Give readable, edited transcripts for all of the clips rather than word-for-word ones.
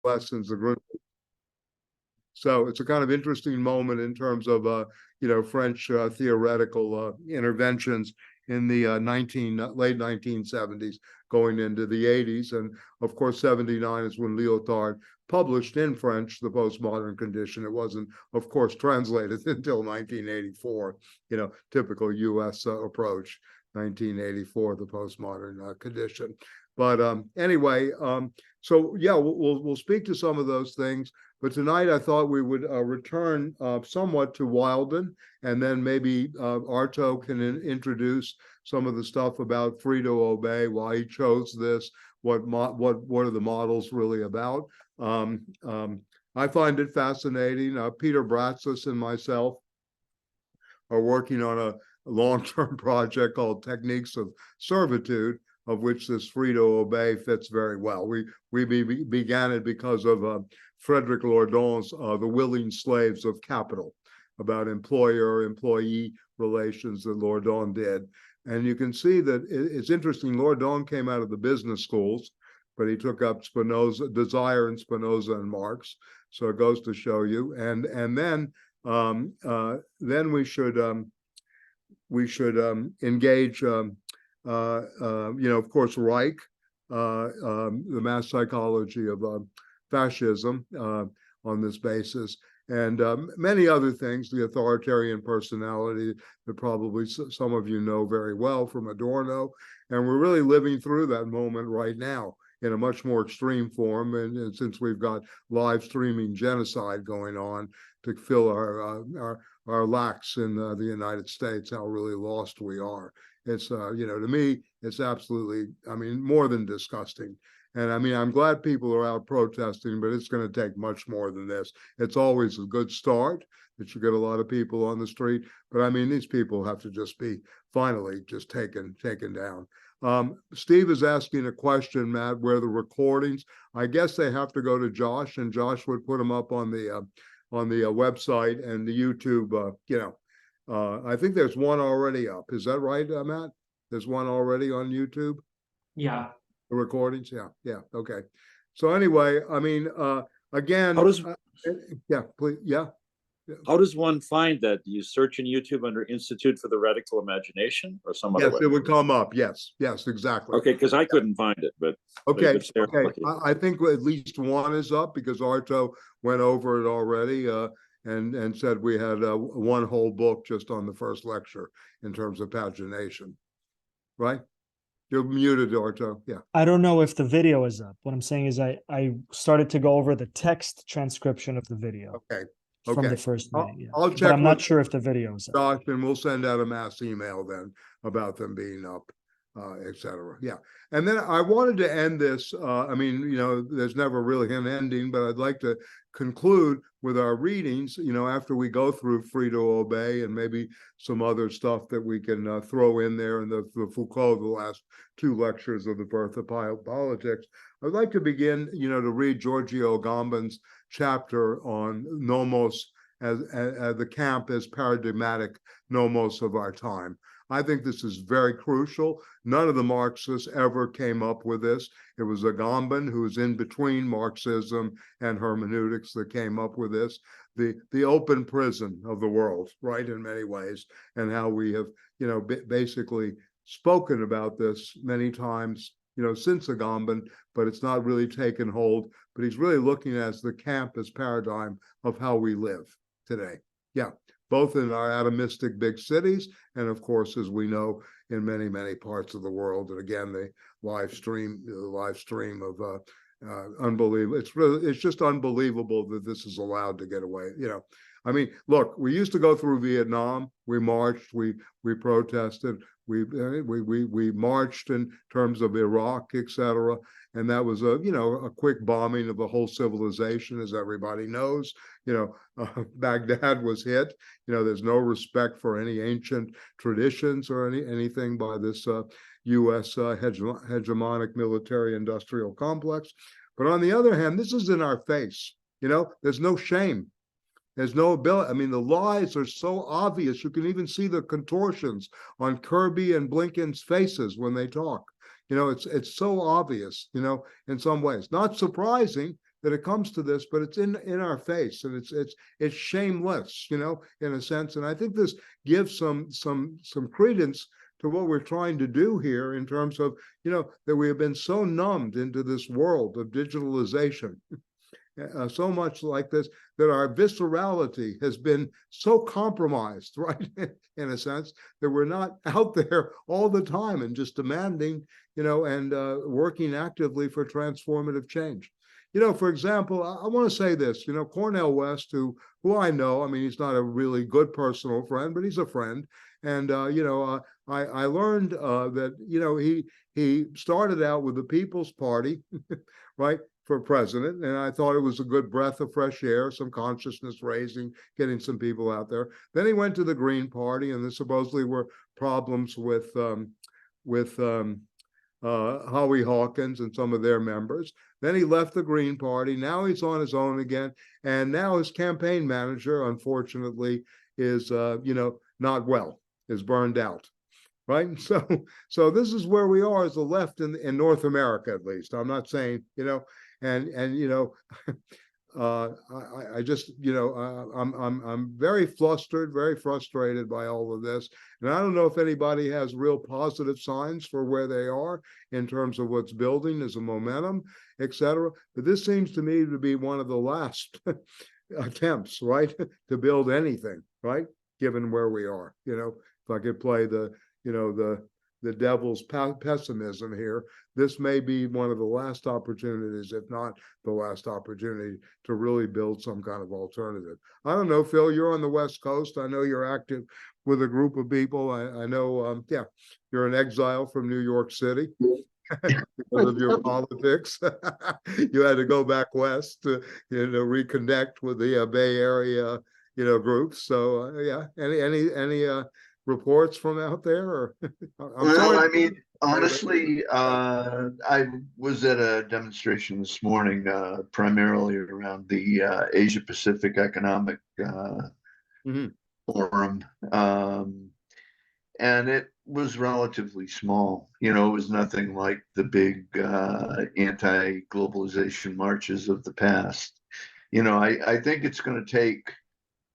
lessons. So it's a kind of interesting moment in terms of French theoretical interventions in the late 1970s, going into the 80s, and of course 79 is when Lyotard published in French the postmodern condition. It wasn't, of course, translated until 1984. Typical U.S. approach. 1984, the postmodern condition. But anyway, so yeah, we'll speak to some of those things. But tonight I thought we would return somewhat to Wilden, and then maybe Arto can introduce some of the stuff about free to obey, why he chose this, what are the models really about. I find it fascinating. Peter Bratsis and myself are working on a long-term project called Techniques of Servitude, of which this free to obey fits very well. We began it because of Frederick Lordon's The Willing Slaves of Capital, about employer-employee relations that Lordon did. And you can see that it's interesting. Lordon came out of the business schools, but he took up Spinoza, Desire and Spinoza and Marx. So it goes to show you. And then we should engage, of course, Reich, the mass psychology of fascism on this basis, and many other things, the authoritarian personality that probably some of you know very well from Adorno. And we're really living through that moment right now in a much more extreme form. And since we've got live streaming genocide going on to fill our lacks in the United States, how really lost we are. It's, to me, it's absolutely, more than disgusting. And I'm glad people are out protesting, but it's going to take much more than this. It's always a good start that you get a lot of people on the street. But these people have to just be finally just taken down. Steve is asking a question, Matt, where the recordings, I guess they have to go to Josh, and Josh would put them up on the website and the YouTube. I think there's one already up. Is that right, Matt? There's one already on YouTube? Yeah. The recordings? Yeah. Okay. So anyway, again, how does please, yeah. How does one find that? Do you search in YouTube under Institute for the Radical Imagination or some other? Yes, it would come up. Yes, exactly. Okay, because I couldn't find it, but okay. I think at least one is up because Arto went over it already and said we had one whole book just on the first lecture in terms of pagination. Right? You're muted, Arto. Yeah. I don't know if the video is up. What I'm saying is I started to go over the text transcription of the video. Okay. From the first meeting. I'll check. But I'm not sure if the video is up. Josh, and we'll send out a mass email then about them being up, etc. Yeah. And then I wanted to end this. There's never really an ending, but I'd like to conclude with our readings, after we go through Free to Obey and maybe some other stuff that we can throw in there in the Foucault, the last two lectures of the Birth of Politics. I'd like to begin, to read Giorgio Agamben's chapter on nomos as the camp as paradigmatic nomos of our time. I think this is very crucial. None of the Marxists ever came up with this. It was Agamben, who was in between Marxism and hermeneutics, that came up with this. The open prison of the world, right, in many ways, and how we have, basically spoken about this many times, since Agamben, but it's not really taken hold. But he's really looking at the camp as paradigm of how we live today. Yeah. Both in our atomistic big cities, and of course, as we know, in many, many parts of the world. And again, the live stream of unbelievable. It's just unbelievable that this is allowed to get away. Look, we used to go through Vietnam. We marched. We protested. We marched in terms of Iraq, etc. And that was a quick bombing of the whole civilization, as everybody knows. Baghdad was hit. There's no respect for any ancient traditions or anything by this U.S. hegemonic military-industrial complex. But on the other hand, this is in our face. There's no shame. There's no ability. The lies are so obvious. You can even see the contortions on Kirby and Blinken's faces when they talk. It's so obvious, in some ways. Not surprising, that it comes to this, but it's in our face, and it's shameless, in a sense. And I think this gives some credence to what we're trying to do here in terms of, that we have been so numbed into this world of digitalization, so much like this, that our viscerality has been so compromised, right? In a sense, that we're not out there all the time and just demanding, and working actively for transformative change. For example, I want to say this, Cornel West, who I know, I mean, he's not a really good personal friend, but he's a friend. And, I learned that, he started out with the People's Party, right, for president. And I thought it was a good breath of fresh air, some consciousness raising, getting some people out there. Then he went to the Green Party, and there supposedly were problems with Howie Hawkins and some of their members. Then he left the Green Party. Now he's on his own again. And now his campaign manager, unfortunately, is, not well, is burned out. Right. So this is where we are as the left in North America, at least. I'm not saying, I just, I'm very flustered, very frustrated by all of this. And I don't know if anybody has real positive signs for where they are in terms of what's building as a momentum, et cetera. But this seems to me to be one of the last attempts, right, to build anything, right, given where we are. If I could play the devil's pessimism here, this may be one of the last opportunities, if not the last opportunity, to really build some kind of alternative. I don't know, Phil, you're on the West Coast. I know you're active with a group of people. I know, you're an exile from New York City because of your politics. You had to go back west to, reconnect with the Bay Area, groups. So, any reports from out there? Or I'm sorry. I mean, honestly, I was at a demonstration this morning, primarily around the Asia Pacific Economic Forum, and it was relatively small. It was nothing like the big anti-globalization marches of the past. I think it's going to take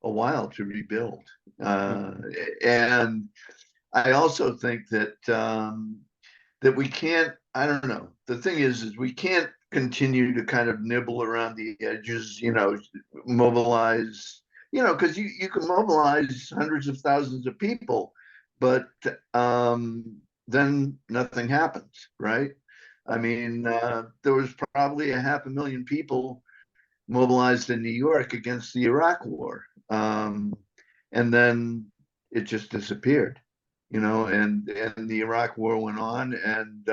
a while to rebuild, and I also think that that we can't. I don't know. The thing is we can't continue to kind of nibble around the edges. Mobilize. Because you can mobilize hundreds of thousands of people, but then nothing happens, right? I mean, there was probably 500,000 people mobilized in New York against the Iraq War, and then it just disappeared. And the Iraq War went on, and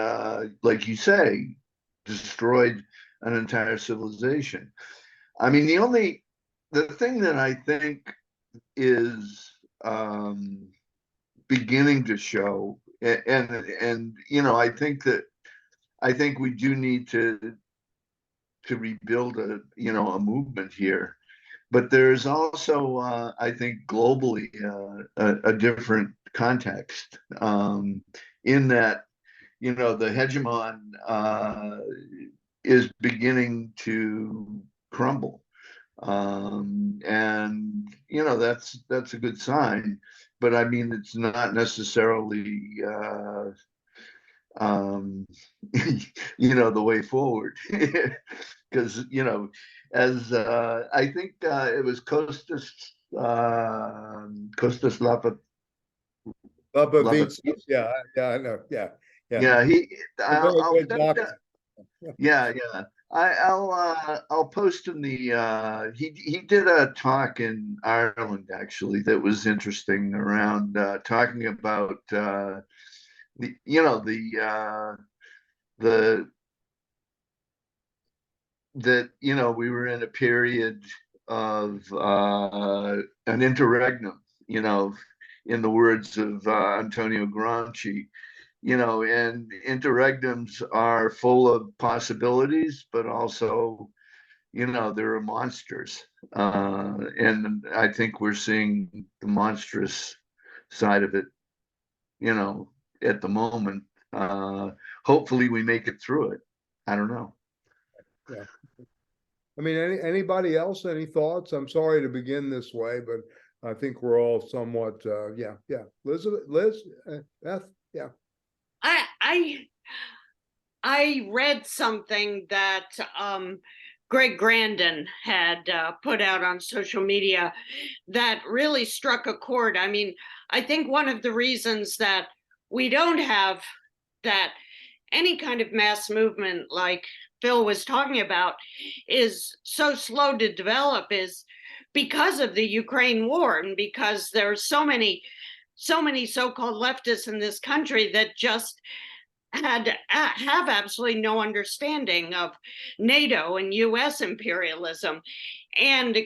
like you say, destroyed an entire civilization. I mean, the thing that I think is beginning to show, and I think we do need to rebuild a movement here. But there's also, I think, globally a different context, in that, the hegemon is beginning to crumble, and that's a good sign. But I mean, it's not necessarily the way forward, because as I think it was Kostas Lapavitsky. Yeah, I know. Yeah. I'll post in the he did a talk in Ireland, actually, that was interesting, around talking about that we were in a period of an interregnum, in the words of Antonio Gramsci, and interregnums are full of possibilities, but also, there are monsters. And I think we're seeing the monstrous side of it, at the moment. Hopefully we make it through it. I don't know. Yeah. I mean, anybody else, any thoughts? I'm sorry to begin this way, but I think we're all somewhat, yeah. Liz, Beth, yeah. I read something that Greg Grandin had put out on social media that really struck a chord. I mean, I think one of the reasons that we don't have that any kind of mass movement like Phil was talking about is so slow to develop is because of the Ukraine war, and because there are so many so-called leftists in this country that just have absolutely no understanding of NATO and US imperialism. And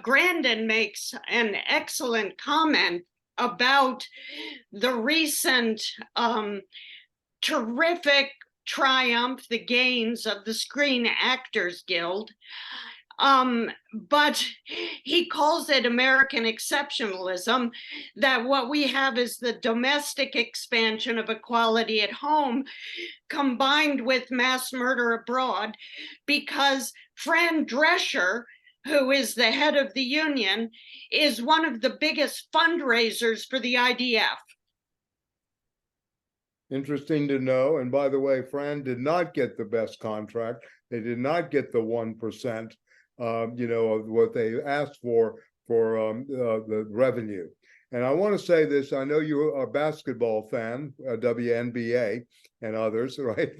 Grandin makes an excellent comment about the recent terrific triumph, the gains of the Screen Actors Guild. But he calls it American exceptionalism, that what we have is the domestic expansion of equality at home combined with mass murder abroad, because Fran Drescher, who is the head of the union, is one of the biggest fundraisers for the IDF. Interesting to know. And by the way, Fran did not get the best contract. They did not get the 1%, of what they asked for the revenue. And I want to say this, I know you're a basketball fan, WNBA and others, right?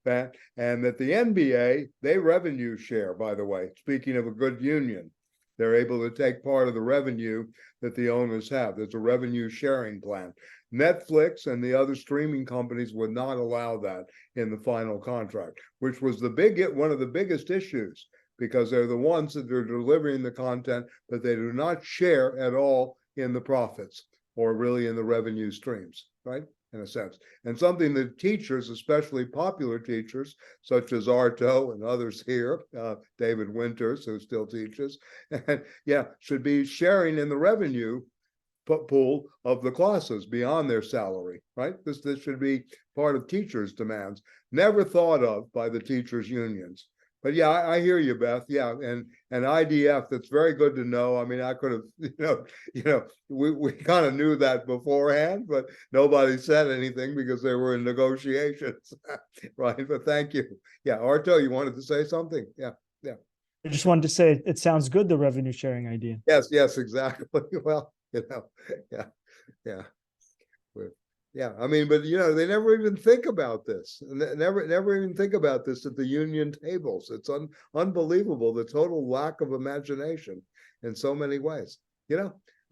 And that the NBA, they revenue share, by the way, speaking of a good union. They're able to take part of the revenue that the owners have. There's a revenue sharing plan. Netflix and the other streaming companies would not allow that in the final contract, which was one of the biggest issues, because they're the ones that are delivering the content, but they do not share at all in the profits or really in the revenue streams, right? In a sense. And something that teachers, especially popular teachers, such as Arto and others here, David Winters, who still teaches, and should be sharing in the revenue pool of the classes beyond their salary, right? This should be part of teachers' demands, never thought of by the teachers' unions. But yeah, I hear you, Beth. Yeah, and IDF, that's very good to know. I mean, I could have, we kind of knew that beforehand, but nobody said anything because they were in negotiations, right? But thank you. Yeah, Arto, you wanted to say something? Yeah. I just wanted to say it sounds good, the revenue sharing idea. Yes, exactly. Well, yeah. Yeah, I mean, but they never even think about this. Never even think about this at the union tables. It's unbelievable, the total lack of imagination in so many ways.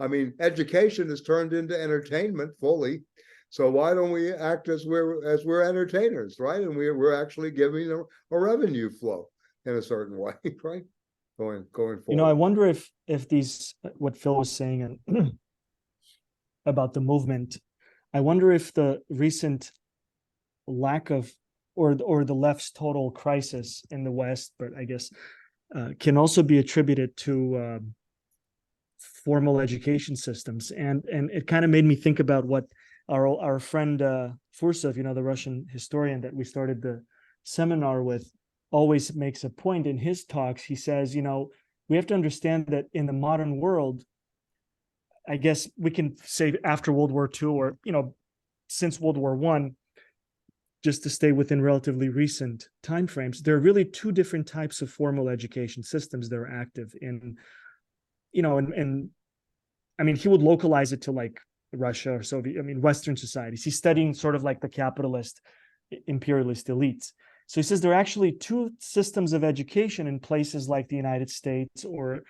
I mean, education is turned into entertainment fully. So why don't we act as we're entertainers, right? And we're actually giving a revenue flow in a certain way, right? Going forward. I wonder if these, what Phil was saying and about the movement, I wonder if the recent lack of, or the left's total crisis in the West, but I guess can also be attributed to formal education systems. And it kind of made me think about what our friend Fursov, the Russian historian that we started the seminar with, always makes a point in his talks. He says, we have to understand that in the modern world, I guess we can say after World War II or, since World War I, just to stay within relatively recent timeframes, there are really two different types of formal education systems that are active in, and I mean, he would localize it to like Russia or Soviet, Western societies. He's studying sort of like the capitalist, imperialist elites. So he says there are actually two systems of education in places like the United States or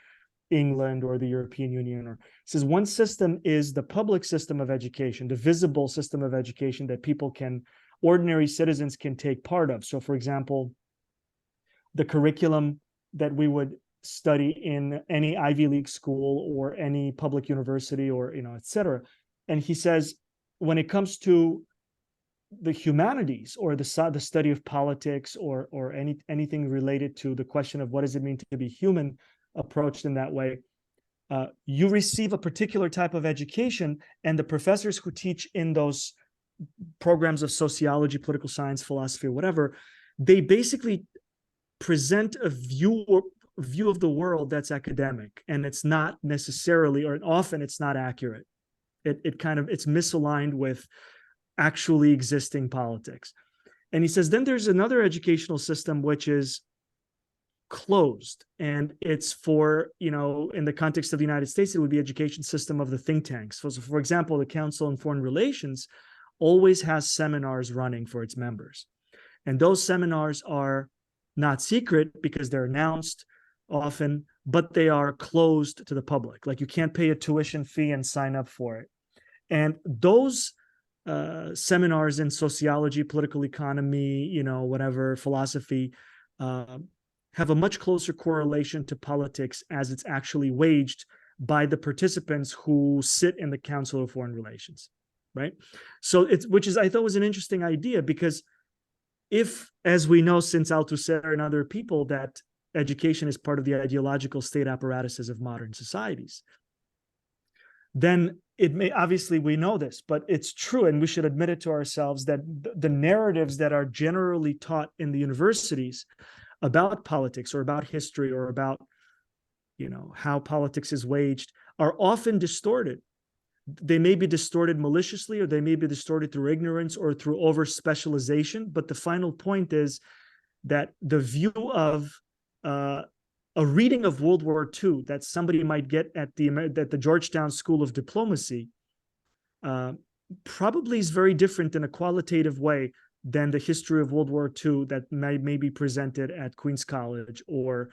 England or the European Union. Or says one system is the public system of education, the visible system of education that ordinary citizens can take part of. So for example, the curriculum that we would study in any Ivy League school or any public university or, et cetera. And he says, when it comes to the humanities or the study of politics or anything related to the question of what does it mean to be human approached in that way, you receive a particular type of education, and the professors who teach in those programs of sociology, political science, philosophy, or whatever, they basically present a view view of the world that's academic, and it's not necessarily, or often it's not accurate. It's misaligned with actually existing politics. And he says, then there's another educational system which is closed, and it's for, in the context of the United States, it would be education system of the think tanks. So for example, the Council on Foreign Relations always has seminars running for its members. And those seminars are not secret because they're announced often, but they are closed to the public. Like, you can't pay a tuition fee and sign up for it. And those seminars in sociology, political economy, whatever, philosophy, have a much closer correlation to politics as it's actually waged by the participants who sit in the Council of Foreign Relations, right? So which I thought was an interesting idea, because if, as we know since Althusser and other people, that education is part of the ideological state apparatuses of modern societies, then it may, obviously we know this, but it's true, and we should admit it to ourselves, that the narratives that are generally taught in the universities about politics or about history or about, how politics is waged are often distorted. They may be distorted maliciously, or they may be distorted through ignorance or through over specialization. But the final point is that the view of a reading of World War II that somebody might get at the Georgetown School of Diplomacy probably is very different in a qualitative way than the history of World War II that may be presented at Queen's College or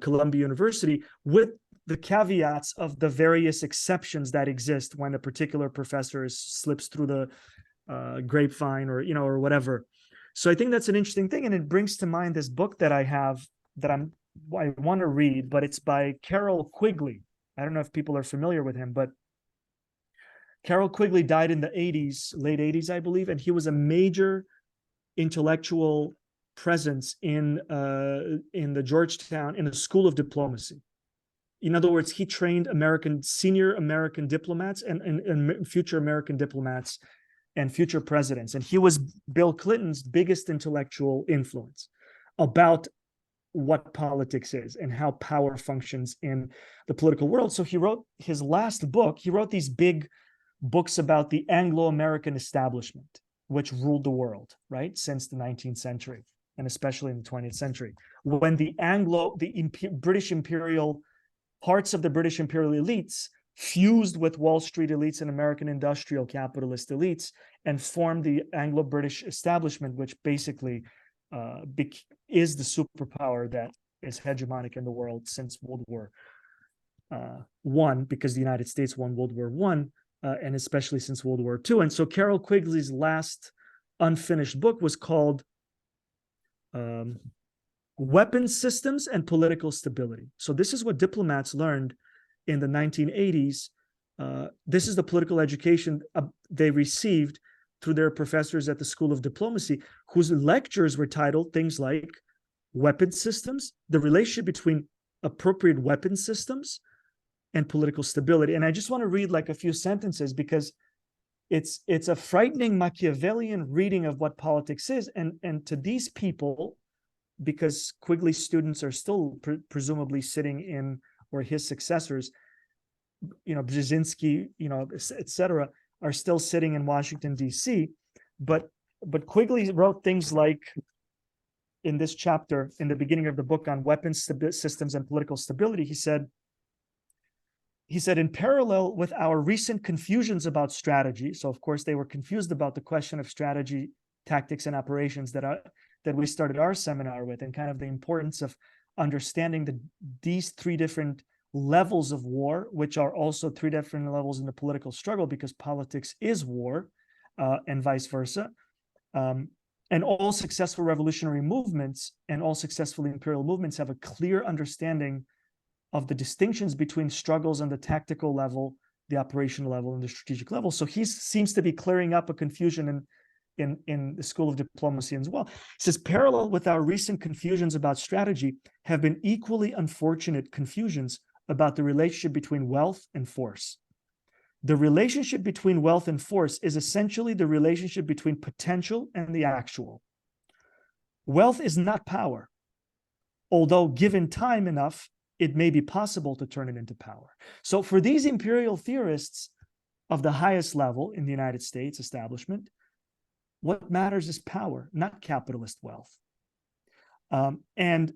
Columbia University, with the caveats of the various exceptions that exist when a particular professor slips through the grapevine or whatever. So I think that's an interesting thing, and it brings to mind this book that I have that I want to read, but it's by Carroll Quigley. I don't know if people are familiar with him, but Carroll Quigley died in the 80s, late 80s, I believe, and he was a major intellectual presence in the Georgetown, in the School of Diplomacy. In other words, he trained senior American diplomats and future American diplomats and future presidents. And he was Bill Clinton's biggest intellectual influence about what politics is and how power functions in the political world. So he wrote his last book. He wrote these big books about the Anglo-American establishment, which ruled the world, right, since the 19th century, and especially in the 20th century, when the British imperial parts of the British imperial elites fused with Wall Street elites and American industrial capitalist elites and formed the Anglo-British establishment, which basically is the superpower that is hegemonic in the world since World War I, because the United States won World War I, and especially since World War II. And so Carroll Quigley's last unfinished book was called Weapons Systems and Political Stability. So this is what diplomats learned in the 1980s. This is the political education they received through their professors at the School of Diplomacy, whose lectures were titled things like weapons systems, the relationship between appropriate weapons systems and political stability. And I just want to read like a few sentences, because it's a frightening Machiavellian reading of what politics is. And to these people, because Quigley's students are still presumably sitting in, or his successors, Brzezinski, et cetera, are still sitting in Washington, D.C. But Quigley wrote things like, in this chapter, in the beginning of the book on weapons systems and political stability, he said, in parallel with our recent confusions about strategy, so of course they were confused about the question of strategy, tactics, and operations that we started our seminar with, and kind of the importance of understanding these three different levels of war, which are also three different levels in the political struggle, because politics is war, and vice versa. And all successful revolutionary movements and all successful imperial movements have a clear understanding of the distinctions between struggles on the tactical level, the operational level, and the strategic level. So he seems to be clearing up a confusion in the School of Diplomacy as well. He says, parallel with our recent confusions about strategy have been equally unfortunate confusions about the relationship between wealth and force. The relationship between wealth and force is essentially the relationship between potential and the actual. Wealth is not power. although given time enough, it may be possible to turn it into power. So for these imperial theorists of the highest level in the United States establishment, what matters is power, not capitalist wealth. And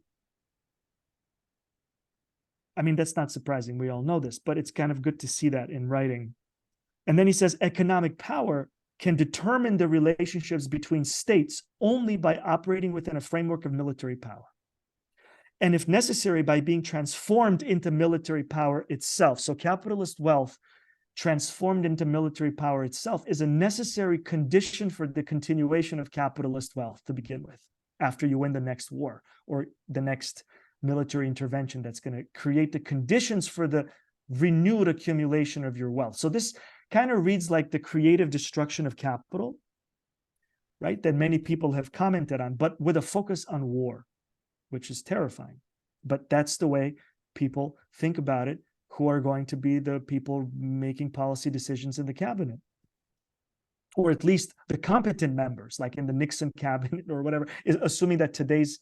I mean, that's not surprising. We all know this, but it's kind of good to see that in writing. And then he says economic power can determine the relationships between states only by operating within a framework of military power. And if necessary, by being transformed into military power itself. So capitalist wealth transformed into military power itself is a necessary condition for the continuation of capitalist wealth to begin with, after you win the next war or the next military intervention that's going to create the conditions for the renewed accumulation of your wealth. So this kind of reads like the creative destruction of capital, right? That many people have commented on, but with a focus on war, which is terrifying. But that's the way people think about it, who are going to be the people making policy decisions in the cabinet, or at least the competent members, like in the Nixon cabinet or whatever, assuming that today's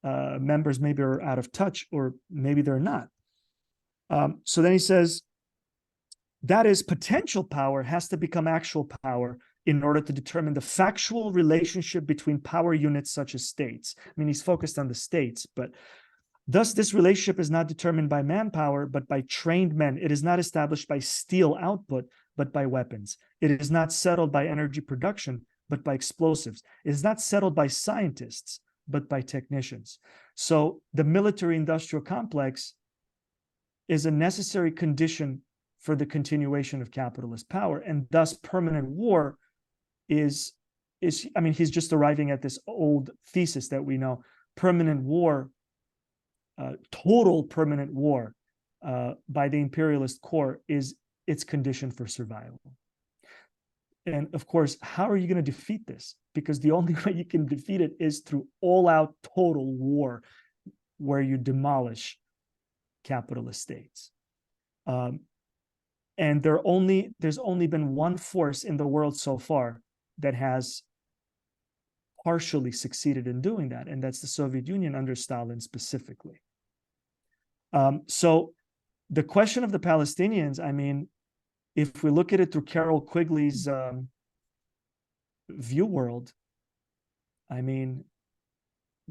members maybe are out of touch, or maybe they're not. So then he says, that is, potential power has to become actual power in order to determine the factual relationship between power units such as states. I mean, he's focused on the states, but thus this relationship is not determined by manpower, but by trained men. It is not established by steel output, but by weapons. It is not settled by energy production, but by explosives. It is not settled by scientists, but by technicians. So the military-industrial complex is a necessary condition for the continuation of capitalist power, and thus permanent war is I mean, he's just arriving at this old thesis that we know. Permanent war, total permanent war by the imperialist core is its condition for survival. And of course, how are you going to defeat this? Because the only way you can defeat it is through all-out total war, where you demolish capitalist states. And there's only been one force in the world so far that has partially succeeded in doing that, and that's the Soviet Union under Stalin specifically. So the question of the Palestinians, I mean, if we look at it through Carol Quigley's view world, I mean,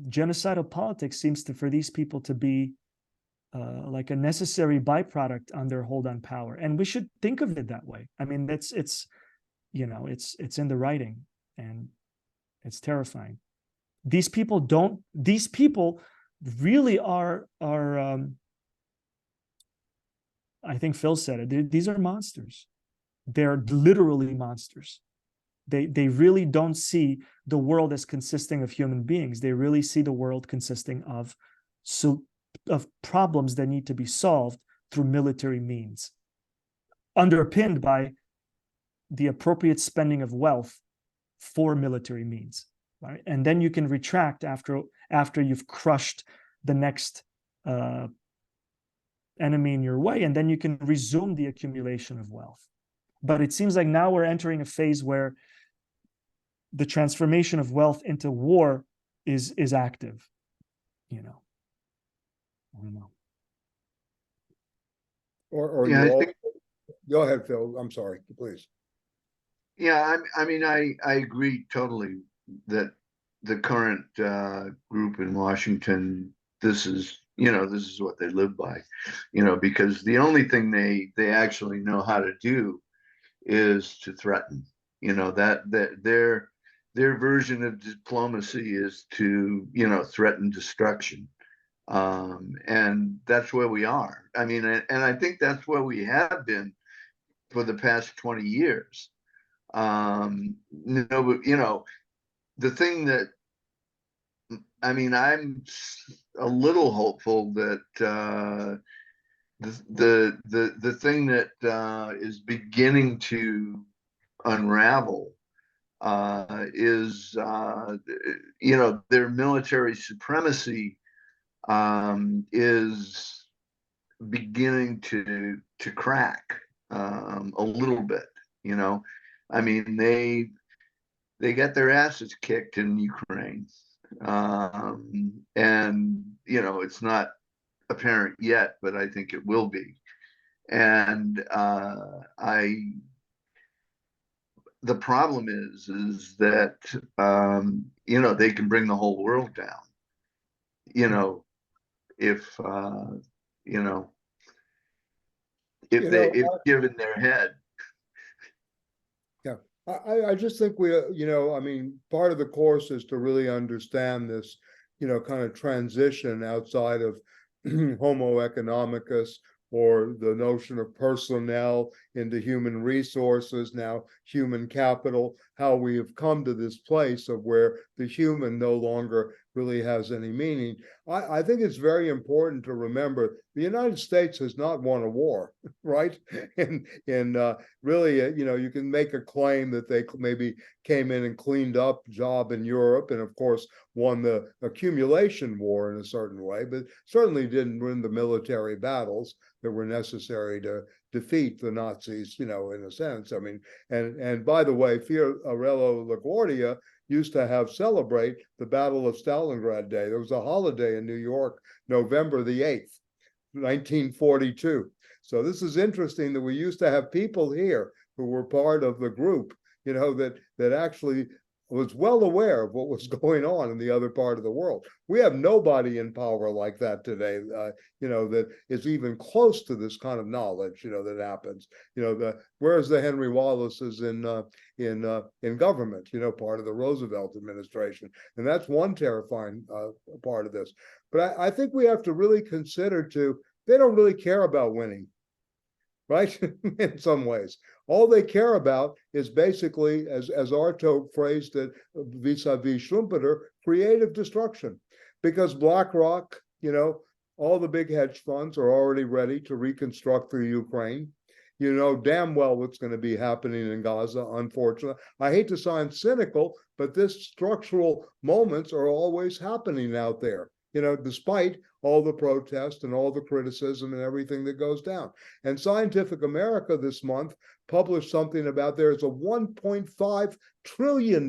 genocidal politics seems to, for these people, to be like a necessary byproduct on their hold on power, and we should think of it that way. I mean, it's in the writing, and it's terrifying. These people really are I think Phil said it, these are monsters. They're literally monsters. They really don't see the world as consisting of human beings. They really see the world consisting of problems that need to be solved through military means, underpinned by the appropriate spending of wealth for military means, right? And then you can retract after you've crushed the next enemy in your way, and then you can resume the accumulation of wealth. But it seems like now we're entering a phase where the transformation of wealth into war is active, I don't know. Or Yeah, you I all, think, go ahead, Phil. I'm sorry, please. yeah, I mean, I agree totally that the current group in Washington, this is what they live by, because the only thing they actually know how to do is to threaten. That their version of diplomacy is to threaten destruction. And that's where we are. I mean, and I think that's where we have been for the past 20 years. The thing that, I mean, I'm a little hopeful that the thing that is beginning to unravel is their military supremacy is beginning to crack a little bit. I mean, they got their asses kicked in Ukraine, And, you know, it's not apparent yet, but I think it will be. And the problem is that, you know, they can bring the whole world down, you know, if, you know, if given their head. Yeah, I just think we, you know, I mean, part of the course is to really understand this, you know, kind of transition outside of Homo economicus or the notion of personnel into human resources, now human capital, how we have come to this place of where the human no longer really has any meaning. I think it's very important to remember the United States has not won a war, right? And really, you know, you can make a claim that they maybe came in and cleaned up job in Europe, and of course won the accumulation war in a certain way, but certainly didn't win the military battles that were necessary to defeat the Nazis, you know, in a sense. I mean, and by the way, Fiorello LaGuardia used to celebrate the Battle of Stalingrad Day. There was a holiday in New York, November the 8th, 1942. So this is interesting that we used to have people here who were part of the group, you know, that actually was well aware of what was going on in the other part of the world. We have nobody in power like that today, you know, that is even close to this kind of knowledge, you know, that happens. You know, where's the Henry Wallaces in government, you know, part of the Roosevelt administration. And that's one terrifying part of this. But I think we have to really consider too, they don't really care about winning, right? In some ways, all they care about is basically, as Arto phrased it vis-a-vis Schumpeter, creative destruction. Because BlackRock, you know, all the big hedge funds are already ready to reconstruct the Ukraine. You know damn well what's going to be happening in Gaza, unfortunately. I hate to sound cynical, but this structural moments are always happening out there, you know, despite all the protest and all the criticism and everything that goes down. And Scientific America this month published something about there's a $1.5 trillion,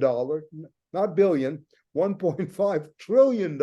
not billion, $1.5 trillion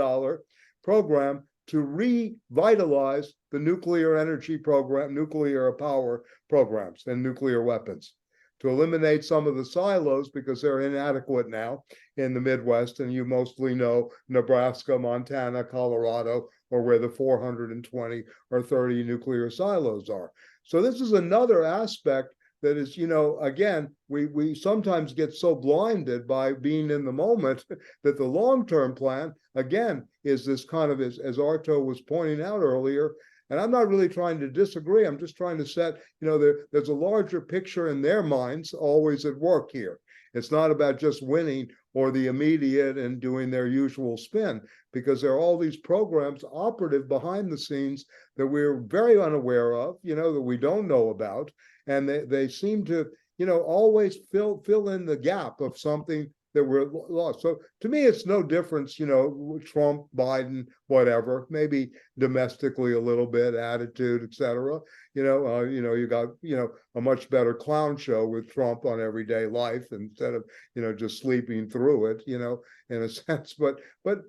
program to revitalize the nuclear energy program, nuclear power programs and nuclear weapons, to eliminate some of the silos because they're inadequate now in the Midwest. And you mostly know Nebraska, Montana, Colorado, or where the 420 or 30 nuclear silos are. So this is another aspect that is, you know, again, we sometimes get so blinded by being in the moment that the long-term plan, again, is this kind of, as Arto was pointing out earlier, and I'm not really trying to disagree, I'm just trying to set, you know, there's a larger picture in their minds always at work here. It's not about just winning or the immediate and doing their usual spin, because there are all these programs operative behind the scenes that we're very unaware of, you know, that we don't know about. And they seem to, you know, always fill in the gap of something that we're lost. So to me, it's no difference, you know, Trump, Biden, whatever, maybe domestically a little bit, attitude, etc. You know, you got, you know, a much better clown show with Trump on everyday life instead of, you know, just sleeping through it, you know, in a sense. But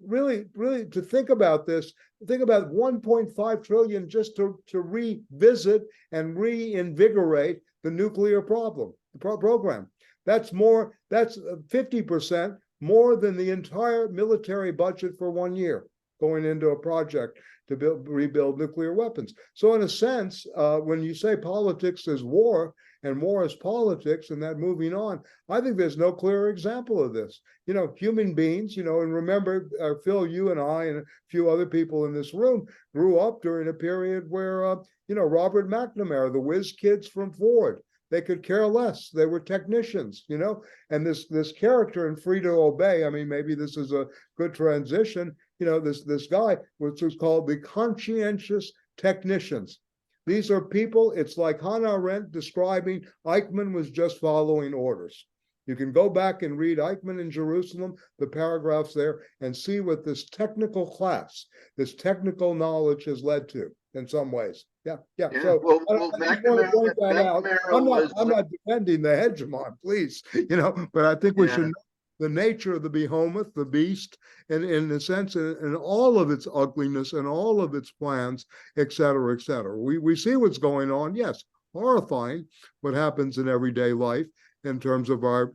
really to think about this, think about 1.5 trillion just to revisit and reinvigorate the nuclear program. That's 50% more than the entire military budget for 1 year going into a project to rebuild nuclear weapons. So in a sense, when you say politics is war and war is politics and that moving on, I think there's no clearer example of this. You know, human beings, you know, and remember, Phil, you and I and a few other people in this room grew up during a period where, you know, Robert McNamara, the whiz kids from Ford, they could care less. They were technicians, you know, and this character in Free to Obey, I mean, maybe this is a good transition, you know, this guy, which was called the conscientious technicians. These are people, it's like Hannah Arendt describing Eichmann was just following orders. You can go back and read Eichmann in Jerusalem, the paragraphs there, and see what this technical class, this technical knowledge has led to in some ways. Yeah. So well, I just want to point that out. I'm not defending the hegemon, please, you know, but I think we should know the nature of the behemoth, the beast, and in a sense, in all of its ugliness and all of its plans, et cetera, et cetera. We see what's going on. Yes, horrifying what happens in everyday life in terms of our,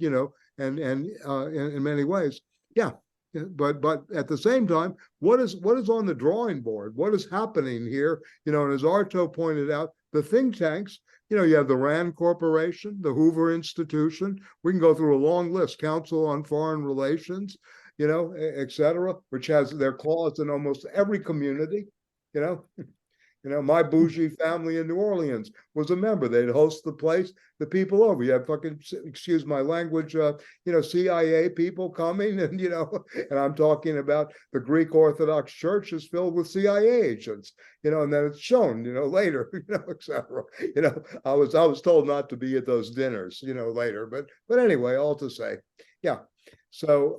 and in many ways, yeah. But at the same time, what is on the drawing board? What is happening here? And as Arto pointed out, the think tanks. You have the RAND Corporation, the Hoover Institution. We can go through a long list. Council on Foreign Relations, et cetera, which has their claws in almost every community. My bougie family in New Orleans was a member. They'd host the place, the people over. You have fucking, excuse my language, CIA people coming, and and I'm talking about the Greek Orthodox Church is filled with CIA agents, and then it's shown, later, et cetera. I was told not to be at those dinners, later, but anyway, all to say, yeah. So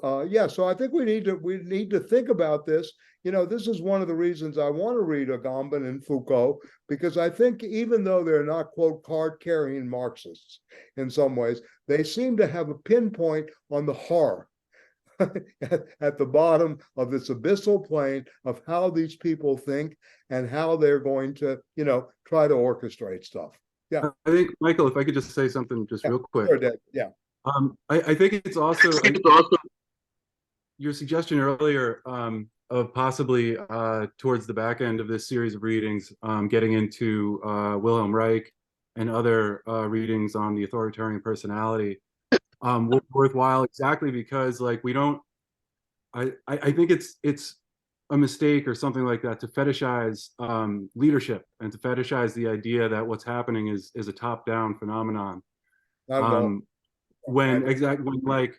so I think we need to think about this. This is one of the reasons I want to read Agamben and Foucault, because I think even though they're not, quote, card-carrying Marxists in some ways, they seem to have a pinpoint on the horror at the bottom of this abyssal plane of how these people think and how they're going to, try to orchestrate stuff. Yeah. I think, Michael, if I could just say something just real quick. Sure, Dave. Yeah. I think it's also your suggestion earlier of possibly towards the back end of this series of readings, getting into Wilhelm Reich and other readings on the authoritarian personality, worthwhile, exactly because we don't. I think it's a mistake or something like that to fetishize leadership and to fetishize the idea that what's happening is a top-down phenomenon. When the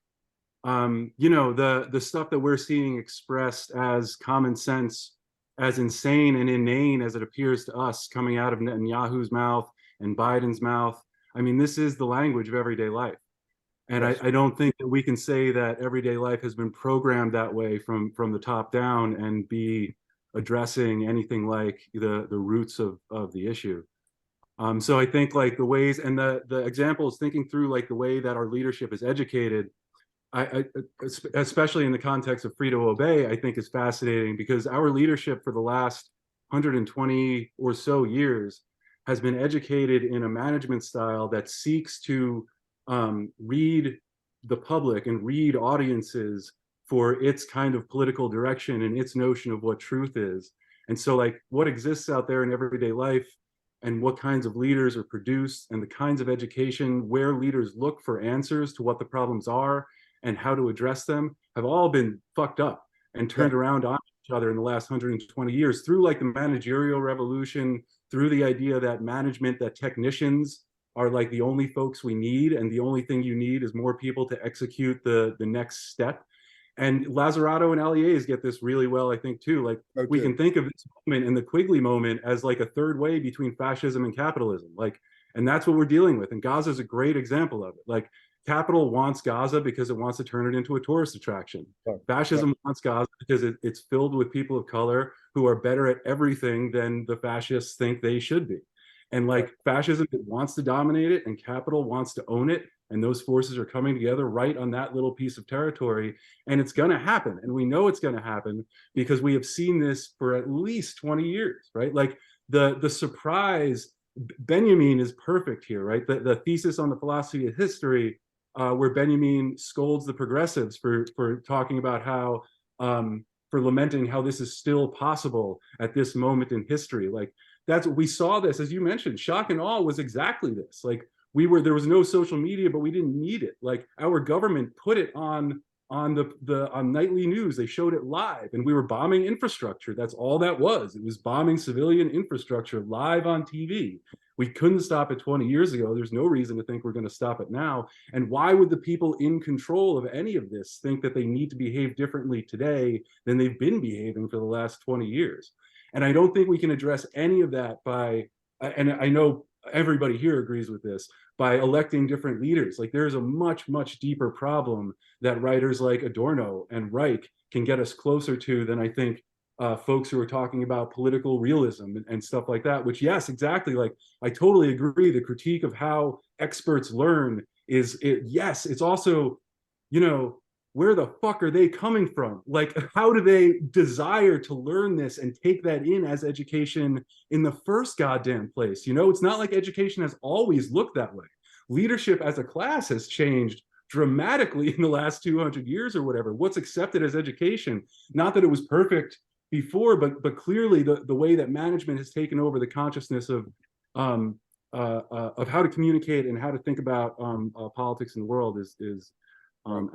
stuff that we're seeing expressed as common sense, as insane and inane as it appears to us coming out of Netanyahu's mouth and Biden's mouth, I mean, this is the language of everyday life. And I don't think that we can say that everyday life has been programmed that way from the top down and be addressing anything like the roots of the issue. So I think the ways and the examples, thinking through the way that our leadership is educated, I especially in the context of free to obey, I think is fascinating, because our leadership for the last 120 or so years has been educated in a management style that seeks to read the public and read audiences for its kind of political direction and its notion of what truth is. And so what exists out there in everyday life and what kinds of leaders are produced and the kinds of education where leaders look for answers to what the problems are and how to address them have all been fucked up and turned around on each other in the last 120 years through the managerial revolution, through the idea that that technicians are the only folks we need, and the only thing you need is more people to execute the next step. And Lazzarato and Alliés get this really well, I think, too. We can think of this moment in the Quigley moment as a third way between fascism and capitalism. And that's what we're dealing with. And Gaza is a great example of it. Capital wants Gaza because it wants to turn it into a tourist attraction. Fascism wants Gaza because it's filled with people of color who are better at everything than the fascists think they should be. And fascism wants to dominate it, and capital wants to own it. And those forces are coming together right on that little piece of territory. And it's going to happen. And we know it's going to happen because we have seen this for at least 20 years, right? The surprise, Benjamin is perfect here, right? The thesis on the philosophy of history, where Benjamin scolds the progressives for talking about how, for lamenting how this is still possible at this moment in history. That's what we saw this, as you mentioned, shock and awe was exactly this. There was no social media, but we didn't need it. Our government put it on nightly news. They showed it live, and we were bombing infrastructure. That's all that was. It was bombing civilian infrastructure live on TV. We couldn't stop it 20 years ago. There's no reason to think we're going to stop it now. And why would the people in control of any of this think that they need to behave differently today than they've been behaving for the last 20 years? And I don't think we can address any of that by, and I know everybody here agrees with this, by electing different leaders. There's a much, much deeper problem that writers like Adorno and Reich can get us closer to than I think folks who are talking about political realism and stuff like that, which, yes, exactly. I totally agree. The critique of how experts learn yes, it's also, where the fuck are they coming from? Like, how do they desire to learn this and take that in as education in the first goddamn place? You know, it's not like education has always looked that way. Leadership as a class has changed dramatically in the last 200 years or whatever. What's accepted as education, not that it was perfect before, but clearly the way that management has taken over the consciousness of how to communicate and how to think about politics in the world is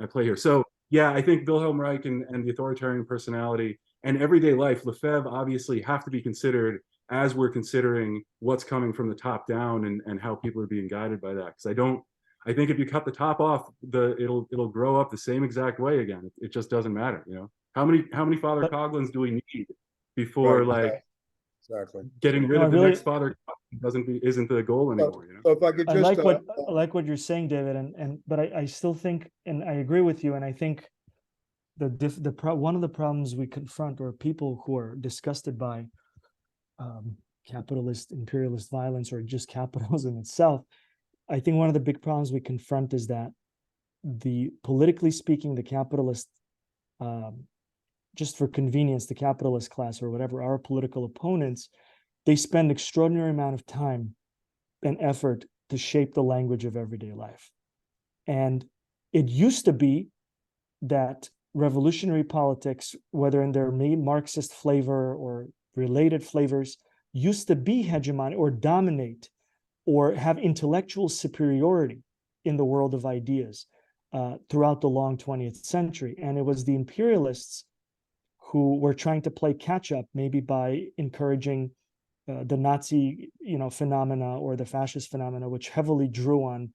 at play here. So yeah, I think Wilhelm Reich and the authoritarian personality and everyday life, Lefebvre obviously have to be considered as we're considering what's coming from the top down and how people are being guided by that. Because I think if you cut the top off, it'll grow up the same exact way again. It just doesn't matter, you know. How many Father Coughlins do we need before Exactly. getting rid No, of the really- next Father Coughlin isn't the goal anymore, you know? So if I could I just, like what you're saying, David, but I still think, and I agree with you, and I think one of the problems we confront, or people who are disgusted by capitalist, imperialist violence, or just capitalism itself, I think one of the big problems we confront is that politically speaking, the capitalist, just for convenience, the capitalist class or whatever, our political opponents, they spend extraordinary amount of time and effort to shape the language of everyday life. And it used to be that revolutionary politics, whether in their Marxist flavor or related flavors, used to be hegemonic or dominate or have intellectual superiority in the world of ideas throughout the long 20th century. And it was the imperialists who were trying to play catch up, maybe by encouraging the Nazi, phenomena or the fascist phenomena, which heavily drew on,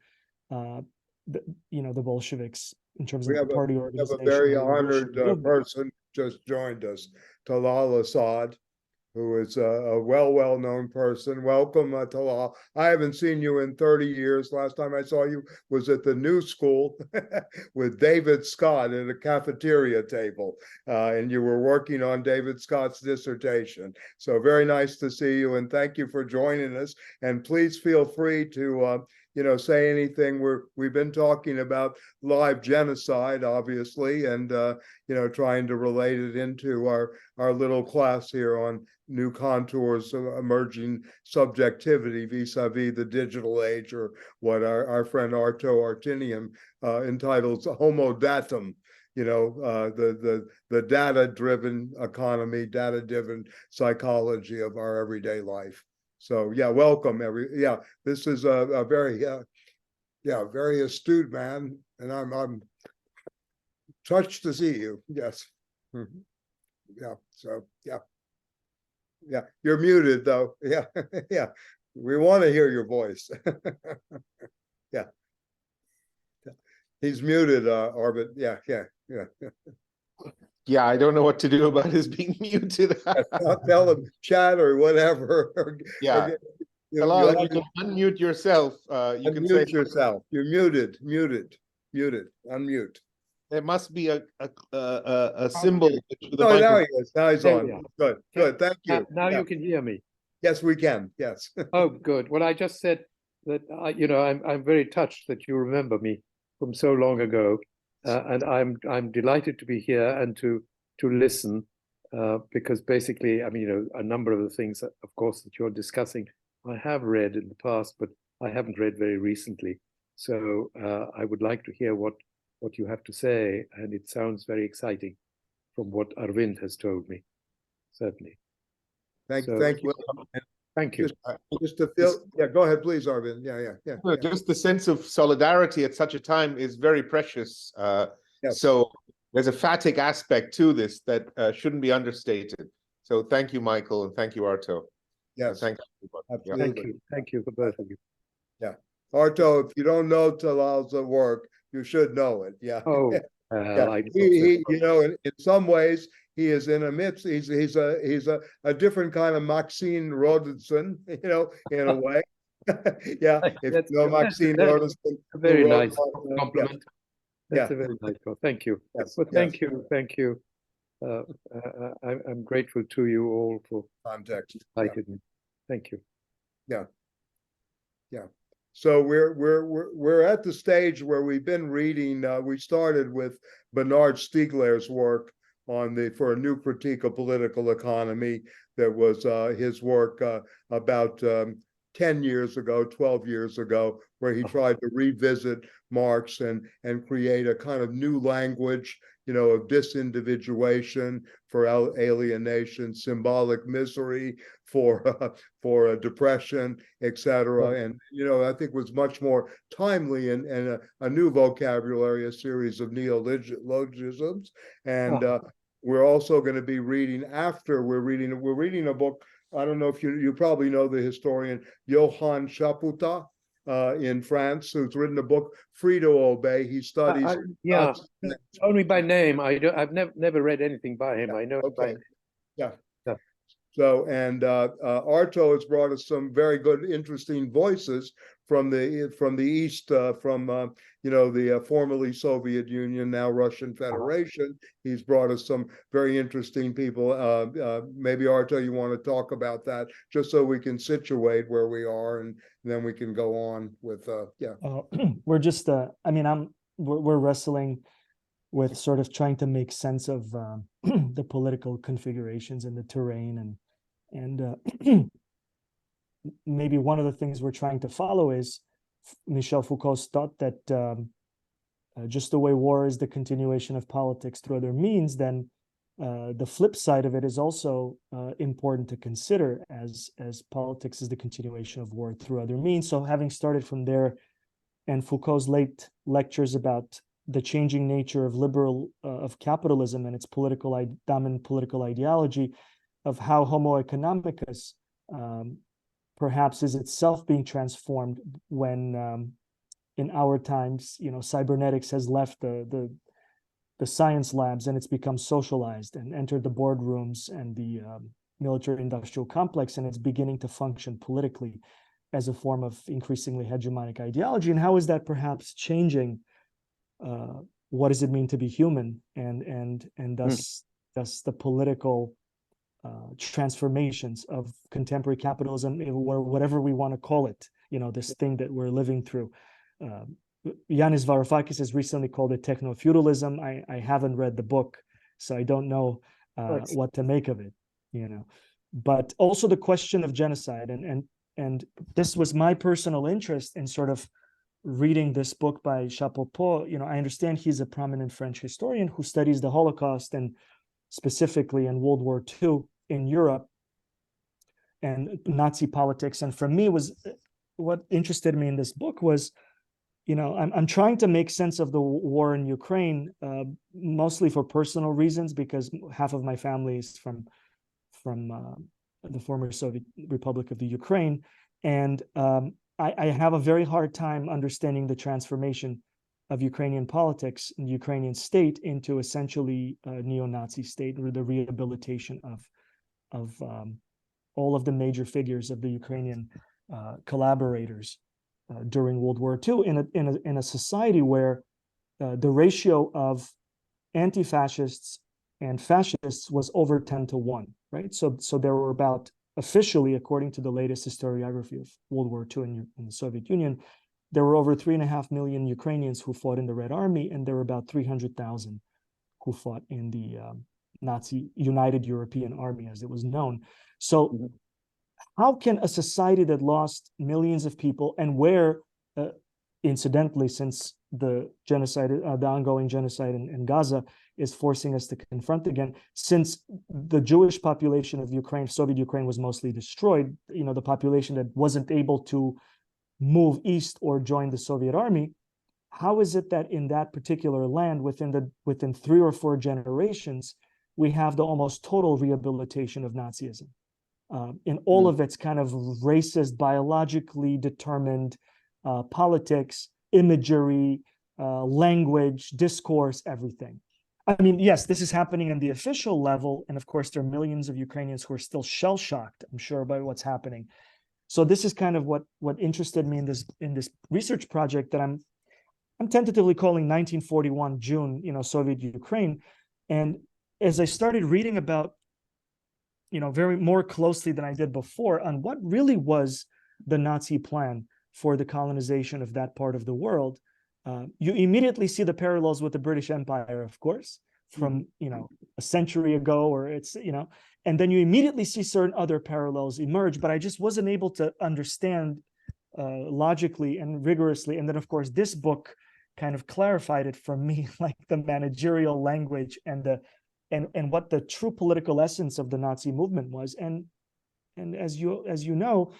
the Bolsheviks in terms of party we have organization. a very the honored revolutionary movement. person just joined us, Talal Assad, who is a well-known person. Welcome, Talal. I haven't seen you in 30 years. Last time I saw you was at the New School with David Scott at a cafeteria table, and you were working on David Scott's dissertation. So very nice to see you, and thank you for joining us. And please feel free to say anything. We've been talking about live genocide, obviously, and trying to relate it into our little class here on new contours of emerging subjectivity vis-a-vis the digital age, or what our friend Arto Artinian entitles Homo Datum. The data-driven economy, data-driven psychology of our everyday life. So yeah, welcome this is a very very astute man, and I'm touched to see you. Yes. Mm-hmm. Yeah. So yeah, you're muted though. Yeah. Yeah, we want to hear your voice. Yeah, he's muted, Orbit. Yeah. Yeah, I don't know what to do about his being muted. Tell him chat or whatever. Yeah. Hello, if you can unmute yourself, you can say yourself. You're muted. Unmute. there must be a symbol. Oh, now he is. Now he's on. Good. Thank you. Now you can hear me. Yes, we can. Yes. Oh, good. Well, I just said that I'm very touched that you remember me from so long ago, and I'm delighted to be here and to listen, because basically, a number of the things, of course, that you're discussing, I have read in the past, but I haven't read very recently. So I would like to hear what you have to say, and it sounds very exciting from what Arvind has told me, certainly. Thank you. Thank you. Just to feel, go ahead, please, Arvind. Yeah. Just the sense of solidarity at such a time is very precious. Yes. So there's a fatigue aspect to this that shouldn't be understated. So thank you, Michael, and thank you, Arto. Yes. Thank you. Absolutely. Thank you for both of you. Yeah. Arto, if you don't know Talal's work, you should know it. Yeah. Oh, he in some ways he is in a midst. He's a different kind of Maxine Rodinson, in a way. Yeah. If you know Maxine Rodinson, a very nice compliment. compliment. That's a very nice one. Thank you. Yes. Well, thank you. I'm grateful to you all for Context. inviting me. Thank you. Yeah. So we're at the stage where we've been reading. We started with Bernard Stiegler's work on for a new critique of political economy. That was his work about 10 years ago, 12 years ago, where he tried to revisit Marx and create a kind of new language, of disindividuation, for alienation, symbolic misery, for depression, etc. And I think was much more timely and a new vocabulary, a series of neologisms. And we're also going to be reading we're reading a book. I don't know if you probably know the historian Johann Chapoutot in France, who's written a book, Free to Obey. He studies. Only by name. I've never read anything by him. I know it by name. Yeah. So, and Arto has brought us some very good, interesting voices from the East, from the formerly Soviet Union, now Russian Federation. He's brought us some very interesting people. Maybe Arto, you want to talk about that, just so we can situate where we are, and then we can go on with we're just we're wrestling with sort of trying to make sense of the political configurations and the terrain, and maybe one of the things we're trying to follow is Michel Foucault's thought that just the way war is the continuation of politics through other means, then the flip side of it is also important to consider, as politics is the continuation of war through other means. So having started from there, and Foucault's late lectures about the changing nature of capitalism and its dominant political ideology, of how Homo economicus perhaps is itself being transformed when in our times, cybernetics has left the science labs and it's become socialized and entered the boardrooms and the military industrial complex, and it's beginning to function politically as a form of increasingly hegemonic ideology. And how is that perhaps changing what does it mean to be human, and thus the political transformations of contemporary capitalism, or whatever we want to call it, this thing that we're living through. Yanis Varoufakis has recently called it techno-feudalism. I haven't read the book, so I don't know what to make of it, But also the question of genocide, and this was my personal interest in sort of reading this book by Chapoutot. I understand he's a prominent French historian who studies the Holocaust, and specifically in World War II in Europe and Nazi politics. And for me, what interested me in this book was, I'm trying to make sense of the war in Ukraine, mostly for personal reasons, because half of my family is from the former Soviet Republic of the Ukraine, and I have a very hard time understanding the transformation of Ukrainian politics and Ukrainian state into essentially a neo-Nazi state, or the rehabilitation of all of the major figures of the Ukrainian collaborators during World War II in a society where the ratio of anti-fascists and fascists was over 10-1, right? So there were about, officially, according to the latest historiography of World War II in the Soviet Union, there were over 3.5 million Ukrainians who fought in the Red Army, and there were about 300,000 who fought in the Nazi United European Army, as it was known. So how can a society that lost millions of people, and where, incidentally, since the genocide, the ongoing genocide in Gaza is forcing us to confront again, since the Jewish population of Ukraine, Soviet Ukraine, was mostly destroyed, the population that wasn't able to move east or join the Soviet army, how is it that in that particular land, within 3 or 4 generations, we have the almost total rehabilitation of Nazism in all of its kind of racist, biologically determined politics, imagery, language, discourse, everything? I mean, yes, this is happening on the official level, and of course, there are millions of Ukrainians who are still shell-shocked, I'm sure, by what's happening. So this is kind of what interested me in this research project that I'm tentatively calling 1941 June, Soviet Ukraine. And as I started reading about, very more closely than I did before, on what really was the Nazi plan for the colonization of that part of the world, you immediately see the parallels with the British Empire, of course, from, you know, a century ago, or it's, you know, and then you immediately see certain other parallels emerge, but I just wasn't able to understand logically and rigorously. And then, of course, this book kind of clarified it for me, like the managerial language and what the true political essence of the Nazi movement was. And as you know,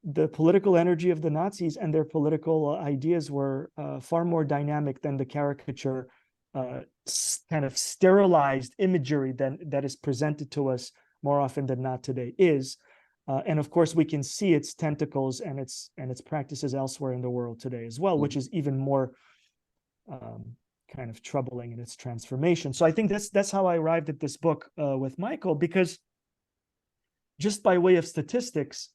the political energy of the Nazis and their political ideas were far more dynamic than the caricature, kind of sterilized imagery that is presented to us more often than not today is. And of course, we can see its tentacles and its practices elsewhere in the world today as well, which is even more kind of troubling in its transformation. So I think that's how I arrived at this book with Michael, because just by way of statistics,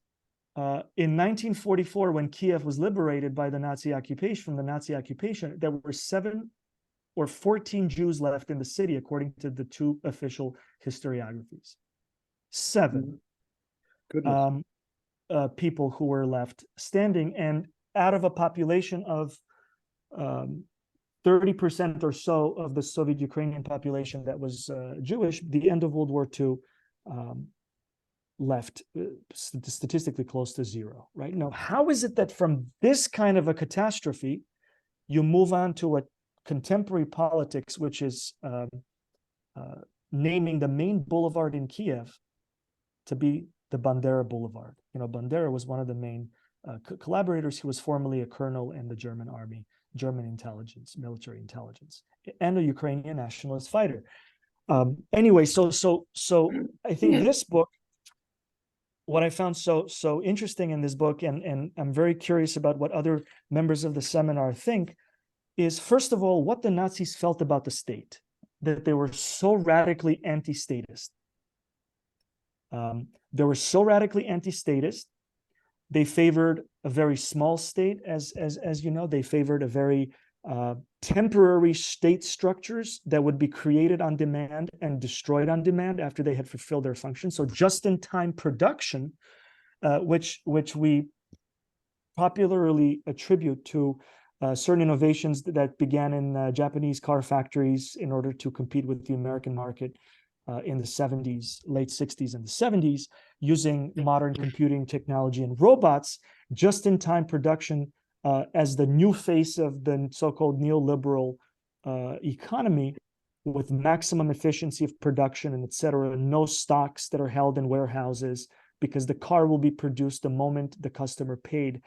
in 1944, when Kiev was liberated by the Nazi occupation, from the Nazi occupation, there were 7 or 14 Jews left in the city, according to the 2 official historiographies. 7 people who were left standing, and out of a population of 30% or so of the Soviet Ukrainian population that was Jewish, the end of World War II left statistically close to 0, right? Now, how is it that from this kind of a catastrophe, you move on to a contemporary politics, which is naming the main boulevard in Kiev to be the Bandera Boulevard? You know, Bandera was one of the main collaborators. He was formerly a colonel in the German army, German intelligence, military intelligence, and a Ukrainian nationalist fighter. Anyway, so I think this book, what I found so interesting in this book, and I'm very curious about what other members of the seminar think, is first of all, what the Nazis felt about the state, that they were so radically anti-statist. They were so radically anti-statist. They favored a very small state, as you know. They favored a very temporary state structures that would be created on demand and destroyed on demand after they had fulfilled their function. So just-in-time production, which we popularly attribute to certain innovations that began in Japanese car factories in order to compete with the American market in the 70s, late 60s and the 70s, using modern computing technology and robots. Just-in-time production as the new face of the so-called neoliberal economy, with maximum efficiency of production and et cetera, no stocks that are held in warehouses, because the car will be produced the moment the customer paid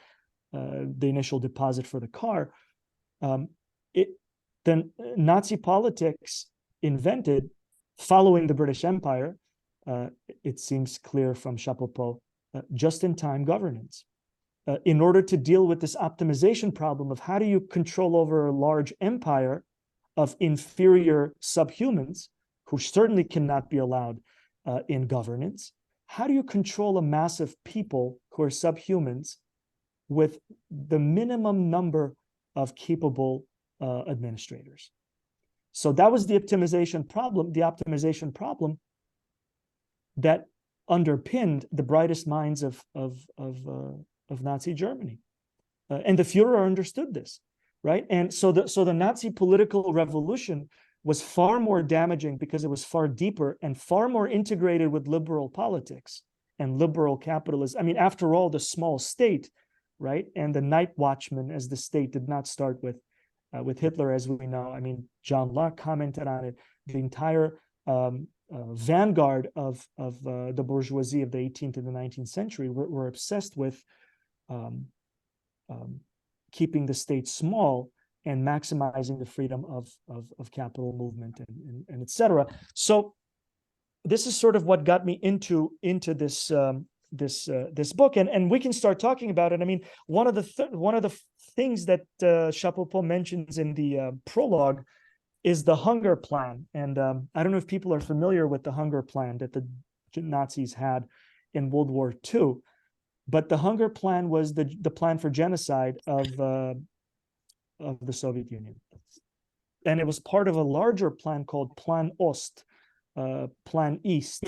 the initial deposit for the car. Then Nazi politics invented, following the British Empire, it seems clear from Chapoutot, just-in-time governance. In order to deal with this optimization problem of how do you control over a large empire of inferior subhumans, who certainly cannot be allowed in governance, how do you control a mass of people who are subhumans with the minimum number of capable administrators? So that was the optimization problem that underpinned the brightest minds of Nazi Germany, and the Führer understood this, right? And so the Nazi political revolution was far more damaging because it was far deeper and far more integrated with liberal politics and liberal capitalism. I mean, after all, the small state, right, and the night watchman as the state did not start with Hitler, as we know. I mean, John Locke commented on it. The entire vanguard of the bourgeoisie of the 18th and the 19th century were obsessed with keeping the state small and maximizing the freedom of capital movement and et cetera. So this is sort of what got me into this this book, and we can start talking about it. I mean, one of the things that Chapoutot mentions in the prologue is the hunger plan, and I don't know if people are familiar with the hunger plan that the Nazis had in World War II, but the hunger plan was the plan for genocide of the Soviet Union, and it was part of a larger plan called Plan Ost, Plan East.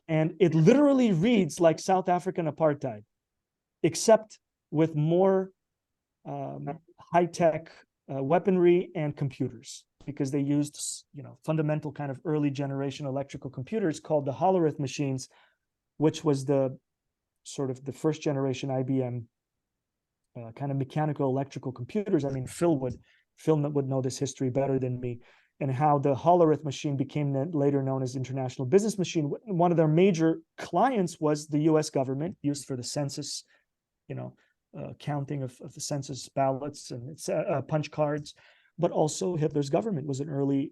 And it literally reads like South African apartheid, except with more high-tech weaponry and computers, because they used, fundamental kind of early generation electrical computers called the Hollerith machines, which was the sort of the first generation IBM kind of mechanical electrical computers. I mean, Phil would know this history better than me, and how the Hollerith machine became later known as International Business Machine. One of their major clients was the US government, used for the census, counting of the census ballots and its punch cards, but also Hitler's government was an early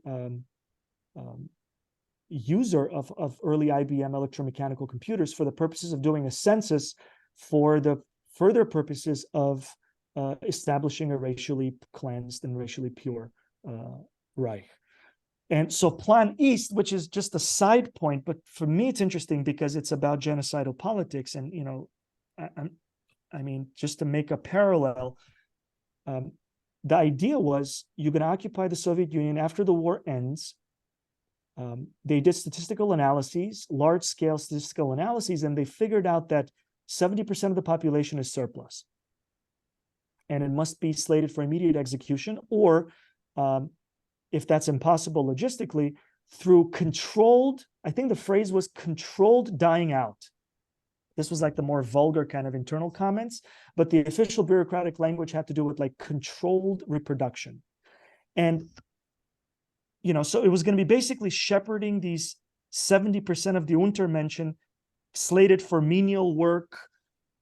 user of early IBM electromechanical computers for the purposes of doing a census, for the further purposes of establishing a racially cleansed and racially pure Reich. And so Plan East, which is just a side point, but for me it's interesting because it's about genocidal politics. And, I mean, just to make a parallel, the idea was you're going to occupy the Soviet Union after the war ends. They did statistical analyses, large-scale statistical analyses, and they figured out that 70% of the population is surplus. And it must be slated for immediate execution, or if that's impossible logistically, through controlled, I think the phrase was controlled dying out. This was like the more vulgar kind of internal comments, but the official bureaucratic language had to do with like controlled reproduction. And, so it was going to be basically shepherding these 70% of the Untermenschen slated for menial work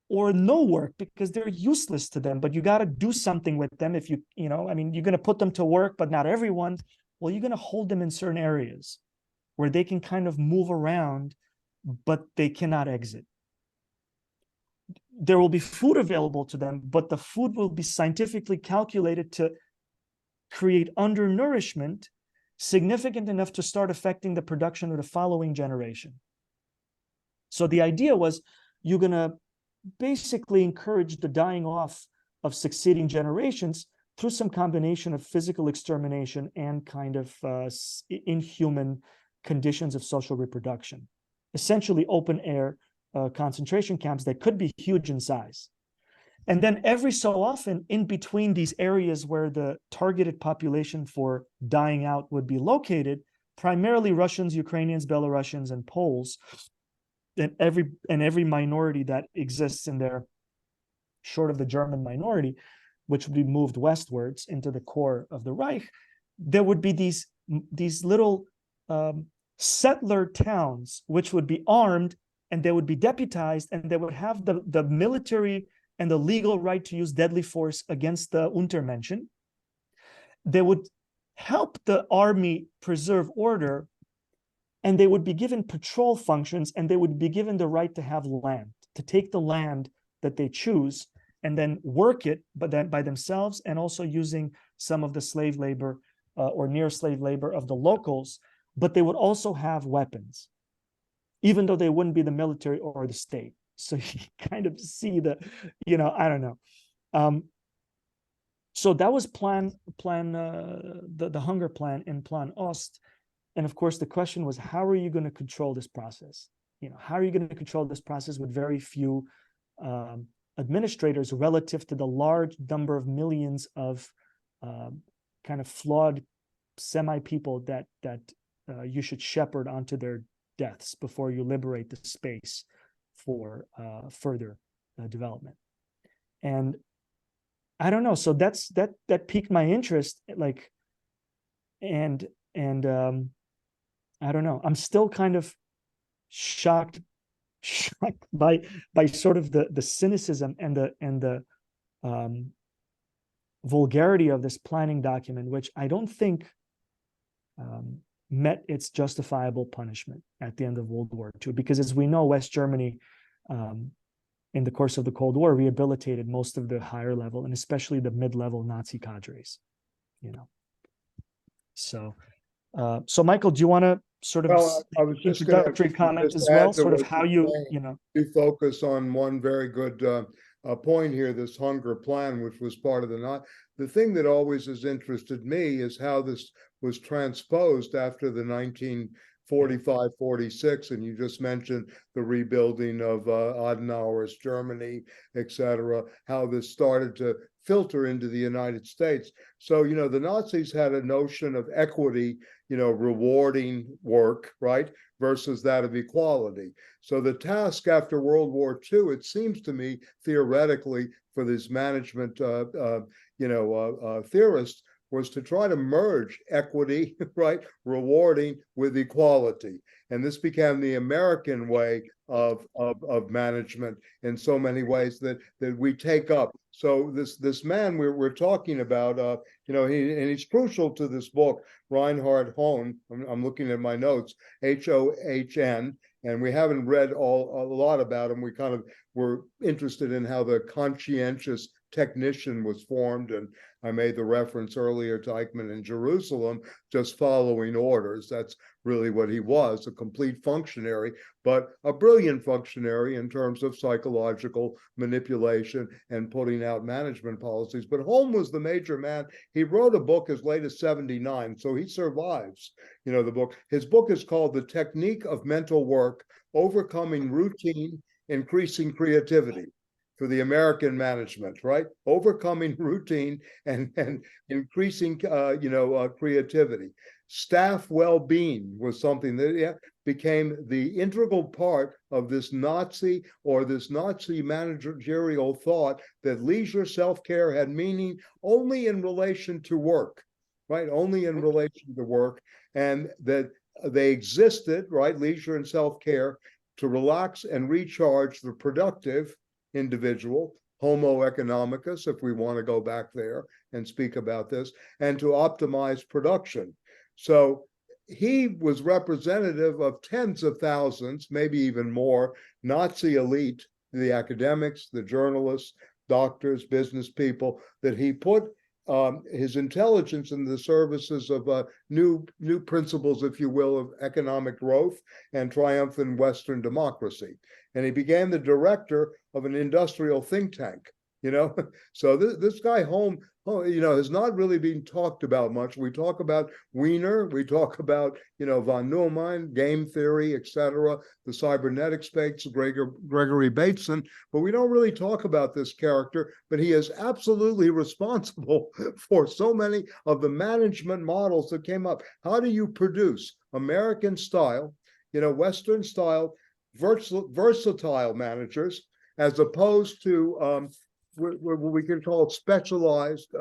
or no work because they're useless to them, but you got to do something with them. If you're going to put them to work, but not everyone. Well, you're going to hold them in certain areas where they can kind of move around, but they cannot exit. There will be food available to them, but the food will be scientifically calculated to create undernourishment significant enough to start affecting the production of the following generation. So the idea was you're going to basically encourage the dying off of succeeding generations through some combination of physical extermination and kind of inhuman conditions of social reproduction, essentially open air concentration camps that could be huge in size. And then every so often, in between these areas where the targeted population for dying out would be located, primarily Russians, Ukrainians, Belarusians, and Poles, and every minority that exists in there, short of the German minority, which would be moved westwards into the core of the Reich, there would be these little settler towns which would be armed, and they would be deputized, and they would have the military and the legal right to use deadly force against the Untermenschen. They would help the army preserve order, and they would be given patrol functions, and they would be given the right to have land, to take the land that they choose and then work it, but then by themselves, and also using some of the slave labor or near slave labor of the locals. But they would also have weapons, even though they wouldn't be the military or the state. So you kind of see the, I don't know. So that was the hunger plan in Plan Ost. And of course, the question was, how are you going to control this process? How are you going to control this process with very few administrators relative to the large number of millions of kind of flawed semi-people that you should shepherd onto their deaths before you liberate the space for further development? And I don't know. So that piqued my interest. And I don't know. I'm still kind of shocked by sort of the cynicism and the vulgarity of this planning document, which I don't think met its justifiable punishment at the end of World War II. Because as we know, West Germany, in the course of the Cold War, rehabilitated most of the higher level and especially the mid-level Nazi cadres. So Michael, do you want to sort of I was just introductory comment as well, sort of how you focus on one very good point here, this hunger plan, which was part of the thing that always has interested me is how this was transposed after the 45, 46, and you just mentioned the rebuilding of Adenauer's Germany, etc., how this started to filter into the United States. So, the Nazis had a notion of equity, rewarding work, right, versus that of equality. So the task after World War II, it seems to me, theoretically, for this management, theorists, was to try to merge equity, right, rewarding with equality. And this became the American way of management in so many ways that we take up. So this man we're talking about, he's crucial to this book, Reinhard Höhn. I'm looking at my notes, Hohn, and we haven't read a lot about him. We kind of were interested in how the conscientious technician was formed, and I made the reference earlier to Eichmann in Jerusalem, just following orders. That's really what he was, a complete functionary, but a brilliant functionary in terms of psychological manipulation and putting out management policies. But Höhn was the major man. He wrote a book as late as 79, so he survives, the book. His book is called The Technique of Mental Work, Overcoming Routine, Increasing Creativity. For the American management, right? Overcoming routine and increasing, creativity. Staff well-being was something that became the integral part of this Nazi managerial thought that leisure self-care had meaning only in relation to work, right? Only in relation to work, and that they existed, right? Leisure and self-care to relax and recharge the productive individual, Homo economicus, if we want to go back there and speak about this, and to optimize production. So he was representative of tens of thousands, maybe even more, Nazi elite, the academics, the journalists, doctors, business people, that he put his intelligence in the services of new principles, if you will, of economic growth and triumphant Western democracy. And he became the director of an industrial think tank, So this guy Höhn, has not really been talked about much. We talk about Wiener, we talk about, von Neumann, game theory, etc., the cybernetic space, Gregory Bateson, but we don't really talk about this character, but he is absolutely responsible for so many of the management models that came up. How do you produce American style, Western style, versatile managers, as opposed to what we can call specialized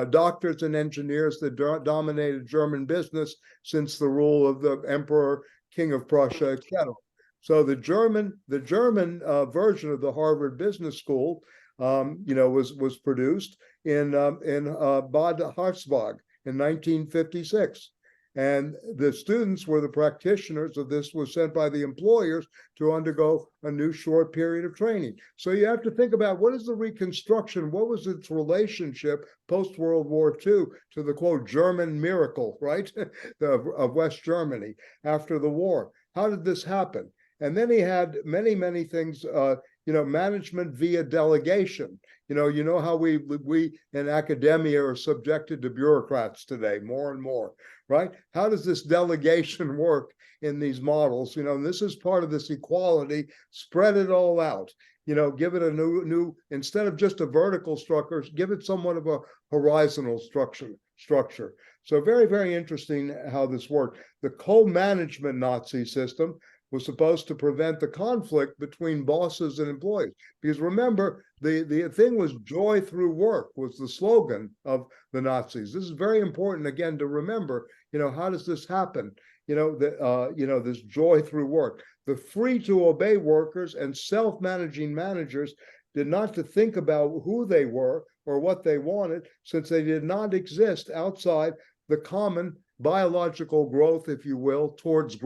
doctors and engineers that dominated German business since the rule of the Emperor, King of Prussia, etc. So the German version of the Harvard Business School, was produced in Bad Harzburg in 1956. And the students were the practitioners of this, was sent by the employers to undergo a new short period of training. So you have to think about, what is the reconstruction? What was its relationship post-World War II to the, quote, German miracle, right, of West Germany after the war? How did this happen? And then he had many, many things, management via delegation. How we in academia are subjected to bureaucrats today, more and more, right? How does this delegation work in these models? And this is part of this equality. Spread it all out. Give it a new instead of just a vertical structure, give it somewhat of a horizontal structure. So very, very interesting how this worked. The co-management Nazi system was supposed to prevent the conflict between bosses and employees. Because remember, the thing was joy through work was the slogan of the Nazis. This is very important, again, to remember, how does this happen? This joy through work. The free to obey workers and self-managing managers did not to think about who they were or what they wanted, since they did not exist outside the common biological growth, if you will, towards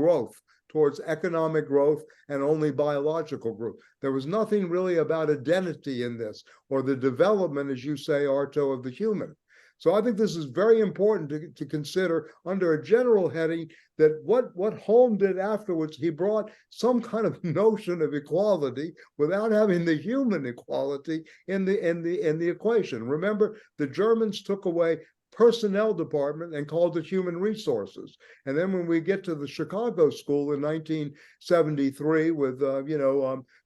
economic growth and only biological growth. There was nothing really about identity in this, or the development, as you say, Arto, of the human. So I think this is very important to consider under a general heading, that what Höhn did afterwards, he brought some kind of notion of equality without having the human equality in the equation. Remember, the Germans took away personnel department and called it human resources. And then when we get to the Chicago School in 1973 with,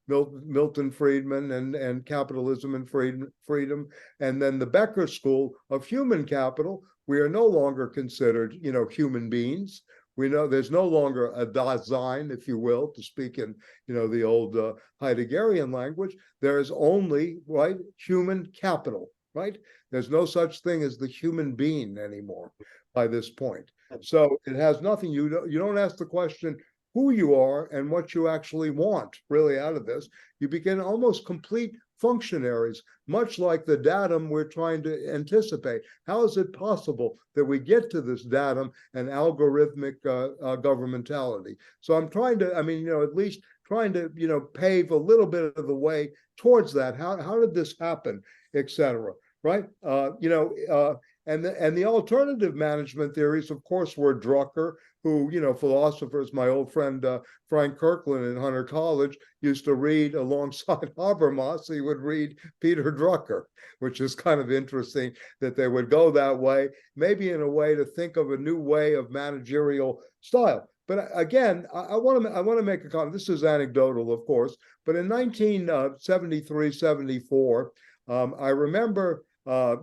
Milton Friedman and capitalism and freedom, and then the Becker School of Human Capital, we are no longer considered, human beings. We know there's no longer a Dasein, if you will, to speak in, the old Heideggerian language. There is only, right, human capital, right? There's no such thing as the human being anymore by this point. So it has nothing, you don't ask the question who you are and what you actually want really out of this. You begin almost complete functionaries, much like the datum we're trying to anticipate. How is it possible that we get to this datum and algorithmic governmentality? So I'm trying to, at least trying to, pave a little bit of the way towards that. How did this happen, et cetera, right? And the alternative management theories, of course, were Drucker, who, philosophers, my old friend Frank Kirkland in Hunter College used to read alongside Habermas. He would read Peter Drucker, which is kind of interesting that they would go that way, maybe in a way to think of a new way of managerial style. But again, I want to make a comment. This is anecdotal, of course, but in 1973, 74, I remember. I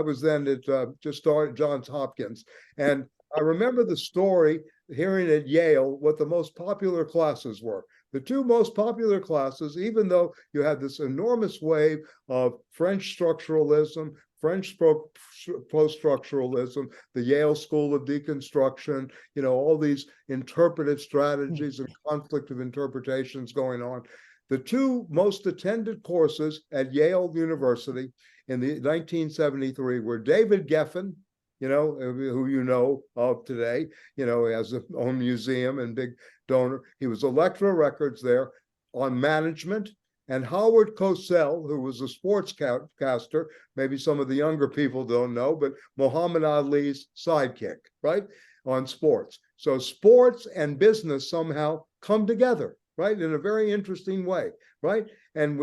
was then at just started Johns Hopkins, and I remember the story hearing at Yale what the most popular classes were. The two most popular classes, even though you had this enormous wave of French structuralism, French post-structuralism, the Yale School of Deconstruction, all these interpretive strategies and conflict of interpretations going on. The two most attended courses at Yale University in the 1973 were David Geffen, who you know of today, he has his own museum and big donor. He was Electra Records there on management, and Howard Cosell, who was a sportscaster, maybe some of the younger people don't know, but Muhammad Ali's sidekick, right, on sports. So sports and business somehow come together, right, in a very interesting way, right? And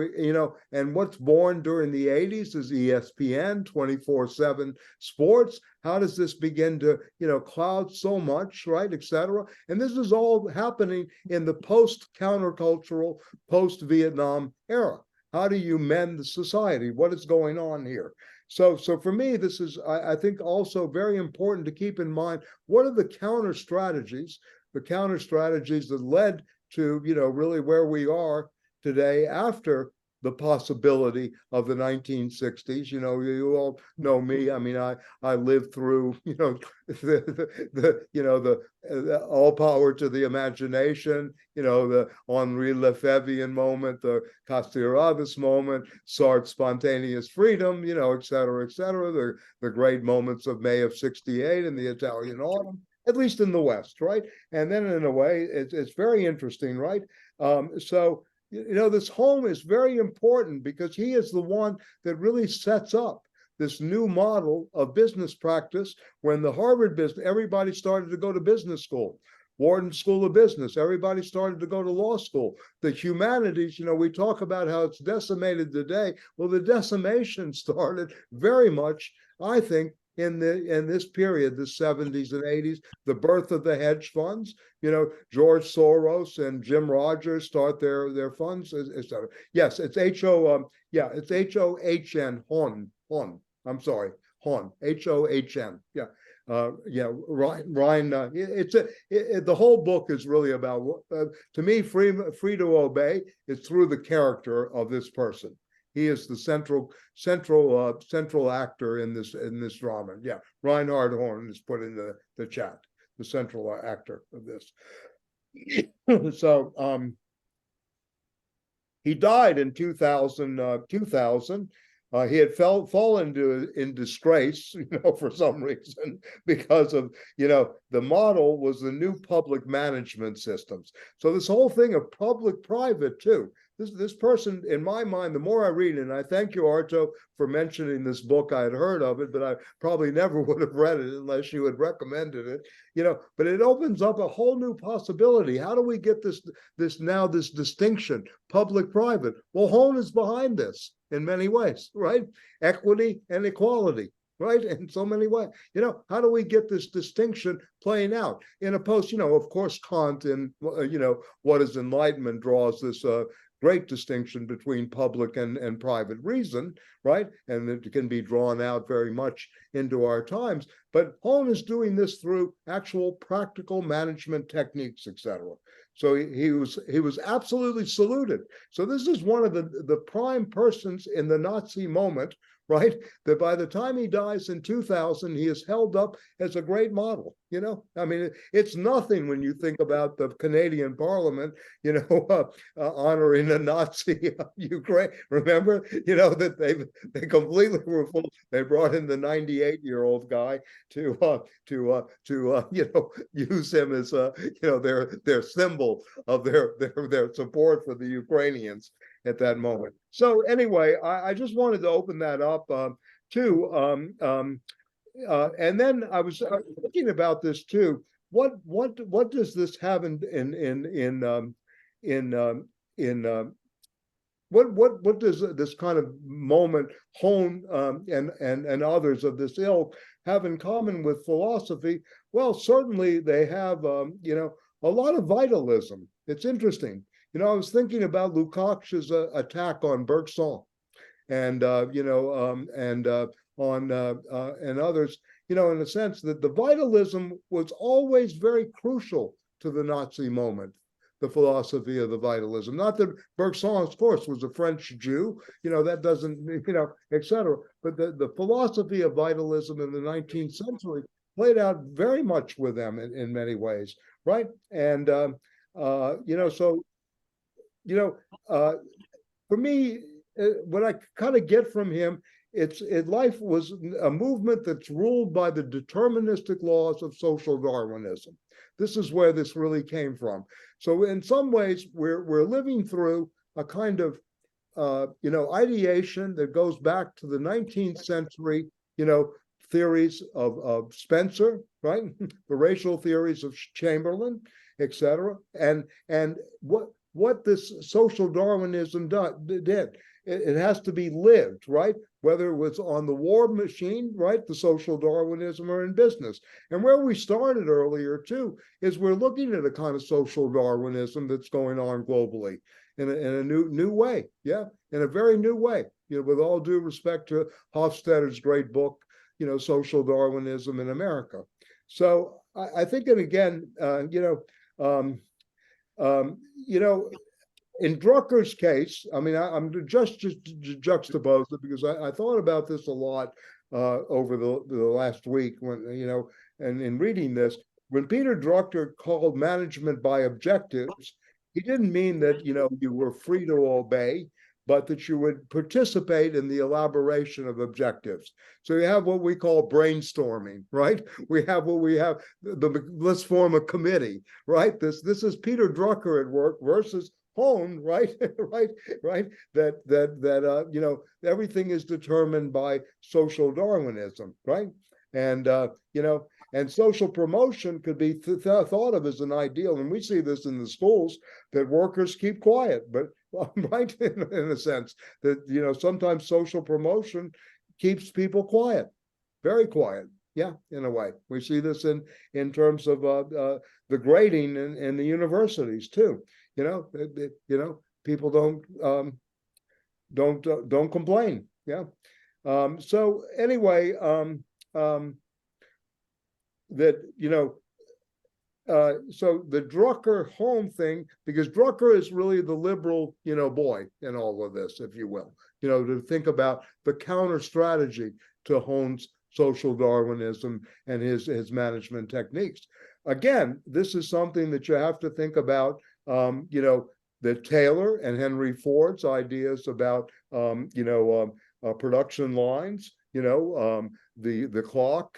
and what's born during the 80s is ESPN, 24/7 sports. How does this begin to, cloud so much, right, et cetera? And this is all happening in the post-countercultural, post-Vietnam era. How do you mend the society? What is going on here? So for me, this is, I think, also very important to keep in mind, what are the counter strategies that led to, really where we are today after the possibility of the 1960s. You all know me. I lived through, the all power to the imagination, the Henri Lefebvrean moment, the Castoriadis moment, Sartre's spontaneous freedom, et cetera, the great moments of May of '68 and the Italian autumn, at least in the West, right? And then in a way, it's very interesting, right? This Höhn is very important because he is the one that really sets up this new model of business practice. When the Harvard business, everybody started to go to business school. Wharton School of Business, everybody started to go to law school. The humanities, we talk about how it's decimated today. Well, the decimation started very much, I think, in this period, the 70s and 80s, the birth of the hedge funds, George Soros and Jim Rogers start their funds, etc. Yes, it's H-O-H-N, Höhn. I'm sorry, Höhn, H-O-H-N. Yeah. The whole book is really about, to me, Free to Obey is through the character of this person. He is the central actor in this drama. Yeah, Reinhard Höhn is put in the chat, the central actor of this. So he died in 2000. He had fallen in disgrace, for some reason, because of, the model was the new public management systems. So this whole thing of public-private too. this person, in my mind, the more I read, and I thank you, Arto, for mentioning this book. I had heard of it, but I probably never would have read it unless you had recommended it. But it opens up a whole new possibility. How do we get this distinction, public-private? Well, Höhn is behind this in many ways, right? Equity and equality, right? In so many ways. How do we get this distinction playing out in a post, of course, Kant in, What is Enlightenment draws this great distinction between public and private reason, right? And it can be drawn out very much into our times. But Höhn is doing this through actual practical management techniques, etc. So he was absolutely saluted. So this is one of the prime persons in the Nazi moment, right? That by the time he dies in 2000, he is held up as a great model. I mean, it's nothing when you think about the Canadian Parliament, honoring a Nazi Ukraine. Remember, that they completely were full. They brought in the 98-year-old guy to use him as their symbol of their support for the Ukrainians at that moment. So anyway, I just wanted to open that up too. And then I was thinking about this too. What does this have what does this kind of moment Höhn and others of this ilk have in common with philosophy? Well, certainly they have a lot of vitalism. It's interesting. I was thinking about Lukács's attack on Bergson, and and others, in a sense that the vitalism was always very crucial to the Nazi moment. The philosophy of the vitalism, not that Bergson, of course, was a French Jew, that doesn't, etc. But the philosophy of vitalism in the 19th century played out very much with them in many ways, right? And for me, what I kind of get from him, life was a movement that's ruled by the deterministic laws of social Darwinism. This is where this really came from. So in some ways, we're living through a kind of ideation that goes back to the 19th century, theories of Spencer, right? The racial theories of Chamberlain, etc. And what this social Darwinism did. It has to be lived, right? Whether it was on the war machine, right, the social Darwinism, or in business. And where we started earlier, too, is we're looking at a kind of social Darwinism that's going on globally in a new way, yeah, in a very new way, with all due respect to Hofstadter's great book, Social Darwinism in America. So I think, and again, in Drucker's case, I mean, I'm just juxtapose it because I thought about this a lot over the last week when, and in reading this, when Peter Drucker called management by objectives, he didn't mean that, you were free to obey, but that you would participate in the elaboration of objectives. So you have what we call brainstorming, right? Let's form a committee, right? This is Peter Drucker at work versus Höhn, right? right? That everything is determined by social Darwinism, right? And and social promotion could be thought of as an ideal, and we see this in the schools that workers keep quiet, but right in a sense that sometimes social promotion keeps people quiet, very quiet. Yeah, in a way, we see this in terms of the grading in the universities too. People don't complain. Yeah. So anyway, so the Drucker-Höhn thing, because Drucker is really the liberal, boy in all of this, if you will, to think about the counter strategy to Höhn's social Darwinism and his management techniques. Again, this is something that you have to think about, the Taylor and Henry Ford's ideas about, production lines, the clock,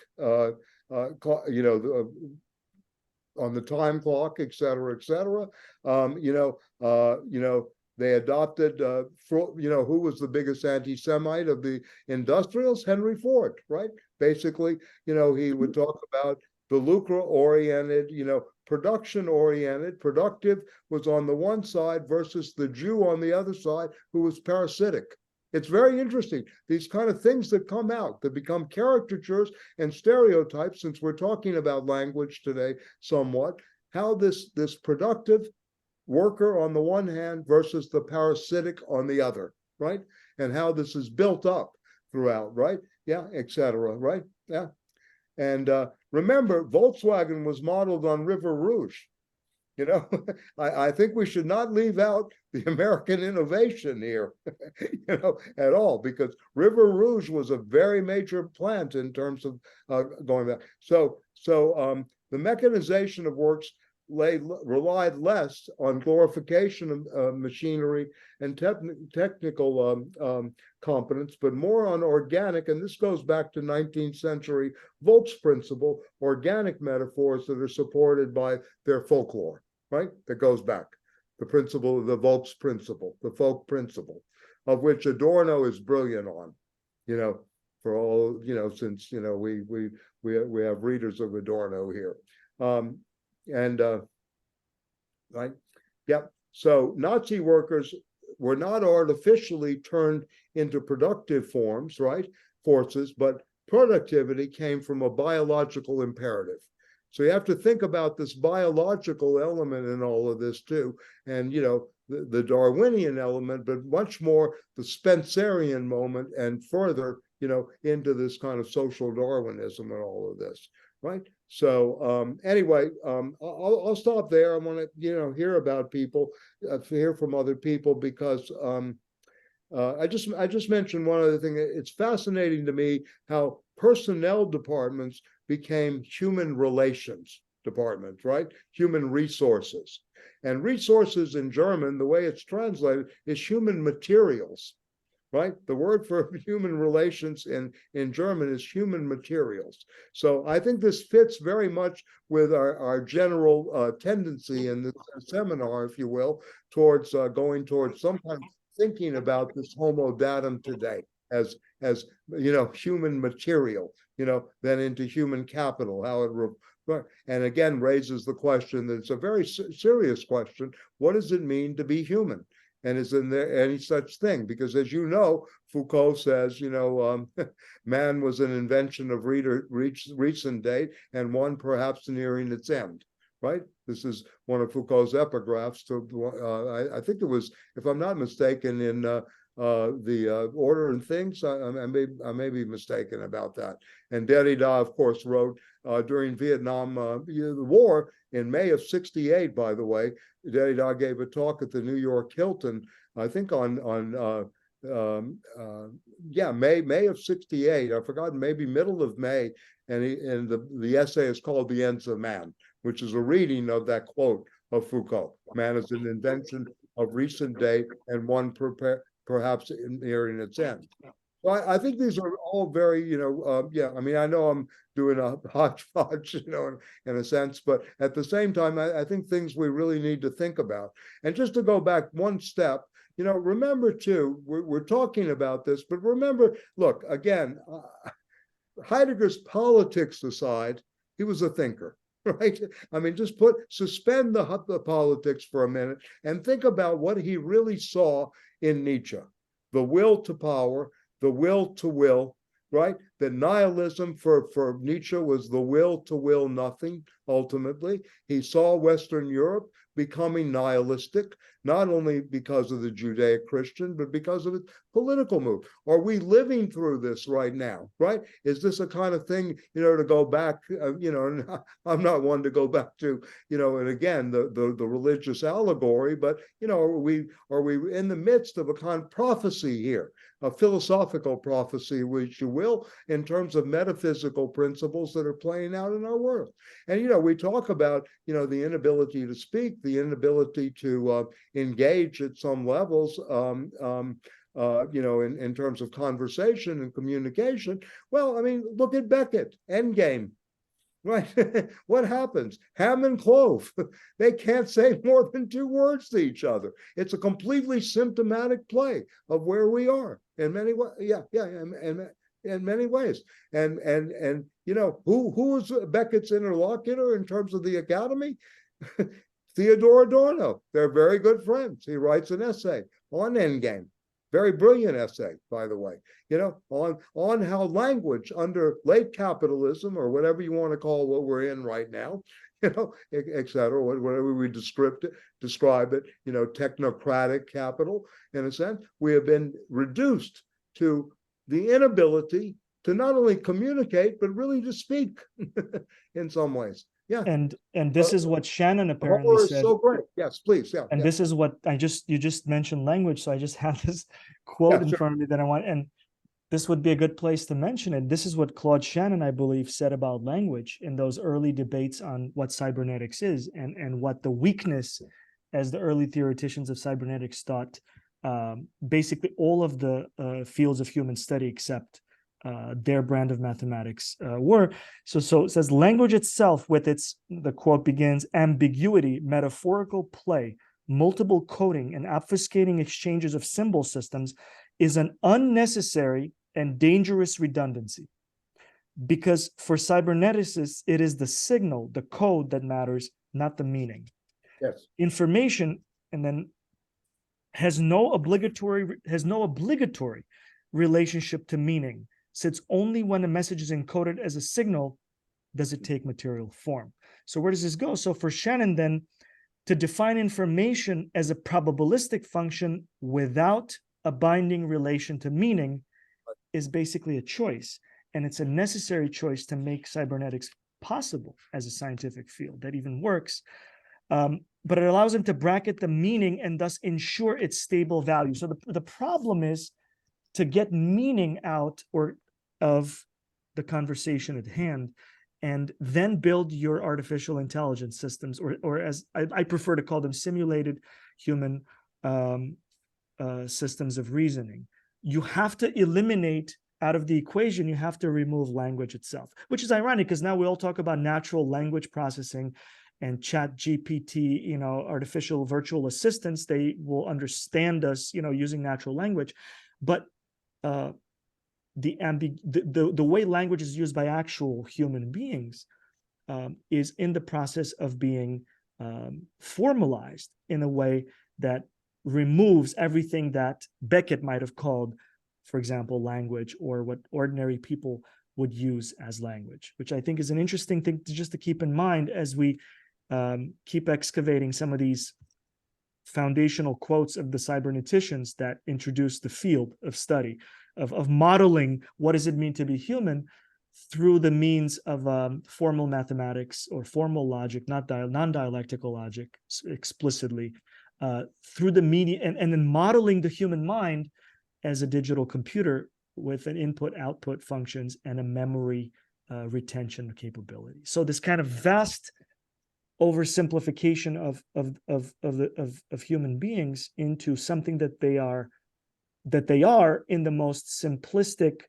on the time clock, et cetera, et cetera. They adopted, who was the biggest anti-Semite of the industrials? Henry Ford, right? Basically, he would talk about the lucre-oriented, production-oriented. Productive was on the one side versus the Jew on the other side, who was parasitic. It's very interesting, these kind of things that come out, that become caricatures and stereotypes, since we're talking about language today somewhat, how this productive worker on the one hand versus the parasitic on the other, right? And how this is built up throughout, right? Yeah, etc., right? Yeah. And remember, Volkswagen was modeled on River Rouge. I think we should not leave out the American innovation here, at all, because River Rouge was a very major plant in terms of going back. So the mechanization of works relied less on glorification of machinery and technical competence, but more on organic, and this goes back to 19th century Volk's principle, organic metaphors that are supported by their folklore, right? That goes back. The principle of the Volk's principle, the folk principle, of which Adorno is brilliant on, for all, since, we have readers of Adorno here. Right, yeah. So Nazi workers were not artificially turned into productive forms, right, forces, but productivity came from a biological imperative. So you have to think about this biological element in all of this too, and the Darwinian element, but much more the Spencerian moment, and further, into this kind of social Darwinism and all of this. Right. So anyway, I'll stop there. I want to hear about people, hear from other people, because I just mentioned one other thing. It's fascinating to me how personnel departments became human relations departments, right? Human resources. And resources in German, the way it's translated, is human materials. Right? The word for human relations in German is human materials. So I think this fits very much with our general tendency in the seminar, if you will, towards going towards some kind of thinking about this homo datum today as human material, then into human capital, how it and again raises the question that it's a very serious question. What does it mean to be human? And is there any such thing? Because as you know, Foucault says, man was an invention of recent date, and one perhaps nearing its end, right? This is one of Foucault's epigraphs to, I think it was, if I'm not mistaken, in the Order and Things. I may be mistaken about that. And Derrida, of course, wrote during Vietnam the War in May of '68. By the way, Derrida gave a talk at the New York Hilton, I think on May of '68. I forgot, maybe middle of May, and the essay is called "The Ends of Man," which is a reading of that quote of Foucault: "Man is an invention of recent date, and one perhaps nearing its end." Well, I think these are all very, I mean, I know I'm doing a hodgepodge, in a sense, but at the same time, I think things we really need to think about. And just to go back one step, remember too, we're talking about this, but remember, look, again, Heidegger's politics aside, he was a thinker. Right? I mean, just suspend the politics for a minute and think about what he really saw in Nietzsche: the will to power, the will to will, right? That nihilism for Nietzsche was the will to will nothing, ultimately. He saw Western Europe becoming nihilistic, not only because of the Judeo-Christian, but because of its political move. Are we living through this right now, right? Is this a kind of thing, to go back, and I'm not one to go back to, and again, the religious allegory, but, are we in the midst of a kind of prophecy here, a philosophical prophecy, which you will, in terms of metaphysical principles that are playing out in our world? And, we talk about, the inability to speak, the inability to engage at some levels, in terms of conversation and communication. Well, I mean, look at Beckett, Endgame. Right. What happens? Ham and clove. They can't say more than 2 words to each other. It's a completely symptomatic play of where we are in many ways. Yeah, in many ways. And you know, who is Beckett's interlocutor in terms of the academy? Theodore Adorno. They're very good friends. He writes an essay on Endgame. Very brilliant essay, by the way, you know, on how language under late capitalism, or whatever you want to call what we're in right now, you know, et cetera, whatever we describe it, you know, technocratic capital, in a sense, we have been reduced to the inability to not only communicate, but really to speak in some ways. Yeah. And this is what Shannon apparently Horror is said. so great. Yes, please. Yeah. And yeah. this is what you just mentioned language, so I just have this quote in sure. front of me that I want, and this would be a good place to mention it. This is what Claude Shannon, I believe, said about language in those early debates on what cybernetics is, and what the weakness, as the early theoreticians of cybernetics thought, basically all of the fields of human study except their brand of mathematics were. So it says, language itself, with its, the quote begins, ambiguity, metaphorical play, multiple coding, and obfuscating exchanges of symbol systems, is an unnecessary and dangerous redundancy. Because for cyberneticists, it is the signal, the code that matters, not the meaning. Yes. Information, and then has no obligatory relationship to meaning, since only when a message is encoded as a signal does it take material form. So where does this go? So for Shannon, then, to define information as a probabilistic function without a binding relation to meaning is basically a choice. And it's a necessary choice to make cybernetics possible as a scientific field that even works. But it allows him to bracket the meaning and thus ensure its stable value. So the problem is to get meaning out of the conversation at hand, and then build your artificial intelligence systems, or as I prefer to call them, simulated human systems of reasoning. You have to eliminate out of the equation, you have to remove language itself, which is ironic because now we all talk about natural language processing and Chat GPT, you know, artificial virtual assistants. They will understand us, you know, using natural language. But the way language is used by actual human beings is in the process of being formalized in a way that removes everything that Beckett might have called, for example, language, or what ordinary people would use as language, which I think is an interesting thing to keep in mind as we keep excavating some of these foundational quotes of the cyberneticians that introduced the field of study of modeling what does it mean to be human through the means of formal mathematics or formal logic, not non-dialectical logic explicitly, through the media, and then modeling the human mind as a digital computer with an input-output functions and a memory retention capability. So this kind of vast oversimplification of human beings into something that they are in the most simplistic,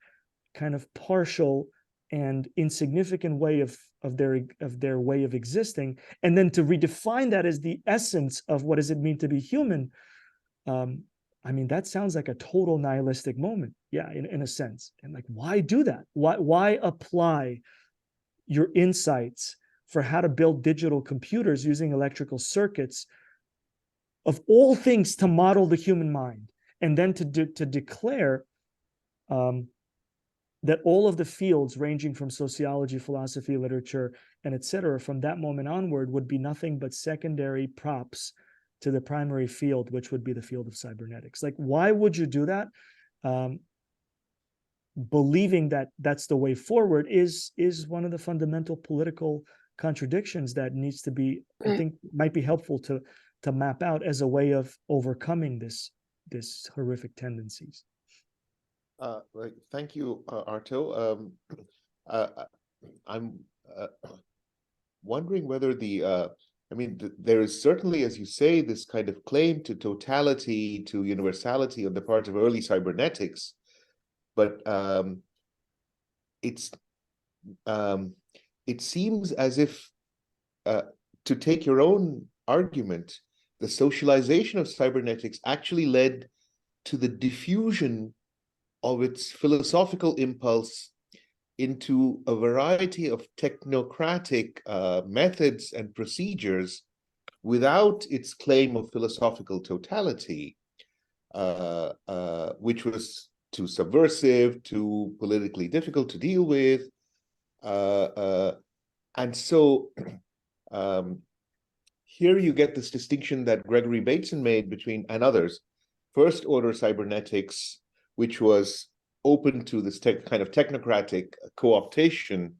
kind of partial and insignificant way of their way of existing, and then to redefine that as the essence of what does it mean to be human. I mean, that sounds like a total nihilistic moment, yeah, in a sense. And like, why do that? Why apply your insights for how to build digital computers using electrical circuits, of all things, to model the human mind, and then to declare that all of the fields ranging from sociology, philosophy, literature, and etc., from that moment onward would be nothing but secondary props to the primary field, which would be the field of cybernetics. Like, why would you do that? Believing that that's the way forward is one of the fundamental political contradictions that needs to be, I think, might be helpful to map out as a way of overcoming this horrific tendencies. Thank you, Arto. I'm wondering whether there is certainly, as you say, this kind of claim to totality, to universality on the part of early cybernetics, but it's it seems as if, to take your own argument, the socialization of cybernetics actually led to the diffusion of its philosophical impulse into a variety of technocratic methods and procedures without its claim of philosophical totality, which was too subversive, too politically difficult to deal with. And so here you get this distinction that Gregory Bateson made between, and others, first order cybernetics, which was open to this kind of technocratic co-optation,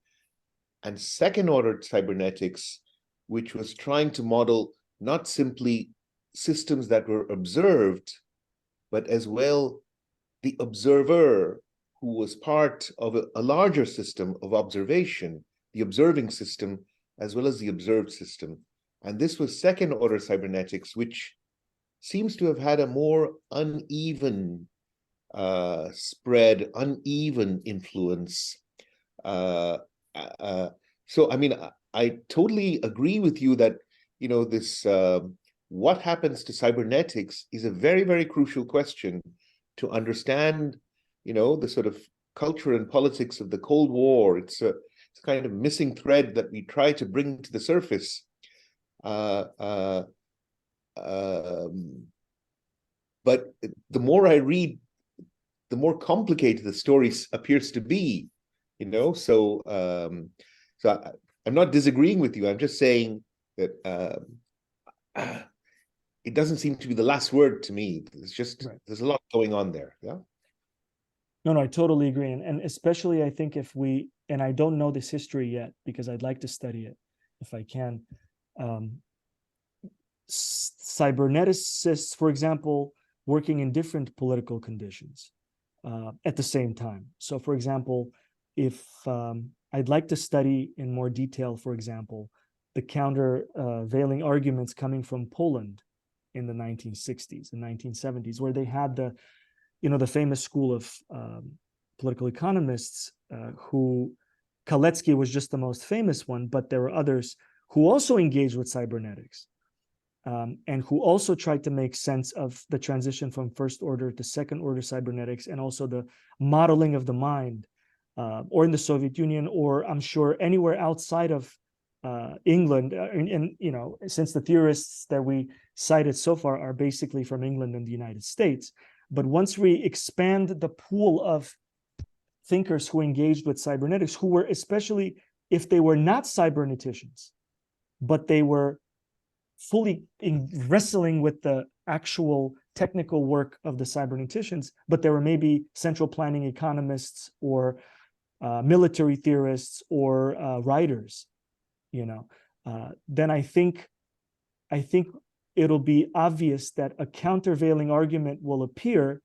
and second order cybernetics, which was trying to model not simply systems that were observed, but as well the observer who was part of a larger system of observation, the observing system, as well as the observed system. And this was second order cybernetics, which seems to have had a more uneven spread, uneven influence. So, I mean, I totally agree with you that, you know, this, what happens to cybernetics is a very, very crucial question to understand, you know, the sort of culture and politics of the Cold War. It's a kind of missing thread that we try to bring to the surface. But the more I read, the more complicated the story appears to be, you know. So, I'm not disagreeing with you. I'm just saying that it doesn't seem to be the last word to me. It's just there's a lot going on there. Yeah. No, I totally agree, and especially I think if we, and I don't know this history yet because I'd like to study it if I can. Cyberneticists, for example, working in different political conditions at the same time. So, for example, if I'd like to study in more detail, for example, the countervailing arguments coming from Poland in the 1960s and 1970s, where they had the, you know, the famous school of political economists who, Kalecki was just the most famous one, but there were others who also engaged with cybernetics and who also tried to make sense of the transition from first order to second order cybernetics, and also the modeling of the mind, or in the Soviet Union, or I'm sure anywhere outside of England. And, you know, since the theorists that we cited so far are basically from England and the United States. But once we expand the pool of thinkers who engaged with cybernetics, who were, especially if they were not cyberneticians, but they were fully wrestling with the actual technical work of the cyberneticians, but there were maybe central planning economists or military theorists or writers, you know, then I think it'll be obvious that a countervailing argument will appear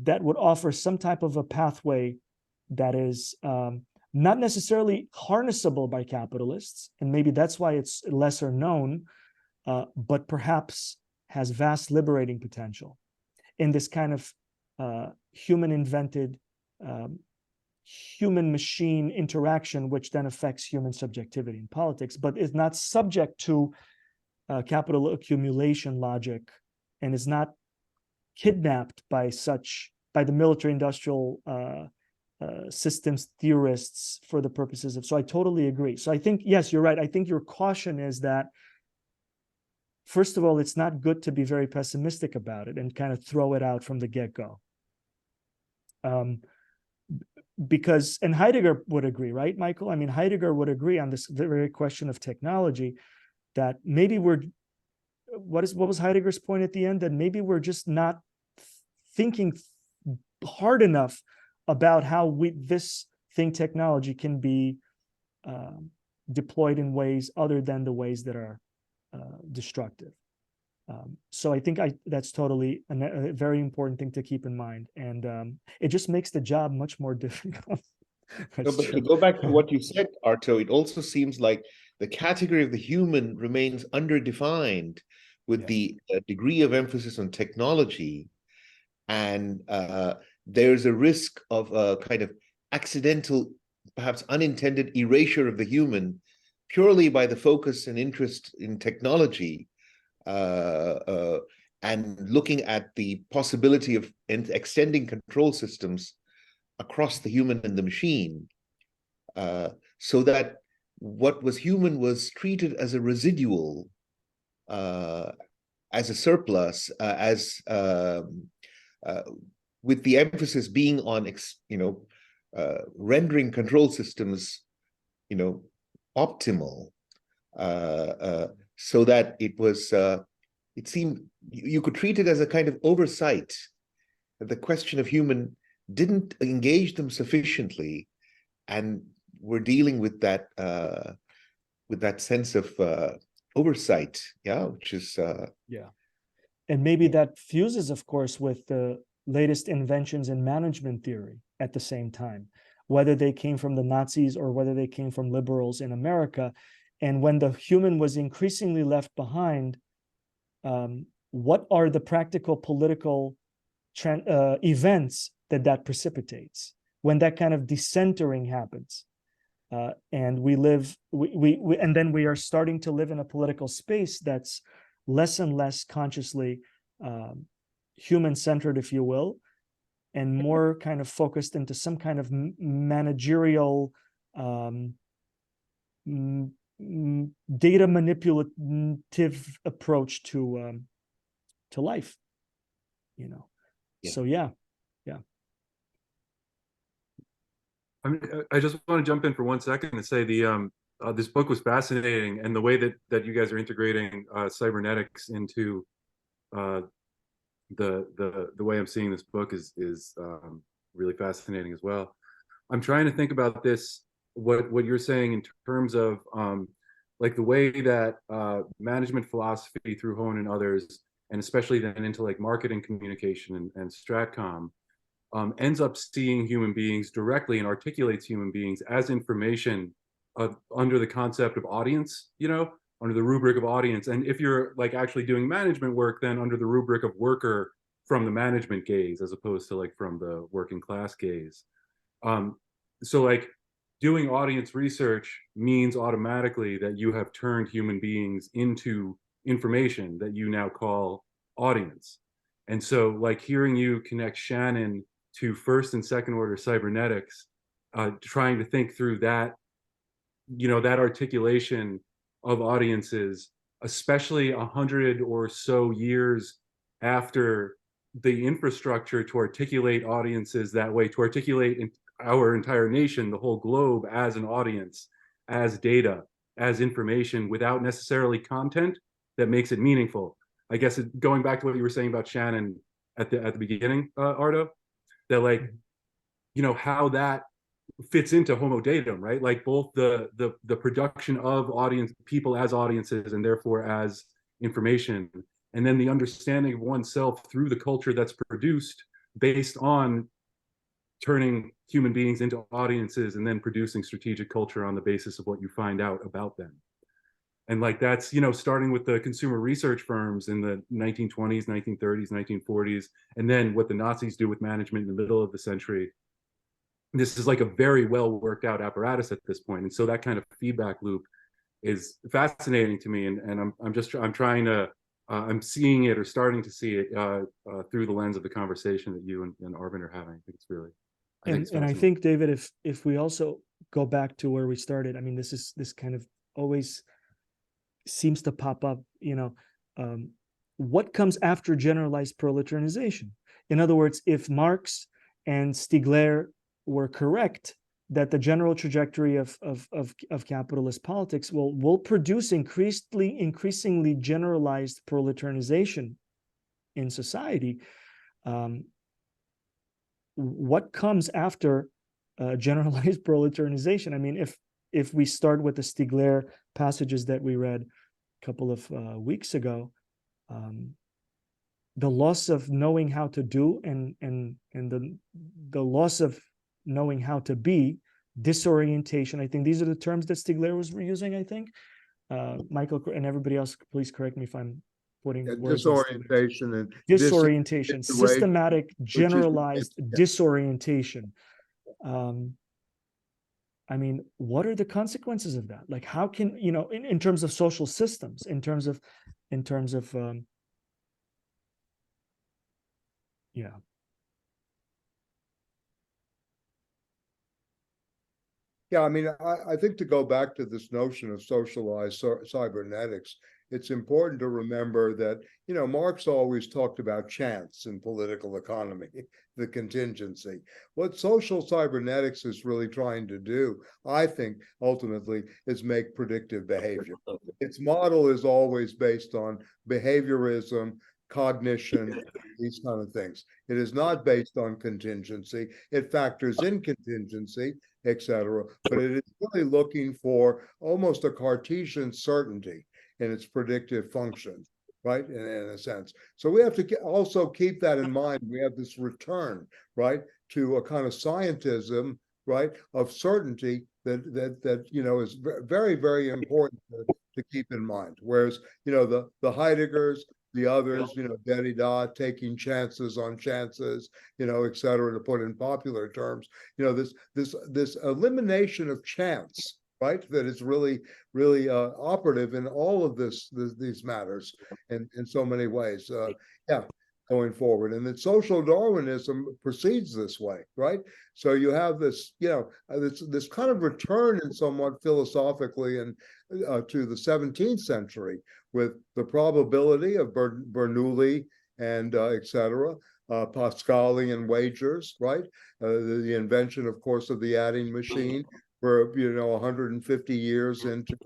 that would offer some type of a pathway that is not necessarily harnessable by capitalists, and maybe that's why it's lesser known, but perhaps has vast liberating potential in this kind of human-invented, human-machine interaction, which then affects human subjectivity in politics, but is not subject to capital accumulation logic, and is not kidnapped by the military-industrial systems theorists for the purposes of. So I totally agree. So I think, yes, you're right. I think your caution is that, first of all, it's not good to be very pessimistic about it and kind of throw it out from the get-go. Because, and Heidegger would agree, right, Michael? I mean, Heidegger would agree on this very question of technology, that maybe we're, what was Heidegger's point at the end? That maybe we're just not thinking hard enough about how this thing, technology, can be deployed in ways other than the ways that are destructive. So I think that's totally a very important thing to keep in mind, and it just makes the job much more difficult. No, but to go back to what you said, Arto, it also seems like the category of the human remains underdefined with the degree of emphasis on technology, and there's a risk of a kind of accidental perhaps unintended erasure of the human purely by the focus and interest in technology, and looking at the possibility of extending control systems across the human and the machine, so that what was human was treated as a residual, as a surplus, with the emphasis being on rendering control systems, optimal, so that it was, it seemed you could treat it as a kind of oversight, that the question of human didn't engage them sufficiently, and we're dealing with that sense of oversight, which is and maybe that fuses, of course, with the latest inventions in management theory at the same time, whether they came from the Nazis or whether they came from liberals in America. And when the human was increasingly left behind, what are the practical political events that precipitates when that kind of decentering happens? And we live, and then we are starting to live in a political space that's less and less consciously human-centered, if you will, and more kind of focused into some kind of managerial, data manipulative approach to life. So yeah. I mean, I just want to jump in for 1 second and say this book was fascinating, and the way that you guys are integrating cybernetics into the way I'm seeing this book is really fascinating as well. I'm trying to think about this, what you're saying in terms of like the way that management philosophy through Höhn and others, and especially then into like marketing communication and Stratcom, ends up seeing human beings directly and articulates human beings as information under the concept of audience, under the rubric of audience. And if you're like actually doing management work, then under the rubric of worker from the management gaze, as opposed to like from the working class gaze. So like doing audience research means automatically that you have turned human beings into information that you now call audience. And so like hearing you connect Shannon to first and second order cybernetics, trying to think through that, that articulation of audiences, especially 100 or so years after the infrastructure to articulate audiences that way, to articulate our entire nation, the whole globe, as an audience, as data, as information, without necessarily content that makes it meaningful. I guess going back to what you were saying about Shannon at the beginning, Arto, that like, how that fits into Homo Datum, right? Like both the production of audience people as audiences and therefore as information, and then the understanding of oneself through the culture that's produced based on turning human beings into audiences and then producing strategic culture on the basis of what you find out about them. And like that's, starting with the consumer research firms in the 1920s, 1930s, 1940s, and then what the Nazis do with management in the middle of the century. This is like a very well worked out apparatus at this point. And so that kind of feedback loop is fascinating to me. And I'm seeing it or starting to see it through the lens of the conversation that you and Arvind are having. I think it's really, I think, David, if we also go back to where we started, I mean, this kind of always seems to pop up, what comes after generalized proletarianization? In other words, if Marx and Stiegler were correct that the general trajectory of capitalist politics will produce increasingly generalized proletarianization in society, what comes after generalized proletarianization? I mean, if we start with the Stiegler passages that we read a couple of weeks ago, the loss of knowing how to do and the loss of knowing how to be, disorientation. I think these are the terms that Stiegler was using. I think Michael and everybody else, please correct me if I'm putting words. Disorientation and disorientation, systematic, generalized disorientation. I mean, what are the consequences of that? Like, how can, you know, in terms of social systems, in terms of yeah. Yeah, I mean, I think to go back to this notion of socialized cybernetics, it's important to remember that, you know, Marx always talked about chance in political economy, the contingency. What social cybernetics is really trying to do, I think, ultimately, is make predictive behavior. Its model is always based on behaviorism, cognition, these kind of things. It is not based on contingency. It factors in contingency, etc. But it is really looking for almost a Cartesian certainty in its predictive functions, right? In a sense. So we have to also keep that in mind. We have this return, right, to a kind of scientism, right, of certainty that you know is very, very important to keep in mind. Whereas, you know, the Heideggers, the others, you know, Derrida taking chances on chances, you know, et cetera, to put in popular terms, you know, this elimination of chance, right, that is really operative in all of these matters in so many ways. Yeah, going forward, and that social Darwinism proceeds this way, right? So you have this, you know, this kind of return in somewhat philosophically and to the 17th century with the probability of Bernoulli and et cetera, Pascalian wagers, right? The invention, of course, of the adding machine, for, you know, 150 years into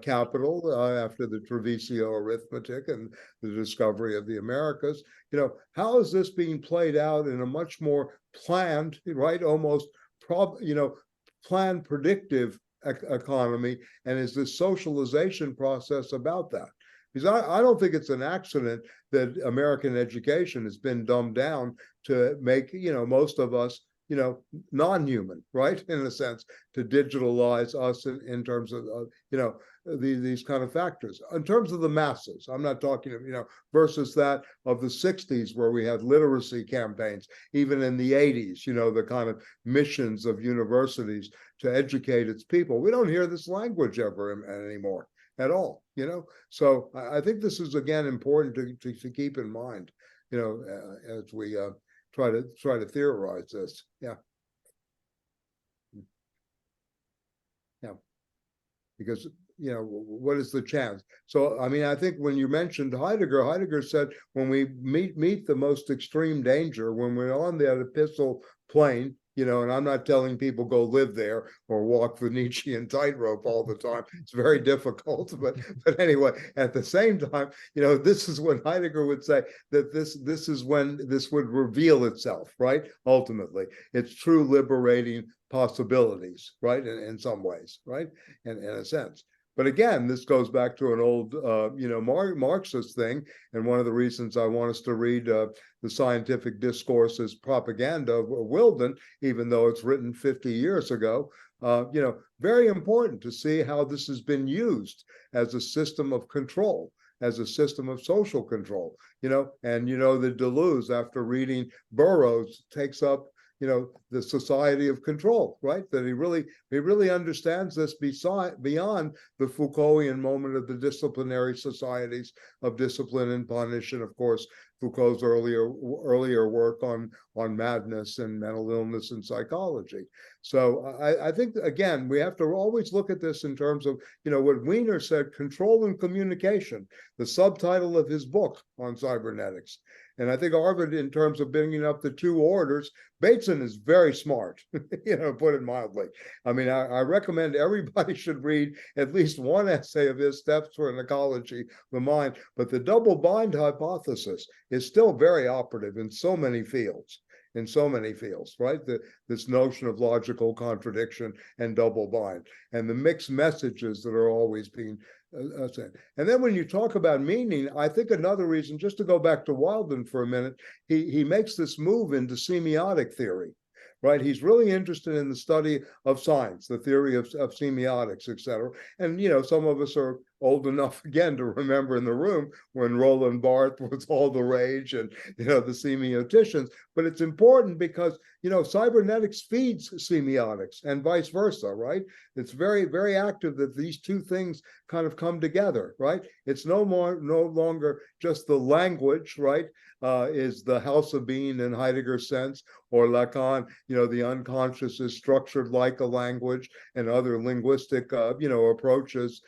capital after the Treviso arithmetic and the discovery of the Americas. You know, how is this being played out in a much more planned, right, almost planned predictive economy, and is this socialization process about that? Because I don't think it's an accident that American education has been dumbed down to make, you know, most of us, you know, non-human, right, in a sense, to digitalize us in terms of, you know, these kind of factors. In terms of the masses, I'm not talking of, you know, versus that of the 60s where we had literacy campaigns, even in the 80s, you know, the kind of missions of universities to educate its people. We don't hear this language ever anymore at all, you know. So I think this is, again, important to keep in mind, you know, as we try to theorize this. Yeah. Yeah. Because, you know, what is the chance? So, I mean, I think when you mentioned Heidegger said, when we meet the most extreme danger, when we're on that abyssal plane, you know, and I'm not telling people go live there or walk the Nietzschean tightrope all the time. It's very difficult, but anyway, at the same time, you know, this is when Heidegger would say that this is when this would reveal itself, right? Ultimately, it's true liberating possibilities, right? In some ways, right? In a sense. But again, this goes back to an old, you know, Marxist thing. And one of the reasons I want us to read the Scientific Discourse as Propaganda of Wilden, even though it's written 50 years ago, you know, very important to see how this has been used as a system of control, as a system of social control, you know. And, you know, the Deleuze, after reading Burroughs, takes up, you know, the society of control, right? That he really understands this beyond the Foucaultian moment of the disciplinary societies of discipline and punish, and of course Foucault's earlier work on madness and mental illness and psychology. So I think, again, we have to always look at this in terms of, you know, what Wiener said, control and communication, the subtitle of his book on cybernetics. And I think Arvid, in terms of bringing up the two orders, Bateson is very smart, you know, put it mildly. I mean, I recommend everybody should read at least one essay of his, Steps for an Ecology of the Mind. But the double bind hypothesis is still very operative in so many fields. Right? This notion of logical contradiction and double bind, and the mixed messages that are always being said. And then when you talk about meaning, I think another reason, just to go back to Wilden for a minute, he makes this move into semiotic theory, right? He's really interested in the study of science, the theory of semiotics, et cetera. And, you know, some of us are old enough again to remember in the room when Roland Barthes was all the rage and, the semioticians. But it's important because, cybernetics feeds semiotics and vice versa, right? It's very, very active that these two things kind of come together, right? It's no longer just the language, right? Is the house of being in Heidegger's sense, or Lacan, the unconscious is structured like a language, and other linguistic, approaches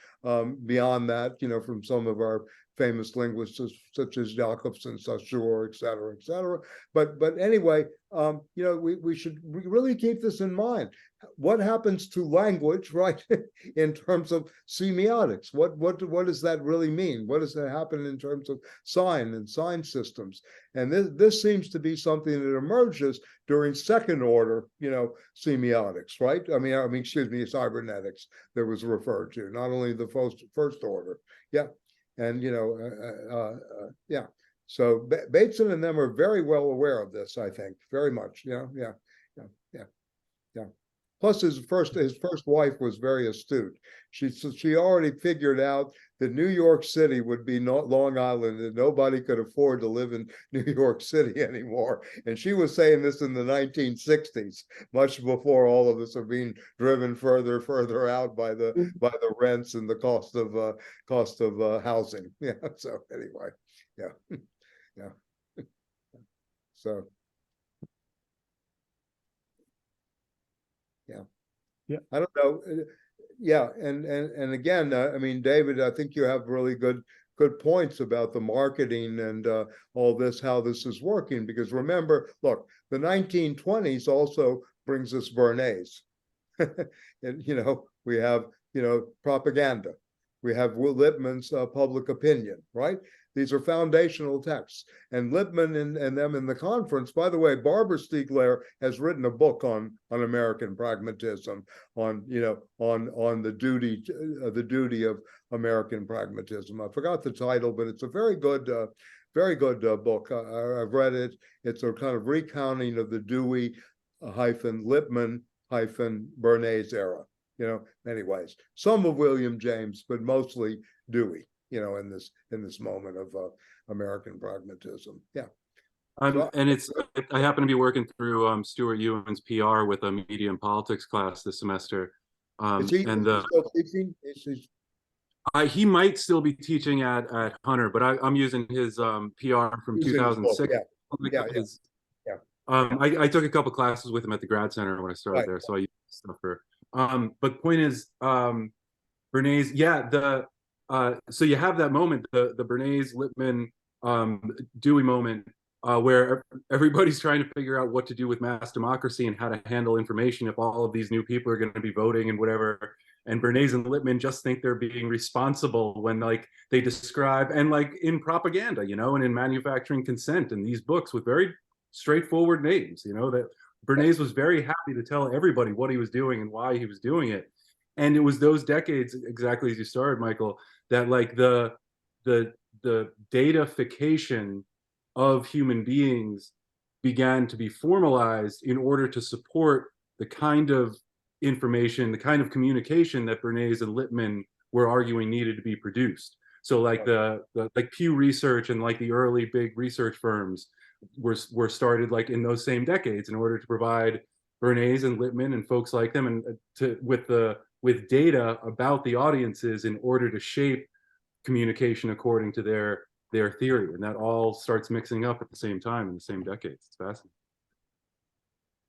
beyond that, from some of our famous linguists such as Jacobson, Saussure, et cetera, et cetera. But anyway, we should really keep this in mind. What happens to language, right, in terms of semiotics? What does that really mean? What does that happen in terms of sign and sign systems? And this seems to be something that emerges during second order, semiotics, right? I mean, excuse me, cybernetics that was referred to, not only the first order. Yeah. And, yeah. So Bateson and them are very well aware of this, I think, very much. Yeah. Plus, his first wife was very astute. She already figured out that New York City would be not Long Island, and nobody could afford to live in New York City anymore. And she was saying this in the 1960s, much before all of us are being driven further out by the rents and the cost of housing. Yeah. So anyway, yeah, yeah. So. Yeah. I don't know. Yeah, and again, I mean, David, I think you have really good points about the marketing and all this, how this is working. Because remember, look, the 1920s also brings us Bernays, and we have propaganda, we have Lippmann's public opinion, right? These are foundational texts, and Lippmann and them in the conference. By the way, Barbara Stiegler has written a book on American pragmatism, on the duty of American pragmatism. I forgot the title, but it's a very good book. I've read it. It's a kind of recounting of the Dewey Lippmann Bernays era. Many ways. Some of William James, but mostly Dewey. In this moment of American pragmatism. Yeah. And I happen to be working through Stuart Ewan's PR with a media and politics class this semester. Is he still teaching? He might still be teaching at Hunter, but I'm using his PR from 2006. Yeah. I took a couple classes with him at the grad center when I started there, so I used stuff for. But the point is, Bernays, yeah, so you have that moment, the Bernays, Lippmann, Dewey moment, where everybody's trying to figure out what to do with mass democracy and how to handle information if all of these new people are going to be voting and whatever. And Bernays and Lippmann just think they're being responsible when they describe, and in propaganda, and in manufacturing consent, and these books with very straightforward names, that Bernays was very happy to tell everybody what he was doing and why he was doing it. And it was those decades, exactly as you started, Michael, that the datafication of human beings began to be formalized in order to support the kind of information, the kind of communication that Bernays and Lippmann were arguing needed to be produced. So the Pew Research and the early big research firms were started in those same decades in order to provide Bernays and Lippmann and folks like them and with data about the audiences in order to shape communication according to their theory. And that all starts mixing up at the same time in the same decades. It's fascinating.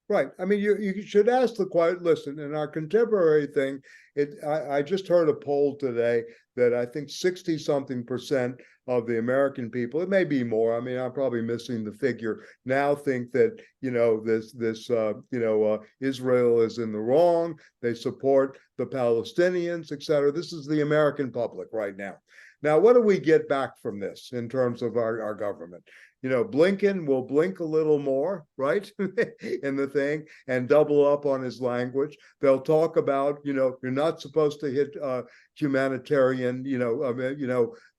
Right. I mean, you should ask the quiet. Listen, in our contemporary thing, I just heard a poll today that I think 60-something% of the American people, it may be more, I mean, I'm probably missing the figure, now think that, Israel is in the wrong, they support the Palestinians, et cetera. This is the American public right now. Now, what do we get back from this in terms of our government? Blinken will blink a little more, right, in the thing, and double up on his language. They'll talk about, you're not supposed to hit humanitarian,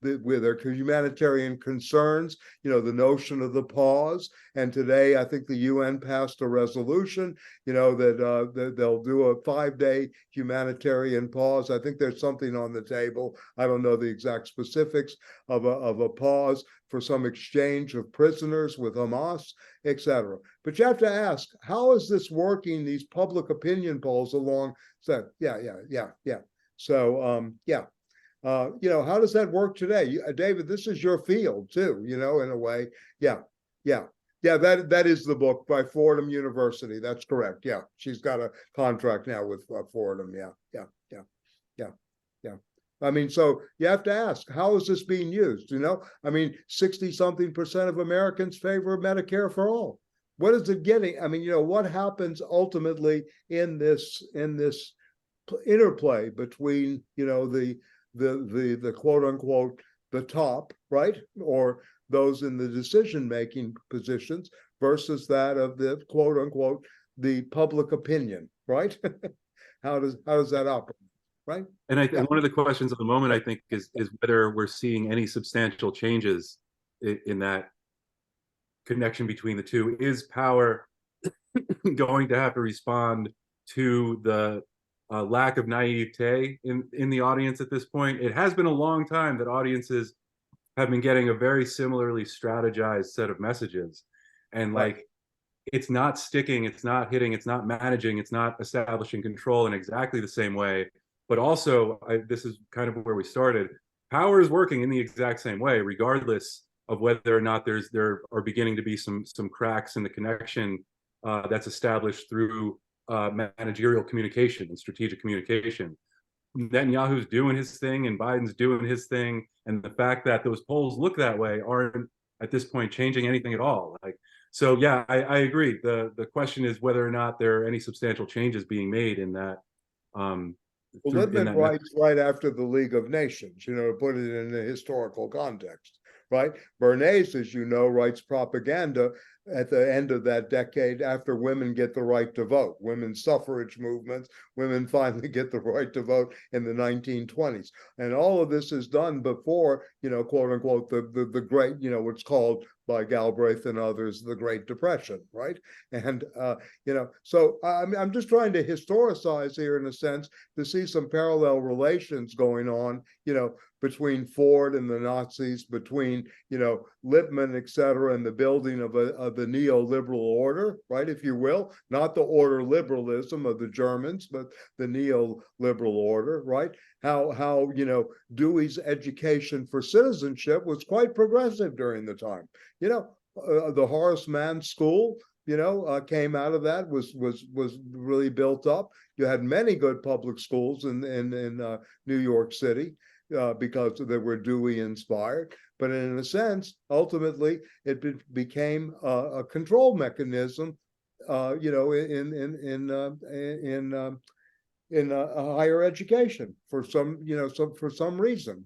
with their humanitarian concerns, the notion of the pause. And today, I think the UN passed a resolution, that they'll do a 5-day humanitarian pause. I think there's something on the table. I don't know the exact specifics of a pause for some exchange of prisoners with Hamas, etc. But you have to ask, how is this working? These public opinion polls along. So yeah. So how does that work today? David, this is your field too, in a way. Yeah. That is the book by Fordham University. That's correct. Yeah, she's got a contract now with Fordham. Yeah. I mean, so you have to ask, how is this being used? 60-something% of Americans favor Medicare for all. What is it getting? I mean, what happens ultimately in this interplay between, the quote unquote the top, right, or those in the decision-making positions versus that of the quote unquote the public opinion, right? How does that operate? Right. And one of the questions of the moment, I think, is whether we're seeing any substantial changes in that connection between the two. Is power going to have to respond to the lack of naivete in the audience at this point? It has been a long time that audiences have been getting a very similarly strategized set of messages, and it's not sticking, it's not hitting, it's not managing, it's not establishing control in exactly the same way. But also, this is kind of where we started. Power is working in the exact same way, regardless of whether or not there are beginning to be some cracks in the connection that's established through managerial communication and strategic communication. Netanyahu's doing his thing and Biden's doing his thing, and the fact that those polls look that way aren't at this point changing anything at all. So yeah, I agree. The question is whether or not there are any substantial changes being made in that. Well, Lippmann writes right after the League of Nations, to put it in a historical context, right? Bernays, as you know, writes propaganda at the end of that decade after women get the right to vote. Women's suffrage movements, women finally get the right to vote in the 1920s. And all of this is done before, quote unquote, the great, what's called by Galbraith and others, the Great Depression, right? And, so I'm just trying to historicize here in a sense to see some parallel relations going on, between Ford and the Nazis, between, Lippmann, et cetera, and the building of the neoliberal order, right, if you will, not the order liberalism of the Germans, but the neoliberal order, right? How Dewey's education for citizenship was quite progressive during the time. The Horace Mann School, came out of that, was really built up. You had many good public schools in New York City because they were Dewey inspired. But in a sense, ultimately, it became a control mechanism, in higher education for some reason.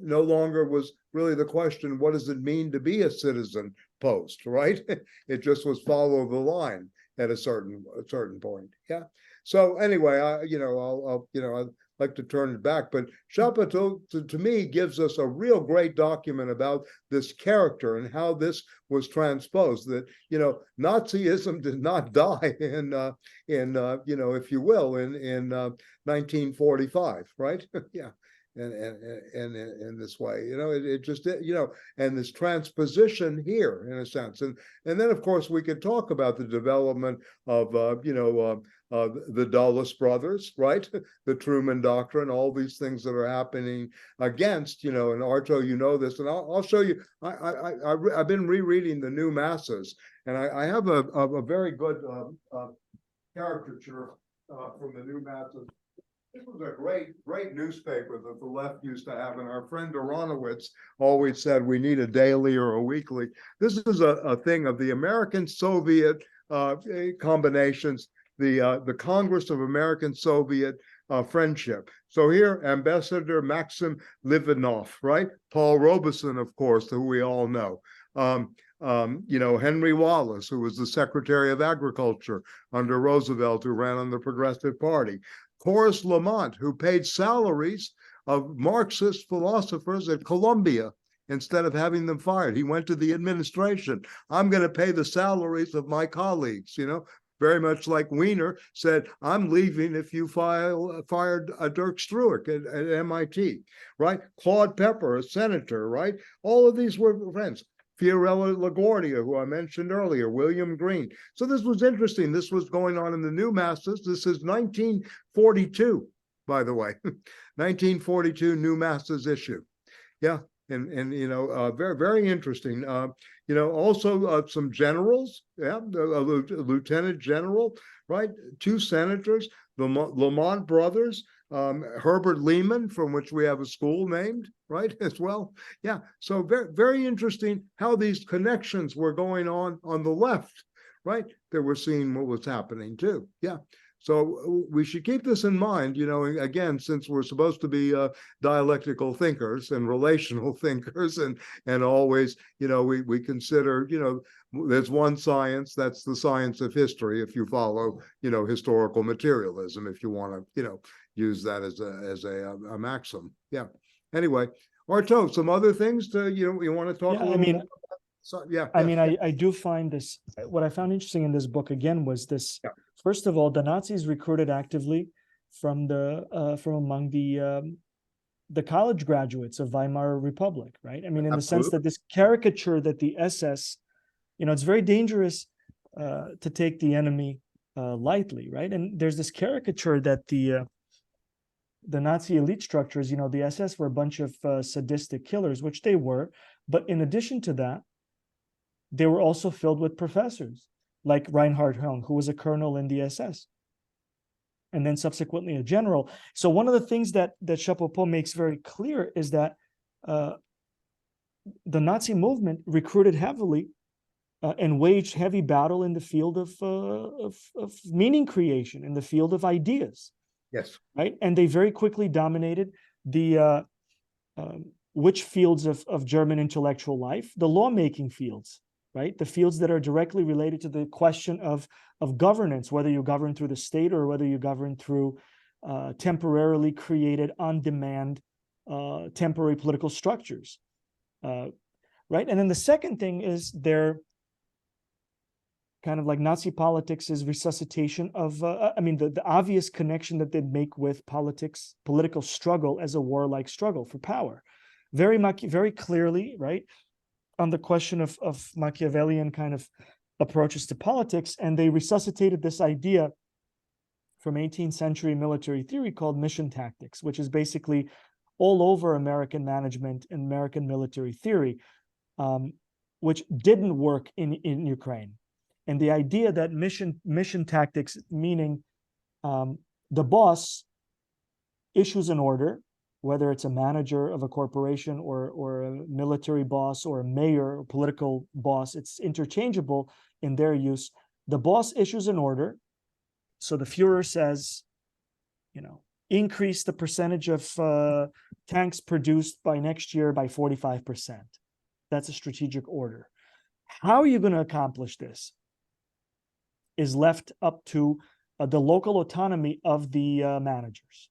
No longer was really the question, what does it mean to be a citizen post, right? It just was follow the line at a certain point. Yeah. So anyway, I'd like to turn it back, but Chapoutot to me gives us a real great document about this character and how this was transposed. That Nazism did not die in if you will, in 1945, right? Yeah. And in this way, it just, and this transposition here in a sense, and then of course we could talk about the development of the Dulles brothers, right? The Truman Doctrine, all these things that are happening against, and Arto, this, and I'll show you. I've been rereading The New Masses, and I have a very good caricature from The New Masses. This was a great newspaper that the left used to have, and our friend Aronowitz always said we need a daily or a weekly. This is a thing of the American-Soviet combinations, the Congress of American-Soviet friendship. So here, Ambassador Maxim Livanov, right? Paul Robeson, of course, who we all know. Henry Wallace, who was the Secretary of Agriculture under Roosevelt, who ran on the Progressive Party. Horace Lamont, who paid salaries of Marxist philosophers at Columbia instead of having them fired. He went to the administration. I'm going to pay the salaries of my colleagues, very much like Wiener said, I'm leaving if you fired Dirk Struick at MIT, right? Claude Pepper, a senator, right? All of these were friends. Fiorello LaGuardia, who I mentioned earlier, William Green. So this was interesting. This was going on in the new masses. This is 1942, by the way, 1942 new masses issue. Yeah, and very, very interesting. Also some generals, a lieutenant general, right? Two senators, the Lamont brothers, Herbert Lehman, from which we have a school named, right, as well. Yeah, so very, very interesting how these connections were going on the left, right? They were seeing what was happening too. Yeah, so we should keep this in mind, again, since we're supposed to be dialectical thinkers and relational thinkers, and always, we consider, there's one science, that's the science of history, if you follow, historical materialism, if you want to, use that as a maxim. Yeah. Anyway, Arto, some other things you want to talk a little more about? So, yeah. I do find this, what I found interesting in this book again was this. Yeah. First of all, the Nazis recruited actively from among the college graduates of Weimar Republic, right? In the sense that this caricature that the SS, it's very dangerous to take the enemy lightly, right? And there's this caricature that the Nazi elite structures, the SS were a bunch of sadistic killers, which they were. But in addition to that, they were also filled with professors like Reinhard Höhn, who was a colonel in the SS, and then subsequently a general. So one of the things that Chapoutot makes very clear is that the Nazi movement recruited heavily and waged heavy battle in the field of meaning creation, in the field of ideas. Yes. Right. And they very quickly dominated the which fields of German intellectual life? The lawmaking fields, right? The fields that are directly related to the question of governance, whether you govern through the state or whether you govern through temporarily created on-demand temporary political structures. Right. And then the second thing is their kind of like Nazi politics is resuscitation of, the obvious connection that they make with politics, political struggle as a warlike struggle for power. Very clearly, right, on the question of Machiavellian kind of approaches to politics. And they resuscitated this idea from 18th century military theory called mission tactics, which is basically all over American management and American military theory, which didn't work in Ukraine. And the idea that mission tactics, meaning the boss issues an order, whether it's a manager of a corporation or a military boss or a mayor or political boss, it's interchangeable in their use. The boss issues an order. So the Führer says, increase the percentage of tanks produced by next year by 45%. That's a strategic order. How are you going to accomplish this? Is left up to the local autonomy of the managers,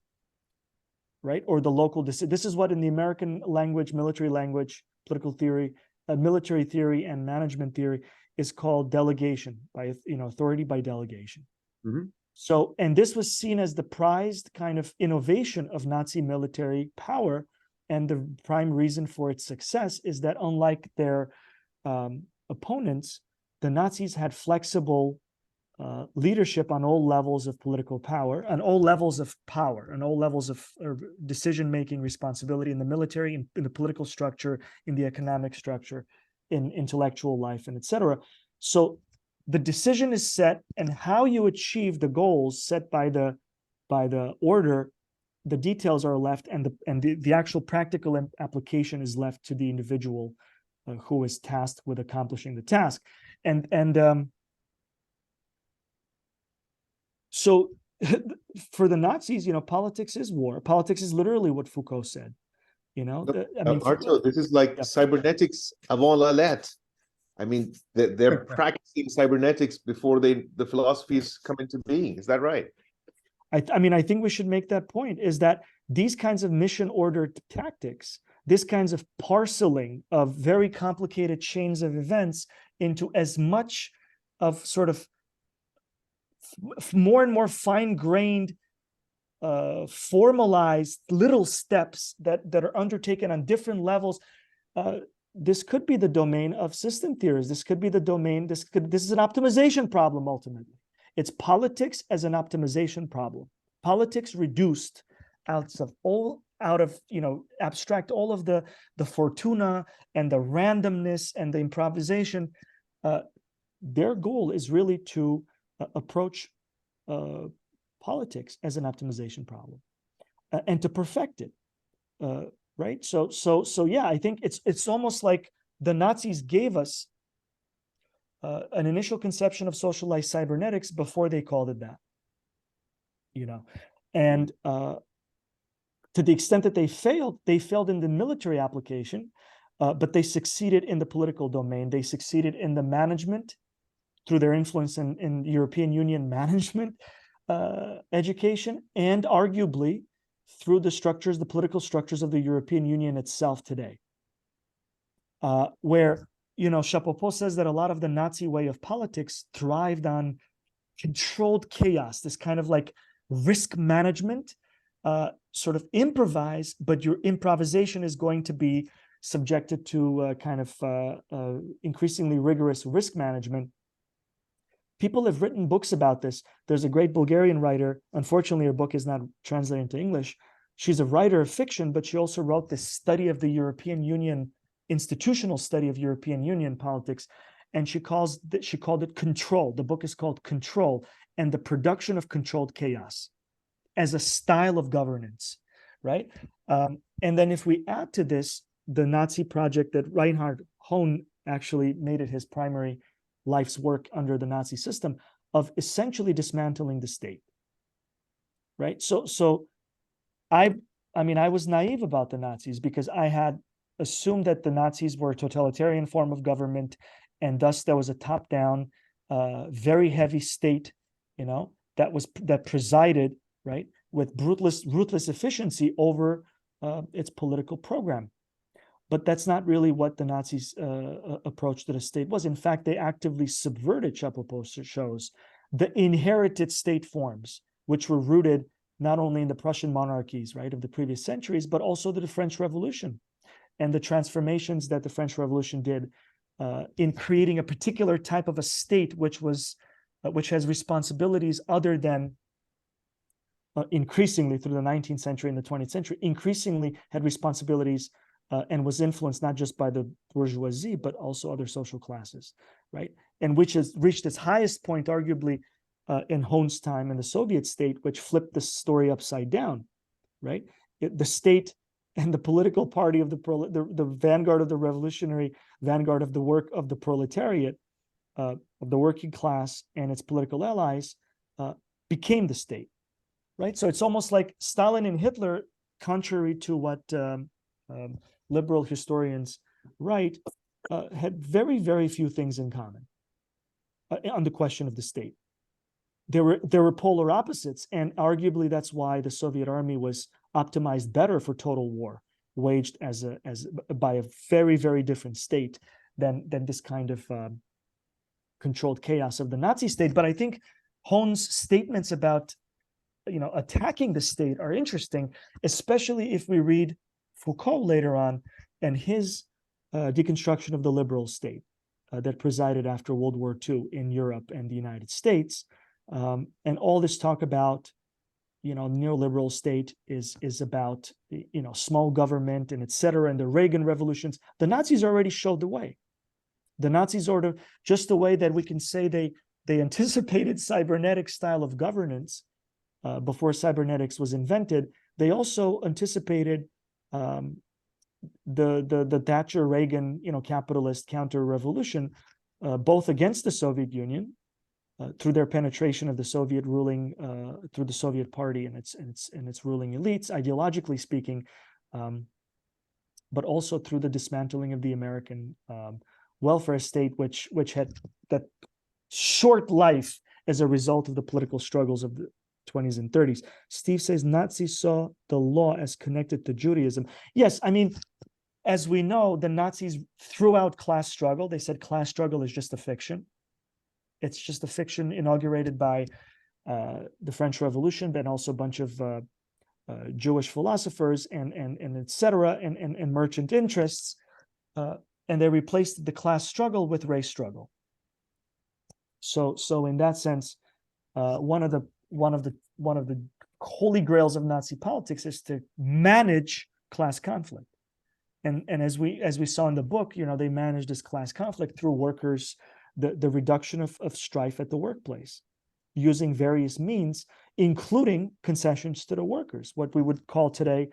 right? Or the local decision. This is what in the American language, military language, political theory, military theory, and management theory is called delegation by, authority by delegation. Mm-hmm. So, and this was seen as the prized kind of innovation of Nazi military power. And the prime reason for its success is that unlike their opponents, the Nazis had flexible leadership on all levels of political power, on all levels of power, and all levels of decision-making responsibility in the military, in the political structure, in the economic structure, in intellectual life, and etc. So the decision is set, and how you achieve the goals set by the order, the details are left, and the actual practical application is left to the individual who is tasked with accomplishing the task. So for the Nazis, politics is war. Politics is literally what Foucault said. Arto, this is like cybernetics avant la lettre. I mean, they're practicing cybernetics before the philosophies come into being. Is that right? I mean, I think we should make that point, is that these kinds of mission ordered tactics, this kinds of parceling of very complicated chains of events into as much of sort of more and more fine-grained, formalized little steps that are undertaken on different levels. This could be the domain of system theorists. This could be the domain. This is an optimization problem ultimately. It's politics as an optimization problem. Politics reduced out of abstract all of the fortuna and the randomness and the improvisation. Their goal is really to approach politics as an optimization problem and to perfect it. Right? So yeah, I think it's almost like the Nazis gave us an initial conception of socialized cybernetics before they called it that. And to the extent that they failed in the military application, but they succeeded in the political domain. They succeeded in the management through their influence in European Union management education, and arguably through the political structures of the European Union itself today, where, Chapoutot says that a lot of the Nazi way of politics thrived on controlled chaos, this kind of like risk management, sort of improvise, but your improvisation is going to be subjected to kind of increasingly rigorous risk management. People have written books about this. There's a great Bulgarian writer. Unfortunately, her book is not translated into English. She's a writer of fiction, but she also wrote this study of the European Union, institutional study of European Union politics. And she called it Control. The book is called Control, and the production of controlled chaos as a style of governance, right? And then if we add to this the Nazi project that Reinhard Höhn actually made it his primary life's work under the Nazi system of essentially dismantling the state, right? So I was naive about the Nazis because I had assumed that the Nazis were a totalitarian form of government, and thus there was a top-down, very heavy state, that presided, right, with ruthless efficiency over its political program. But that's not really what the Nazis' approach to the state was. In fact, they actively subverted, Chapoutot shows, the inherited state forms, which were rooted not only in the Prussian monarchies, right, of the previous centuries, but also the French Revolution and the transformations that the French Revolution did in creating a particular type of a state, which has responsibilities other than increasingly through the 19th century and the 20th century, increasingly had responsibilities and was influenced not just by the bourgeoisie, but also other social classes, right? And which has reached its highest point, arguably, in Höhn's time in the Soviet state, which flipped the story upside down, right? The state and the political party of the vanguard of the revolutionary vanguard of the work of the proletariat, of the working class and its political allies, became the state, right? So it's almost like Stalin and Hitler, contrary to what liberal historians write, had very, very few things in common on the question of the state. There were polar opposites, and arguably that's why the Soviet army was optimized better for total war, waged by a very, very different state than this kind of controlled chaos of the Nazi state. But I think Höhn's statements about attacking the state are interesting, especially if we read Foucault later on and his deconstruction of the liberal state that presided after World War II in Europe and the United States. And all this talk about, neoliberal state is about, small government and et cetera, and the Reagan revolutions. The Nazis already showed the way. The Nazis ordered just the way that we can say they anticipated cybernetic style of governance before cybernetics was invented. They also anticipated the Thatcher-Reagan, capitalist counter-revolution, both against the Soviet Union through their penetration of the Soviet ruling, through the Soviet Party and its ruling elites, ideologically speaking, but also through the dismantling of the American welfare state, which had that short life as a result of the political struggles of the 20s and 30s. Steve says Nazis saw the law as connected to Judaism. Yes, I mean, as we know, the Nazis threw out class struggle. They said class struggle is just a fiction. It's just a fiction inaugurated by the French Revolution, but also a bunch of Jewish philosophers and et cetera, and merchant interests. And they replaced the class struggle with race struggle. So in that sense, one of the holy grails of Nazi politics is to manage class conflict. And as we saw in the book, they managed this class conflict through workers, the reduction of strife at the workplace, using various means, including concessions to the workers, what we would call today,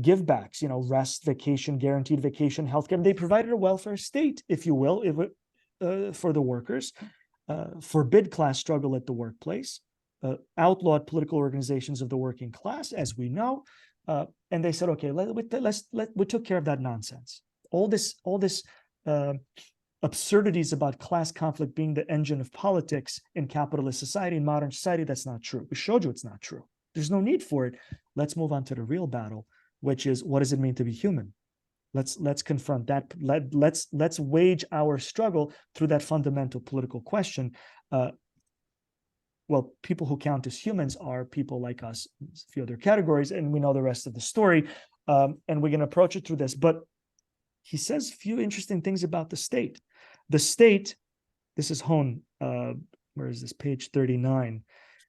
give backs, rest, vacation, guaranteed vacation, healthcare. They provided a welfare state, if you will, for the workers, forbid class struggle at the workplace, outlawed political organizations of the working class, as we know. And they said, okay, we took care of that nonsense. All this absurdities about class conflict being the engine of politics in capitalist society, in modern society, that's not true. We showed you it's not true. There's no need for it. Let's move on to the real battle, which is, what does it mean to be human? Let's confront that. Let's wage our struggle through that fundamental political question. Well, people who count as humans are people like us, a few other categories, and we know the rest of the story. And we're going to approach it through this. But he says a few interesting things about the state. The state, this is Höhn, where is this, page 39.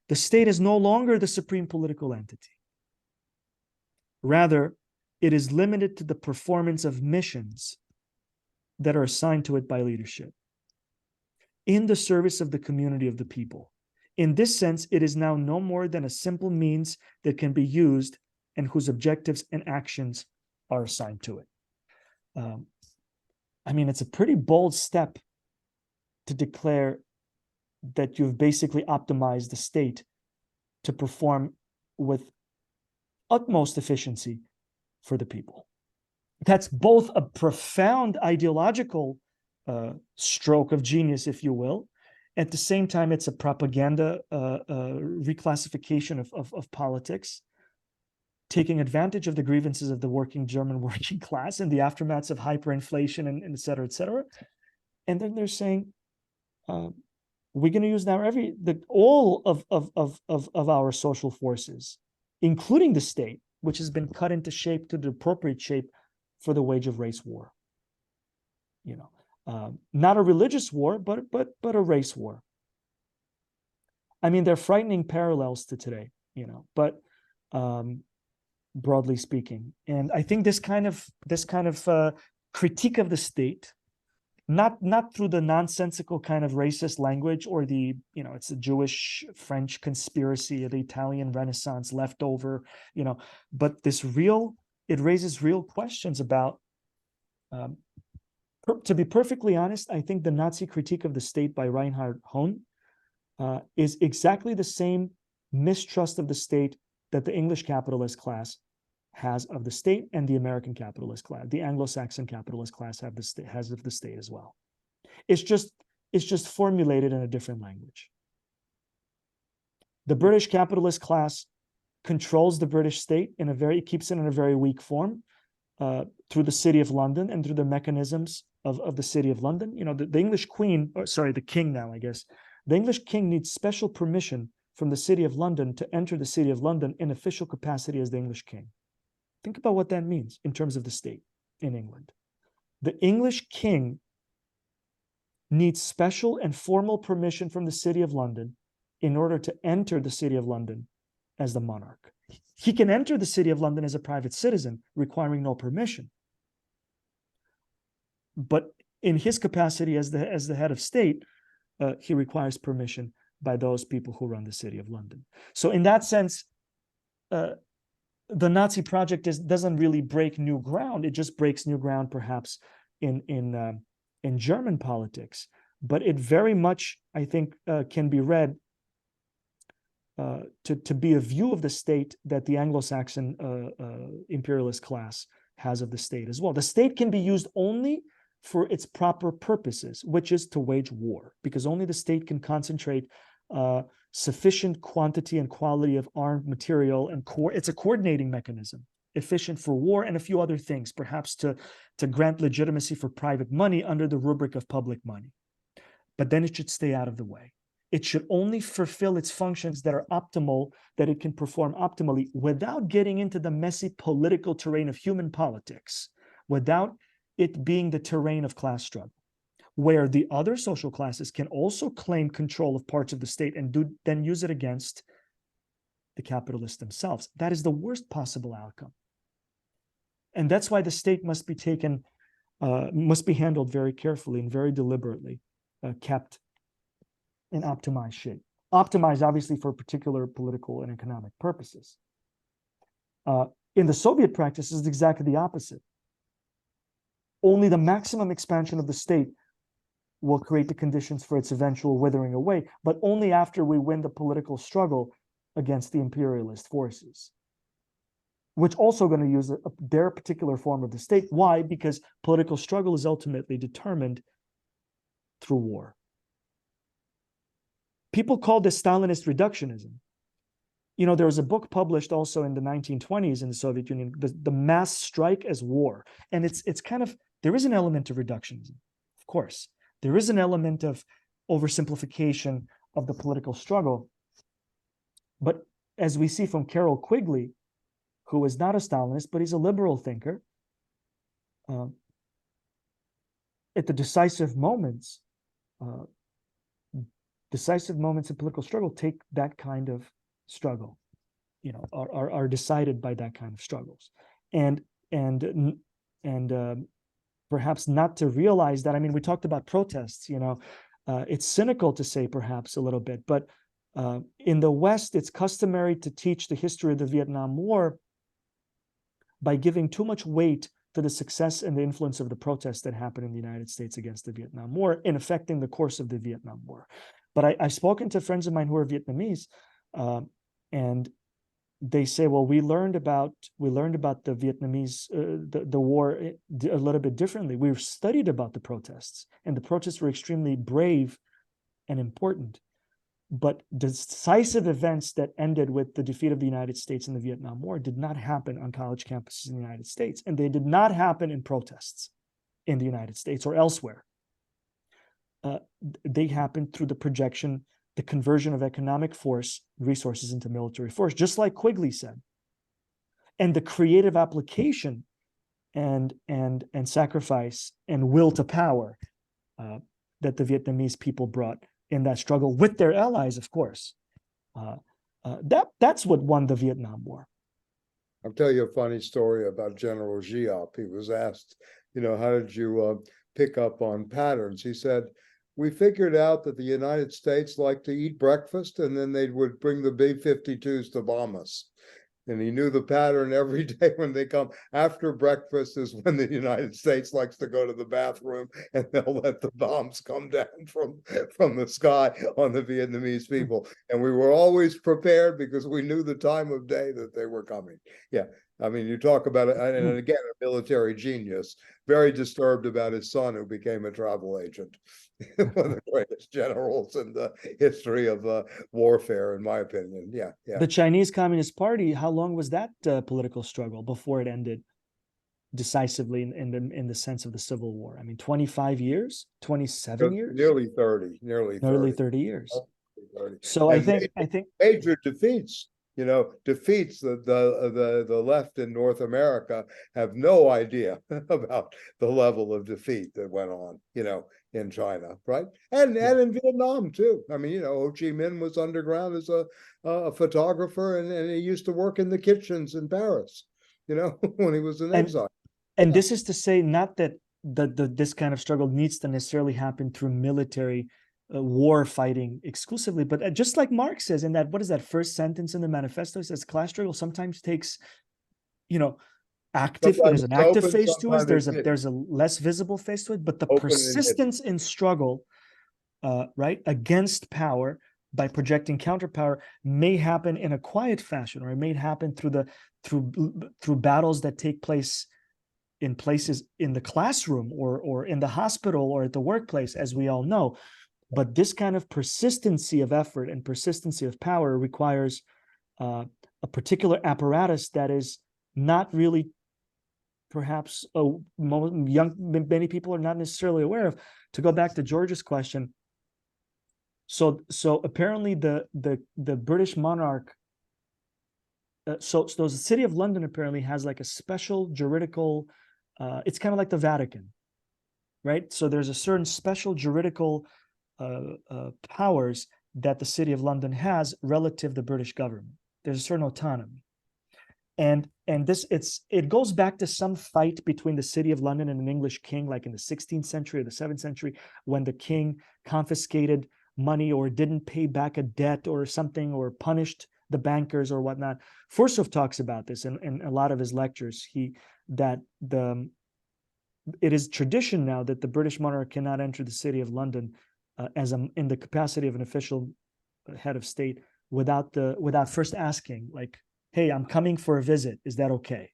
The state is no longer the supreme political entity. Rather, it is limited to the performance of missions that are assigned to it by leadership in the service of the community of the people. In this sense, it is now no more than a simple means that can be used and whose objectives and actions are assigned to it. I mean, it's a pretty bold step to declare that you've basically optimized the state to perform with utmost efficiency for the people. That's both a profound ideological stroke of genius, if you will. At the same time, it's a propaganda reclassification of politics, taking advantage of the grievances of the German working class and the aftermaths of hyperinflation and et cetera, et cetera. And then they're saying, we're going to use now all of our social forces, including the state, which has been cut into shape to the appropriate shape for the wage of race war. Not a religious war, but a race war. I mean, they're frightening parallels to today, but broadly speaking. And I think this kind of critique of the state, not through the nonsensical kind of racist language or it's a Jewish French conspiracy, the Italian Renaissance leftover, but it raises real questions about, to be perfectly honest, I think the Nazi critique of the state by Reinhard Höhn is exactly the same mistrust of the state that the English capitalist class has of the state, and the American capitalist class, the Anglo-Saxon capitalist class has of the state as well. It's just formulated in a different language. The British capitalist class controls the British state keeps it in a very weak form through the City of London and through the mechanisms of the City of London. The English Queen, the King now, I guess, the English King needs special permission from the City of London to enter the City of London in official capacity as the English King. Think about what that means in terms of the state in England. The English King needs special and formal permission from the City of London in order to enter the City of London as the monarch. He can enter the City of London as a private citizen, requiring no permission. But in his capacity as the head of state, he requires permission by those people who run the City of London. So in that sense, the Nazi project doesn't really break new ground. It just breaks new ground, perhaps, in German politics. But it very much, I think, can be read to be a view of the state that the Anglo-Saxon imperialist class has of the state as well. The state can be used only for its proper purposes, which is to wage war, because only the state can concentrate sufficient quantity and quality of armed material, and it's a coordinating mechanism, efficient for war and a few other things, perhaps to grant legitimacy for private money under the rubric of public money. But then it should stay out of the way. It should only fulfill its functions that are optimal, that it can perform optimally, without getting into the messy political terrain of human politics, without it being the terrain of class struggle, where the other social classes can also claim control of parts of the state and then use it against the capitalists themselves. That is the worst possible outcome. And that's why the state must be handled very carefully and very deliberately, kept in optimized shape. Optimized, obviously, for particular political and economic purposes. In the Soviet practice, it's exactly the opposite. Only the maximum expansion of the state will create the conditions for its eventual withering away, but only after we win the political struggle against the imperialist forces, which also going to use their particular form of the state. Why? Because political struggle is ultimately determined through war. People call this Stalinist reductionism. You know, there was a book published also in the 1920s in the Soviet Union, the Mass Strike as War. And it's kind of, there is an element of reductionism, of course. There is an element of oversimplification of the political struggle. But as we see from Carroll Quigley, who is not a Stalinist, but he's a liberal thinker, at the decisive moments in political struggle take that kind of struggle, you know, are decided by that kind of struggles. And perhaps not to realize that. I mean, we talked about protests, you know, it's cynical to say perhaps a little bit, but in the West, it's customary to teach the history of the Vietnam War by giving too much weight to the success and the influence of the protests that happened in the United States against the Vietnam War in affecting the course of the Vietnam War. But I've spoken to friends of mine who are Vietnamese, and they say, well, we learned about the Vietnamese, the war a little bit differently. We've studied about the protests, and the protests were extremely brave and important. But decisive events that ended with the defeat of the United States in the Vietnam War did not happen on college campuses in the United States, and they did not happen in protests in the United States or elsewhere. They happened through the projection, the conversion of economic force, resources into military force, just like Quigley said. And the creative application and sacrifice and will to power that the Vietnamese people brought in that struggle with their allies, of course. That's what won the Vietnam War. I'll tell you a funny story about General Giap. He was asked, you know, how did you pick up on patterns? He said, we figured out that the United States liked to eat breakfast, and then they would bring the B-52s to bomb us. And he knew the pattern every day when they come. After breakfast is when the United States likes to go to the bathroom, and they'll let the bombs come down from the sky on the Vietnamese people. And we were always prepared because we knew the time of day that they were coming. Yeah. I mean, you talk about it, and again, a military genius, very disturbed about his son who became a travel agent. One of the greatest generals in the history of warfare, in my opinion. Yeah, yeah. The Chinese Communist Party, how long was that political struggle before it ended decisively in the sense of the Civil War? I mean, 25 years, 27 years? Nearly 30 years. 30. So And I think major defeats. You know, defeats the left in North America have no idea about the level of defeat that went on, you know, in China, right? And in Vietnam too. I mean, you know, Ho Chi Minh was underground as a photographer, and he used to work in the kitchens in Paris, you know, when he was in exile. And this is to say, not that this kind of struggle needs to necessarily happen through military war fighting exclusively, but just like Marx says in that, what is that first sentence in the manifesto? It says class struggle sometimes takes, you know, active, there's an active phase to it, there's a less visible phase to it, but the persistence in struggle, right, against power by projecting counterpower may happen in a quiet fashion, or it may happen through battles that take place in places in the classroom or in the hospital or at the workplace, as we all know. But this kind of persistency of effort and persistency of power requires a particular apparatus that is not really, perhaps, many people are not necessarily aware of. To go back to George's question, so apparently the British monarch, so the city of London apparently has like a special juridical, it's kind of like the Vatican, right? So there's a certain special juridical powers that the city of London has relative to the British government. There's a certain autonomy, and this it goes back to some fight between the city of London and an English king, like in the 16th century or the 7th century, when the king confiscated money or didn't pay back a debt or something, or punished the bankers or whatnot. Forsooth talks about this in a lot of his lectures. It is tradition now that the British monarch cannot enter the city of London in the capacity of an official head of state without first asking, like, hey, I'm coming for a visit, is that okay?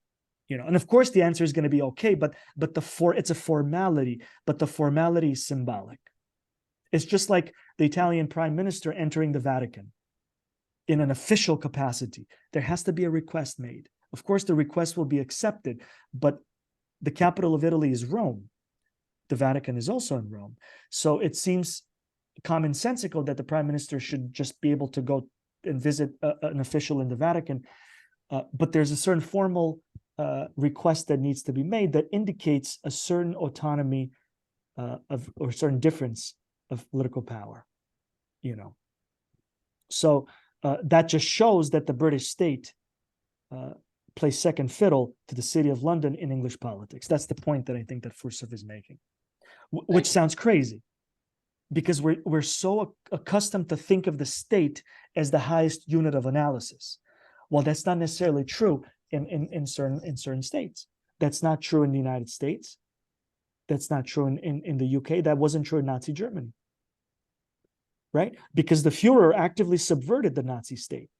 And of course the answer is going to be okay, but it's a formality, but the formality is symbolic. It's just like the Italian prime minister entering the Vatican in an official capacity. There has to be a request made. Of course the request will be accepted, but the capital of Italy is Rome. The Vatican is also in Rome. So it seems commonsensical that the prime minister should just be able to go and visit an official in the Vatican. But there's a certain formal request that needs to be made that indicates a certain autonomy or certain difference of political power, So that just shows that the British state plays second fiddle to the city of London in English politics. That's the point that I think that Forsooth is making, which sounds crazy, because we're so accustomed to think of the state as the highest unit of analysis. Well, that's not necessarily true in certain states. That's not true in the United States. That's not true in the UK. That wasn't true in Nazi Germany, right? Because the Führer actively subverted the Nazi state,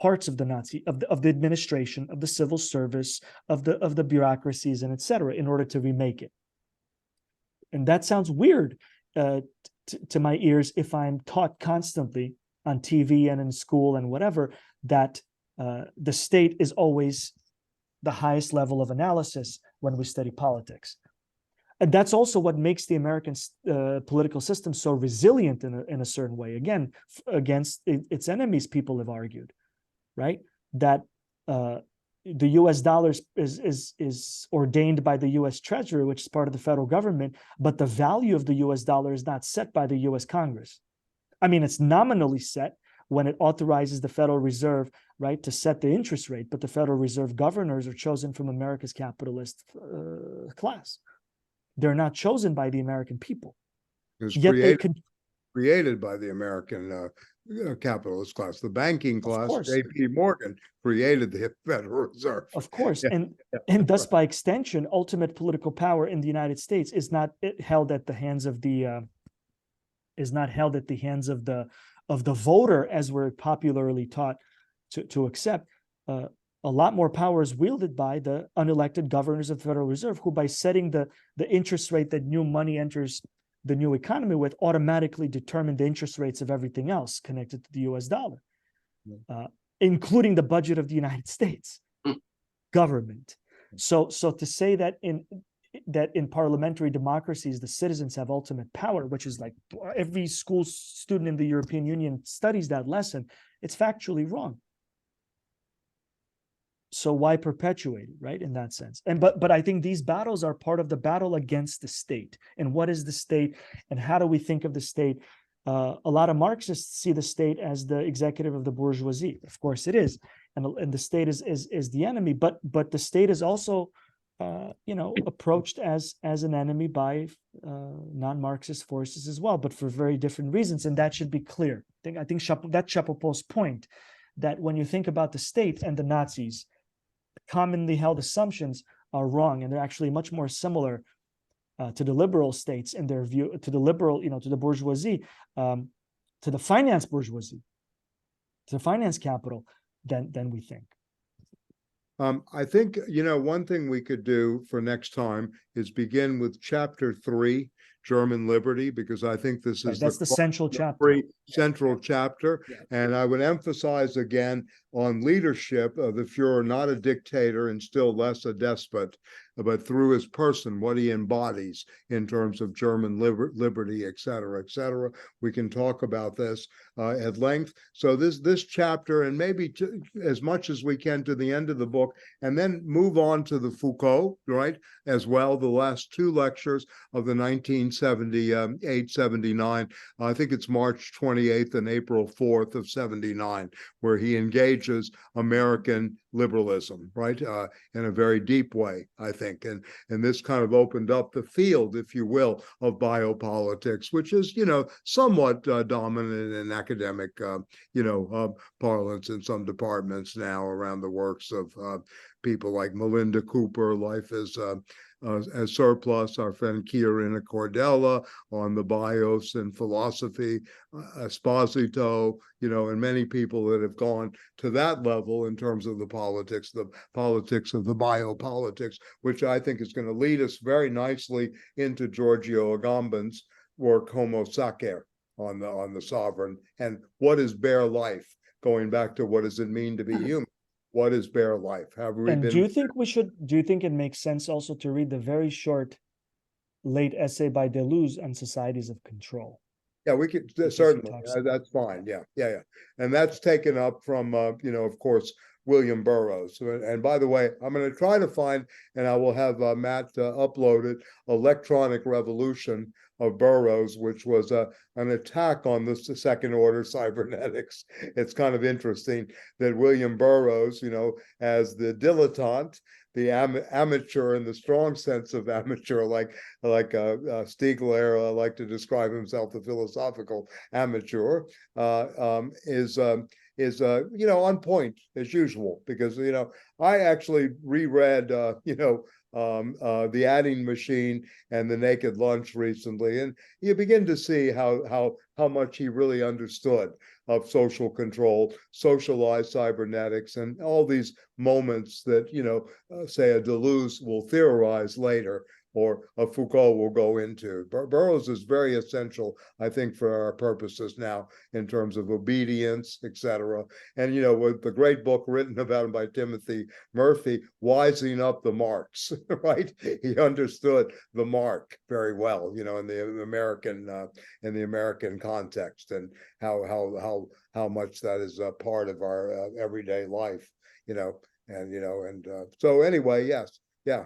parts of the of the administration, of the civil service, of the bureaucracies, and etc., in order to remake it. And that sounds weird to my ears if I'm taught constantly on TV and in school and whatever that the state is always the highest level of analysis when we study politics. And that's also what makes the American political system so resilient in a certain way. Again, against its enemies, people have argued, right, that the U.S. dollar is ordained by the U.S. Treasury, which is part of the federal government, but the value of the U.S. dollar is not set by the U.S. Congress. I mean, it's nominally set when it authorizes the Federal Reserve, right, to set the interest rate, but the Federal Reserve governors are chosen from America's capitalist class. They're not chosen by the American people. It's Yet created by the American capitalist class. The banking class, J.P. Morgan, created the Federal Reserve. Of course, and thus by extension, ultimate political power in the United States is not held at the hands of the voter, as we're popularly taught to accept. A lot more power is wielded by the unelected governors of the Federal Reserve, who, by setting the interest rate that new money enters the new economy with, automatically determine the interest rates of everything else connected to the U.S. dollar, including the budget of the United States government. So to say that in parliamentary democracies the citizens have ultimate power, which is like every school student in the European Union studies that lesson, it's factually wrong. So why perpetuate it, right, in that sense? But I think these battles are part of the battle against the state. And what is the state, and how do we think of the state? A lot of Marxists see the state as the executive of the bourgeoisie. Of course it is, and the state is the enemy. But the state is also, approached as an enemy by non-Marxist forces as well, but for very different reasons, and that should be clear. I think that's Chapoutot's point, that when you think about the state and the Nazis, commonly held assumptions are wrong, and they're actually much more similar to the liberal states in their view, to the liberal, to the bourgeoisie, to the finance bourgeoisie, to the finance capital than we think. I think, one thing we could do for next time is begin with chapter 3, German Liberty, because I think this Right, is that's the central chapter. Central chapter. Yeah. And I would emphasize again on leadership of the Fuhrer, not a dictator and still less a despot, but through his person, what he embodies in terms of German liberty, et cetera, et cetera. We can talk about this at length. So this chapter, and maybe as much as we can to the end of the book, and then move on to the Foucault, right, as well, the last 2 lectures of the 1978-79. I think it's March 28th and April 4th of 79, where he engages American liberalism, right, in a very deep way, I think. And this kind of opened up the field, if you will, of biopolitics, which is, somewhat dominant in academic, parlance in some departments now around the works of people like Melinda Cooper, Life as Surplus, our friend Chiarina Cordella on the bios and philosophy, Esposito, and many people that have gone to that level in terms of the politics of the biopolitics, which I think is going to lead us very nicely into Giorgio Agamben's work, Homo Sacer, on the sovereign, and what is bare life, going back to what does it mean to be human. What is bare life? Have we And been? do you think it makes sense also to read the very short late essay by Deleuze on societies of control? Yeah, we could Because he certainly. talks about That's fine. Yeah. And that's taken up from, of course, William Burroughs. And by the way, I'm going to try to find, and I will have Matt upload it, Electronic Revolution of Burroughs, which was an attack on the second order cybernetics. It's kind of interesting that William Burroughs, as the dilettante, the amateur in the strong sense of amateur, like Stiegler like to describe himself, the philosophical amateur, is on point as usual, because I actually reread The Adding Machine and The Naked Lunch recently, and you begin to see how much he really understood of social control, socialized cybernetics, and all these moments that say a Deleuze will theorize later, or a Foucault will go into. Burroughs is very essential, I think, for our purposes now in terms of obedience, etc. And with the great book written about him by Timothy Murphy, Wising Up the Marx, right? He understood the mark very well, in the American context, and how much that is a part of our everyday life, so anyway, yes, yeah.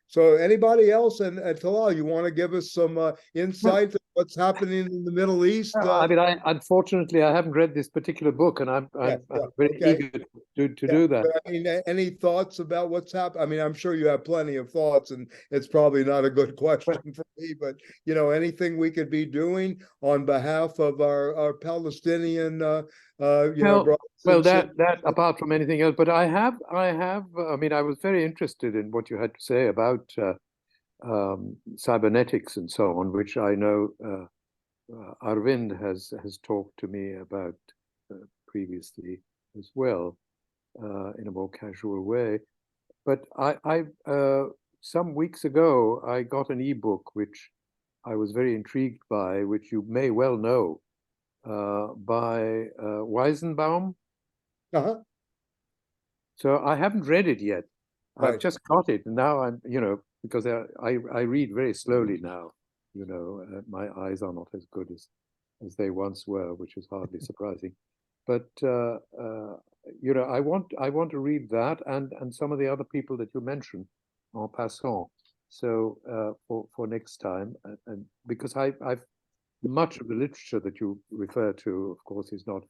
So anybody else? And Talal, you want to give us some insight of what's happening in the Middle East? I mean, unfortunately, I haven't read this particular book, and I'm very eager to do that. But, I mean, any thoughts about what's happening? I mean, I'm sure you have plenty of thoughts, and it's probably not a good question for me, but anything we could be doing on behalf of our Palestinian, well, that apart from anything else, but I mean, I was very interested in what you had to say about cybernetics and so on, which I know Arvind has talked to me about previously as well, in a more casual way. But I some weeks ago, I got an ebook which I was very intrigued by, which you may well know, by Weizenbaum. Uh-huh. So I haven't read it yet. Right. I've just got it, and now I'm, because I read very slowly now. My eyes are not as good as they once were, which is hardly surprising. But I want to read that and some of the other people that you mentioned en passant. So for next time, and because I've much of the literature that you refer to, of course, is not.